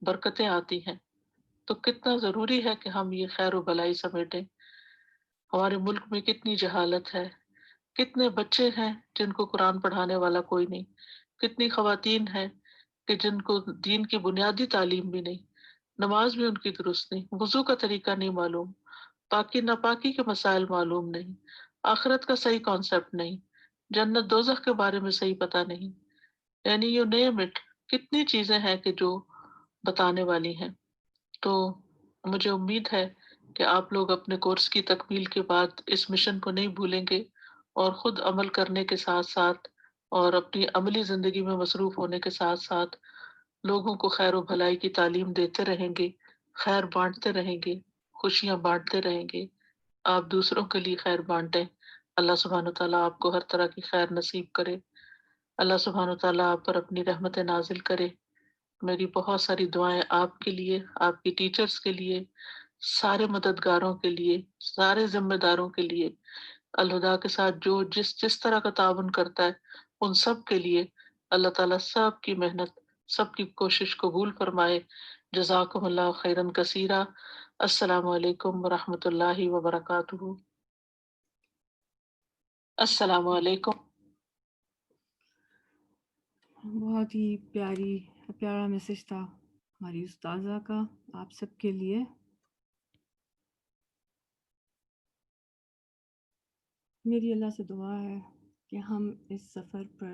برکتیں آتی ہیں۔ تو کتنا ضروری ہے کہ ہم یہ خیر و بھلائی سمیٹیں۔ ہمارے ملک میں کتنی جہالت ہے، کتنے بچے ہیں جن کو قرآن پڑھانے والا کوئی نہیں، کتنی خواتین ہیں کہ جن کو دین کی بنیادی تعلیم بھی نہیں، نماز بھی ان کی درست نہیں، وضو کا طریقہ نہیں معلوم، پاکی ناپاکی کے مسائل معلوم نہیں، آخرت کا صحیح کانسیپٹ نہیں، جنت دوزخ کے بارے میں صحیح پتہ نہیں، یعنی یو نیم اٹ، کتنی چیزیں ہیں کہ جو بتانے والی ہیں۔ تو مجھے امید ہے کہ آپ لوگ اپنے کورس کی تکمیل کے بعد اس مشن کو نہیں بھولیں گے، اور خود عمل کرنے کے ساتھ ساتھ اور اپنی عملی زندگی میں مصروف ہونے کے ساتھ ساتھ لوگوں کو خیر و بھلائی کی تعلیم دیتے رہیں گے، خیر بانٹتے رہیں گے، خوشیاں بانٹتے رہیں گے، آپ دوسروں کے لیے خیر بانٹیں۔ اللہ سبحانہ تعالیٰ آپ کو ہر طرح کی خیر نصیب کرے، اللہ سبحانہ تعالیٰ آپ پر اپنی رحمت نازل کرے۔ میری بہت ساری دعائیں آپ کے لیے، آپ کی ٹیچرز کے لیے، سارے مددگاروں کے لیے، سارے ذمہ داروں کے لیے، الہدا کے ساتھ جو جس طرح کا تعاون کرتا ہے ان سب کے لیے اللہ تعالیٰ سب کی محنت، سب کی کوشش قبول فرمائے. جزاکم اللہ خیرن کثیرہ. السلام علیکم ورحمۃ اللہ وبرکاتہ. السلام علیکم. بہت ہی پیارا میسج تھا ہماری استاذہ کا آپ سب کے لیے. میری اللہ سے دعا ہے کہ ہم اس سفر پر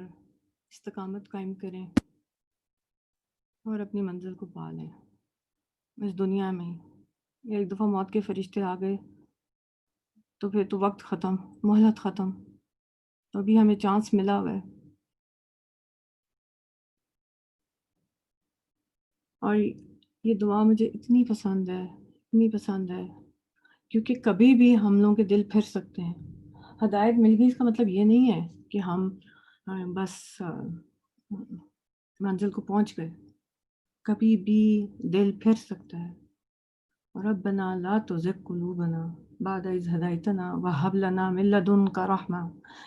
استقامت قائم کریں اور اپنی منزل کو پا لیں اس دنیا میں ہی. ایک دفعہ موت کے فرشتے آ گئے تو پھر تو وقت ختم، مہلت ختم. تو ابھی ہمیں چانس ملا ہوا ہے. اور یہ دعا مجھے اتنی پسند ہے کیونکہ کبھی بھی ہم لوگوں کے دل پھر سکتے ہیں. ہدایت مل گئی اس کا مطلب یہ نہیں ہے کہ ہم بس منزل کو پہنچ گئے. کبھی بھی دل پھر سکتا ہے. ربنا لا تزغ قلوبنا بعد اذ ہدیتنا وہب لنا من لدنک رحمہ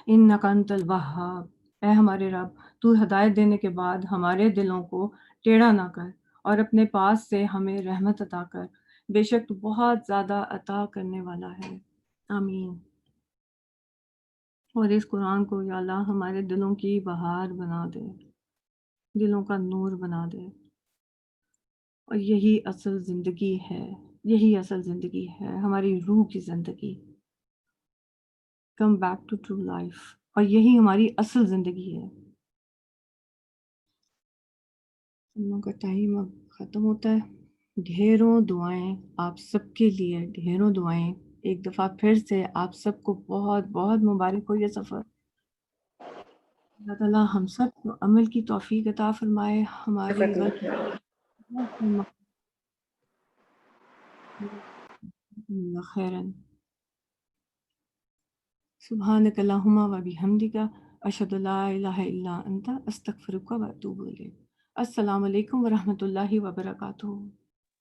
انک انت الوہاب. اے ہمارے رب، تو ہدایت دینے کے بعد ہمارے دلوں کو ٹیڑھا نہ کر اور اپنے پاس سے ہمیں رحمت عطا کر، بے شک تو بہت زیادہ عطا کرنے والا ہے. آمین. اور اس قرآن کو یا اللہ ہمارے دلوں کی بہار بنا دے، دلوں کا نور بنا دے. اور یہی اصل زندگی ہے ہماری روح کی زندگی. Come back to true life. اور یہی ہماری اصل زندگی ہے. ہم لوگوں کا ٹائم اب ختم ہوتا ہے. ڈھیروں دعائیں آپ سب کے لیے، ڈھیروں دعائیں. ایک دفعہ پھر سے آپ سب کو بہت بہت مبارک ہو یہ سفر. اللہ تعالیٰ ہم سب کو عمل کی توفیق عطا فرمائے. ہماری خیرن. سبحانک اللہم و بحمدک اشہد لا الہ الا انت استغفرک و اتوب الیک. السلام علیکم ورحمۃ اللہ وبرکاتہ.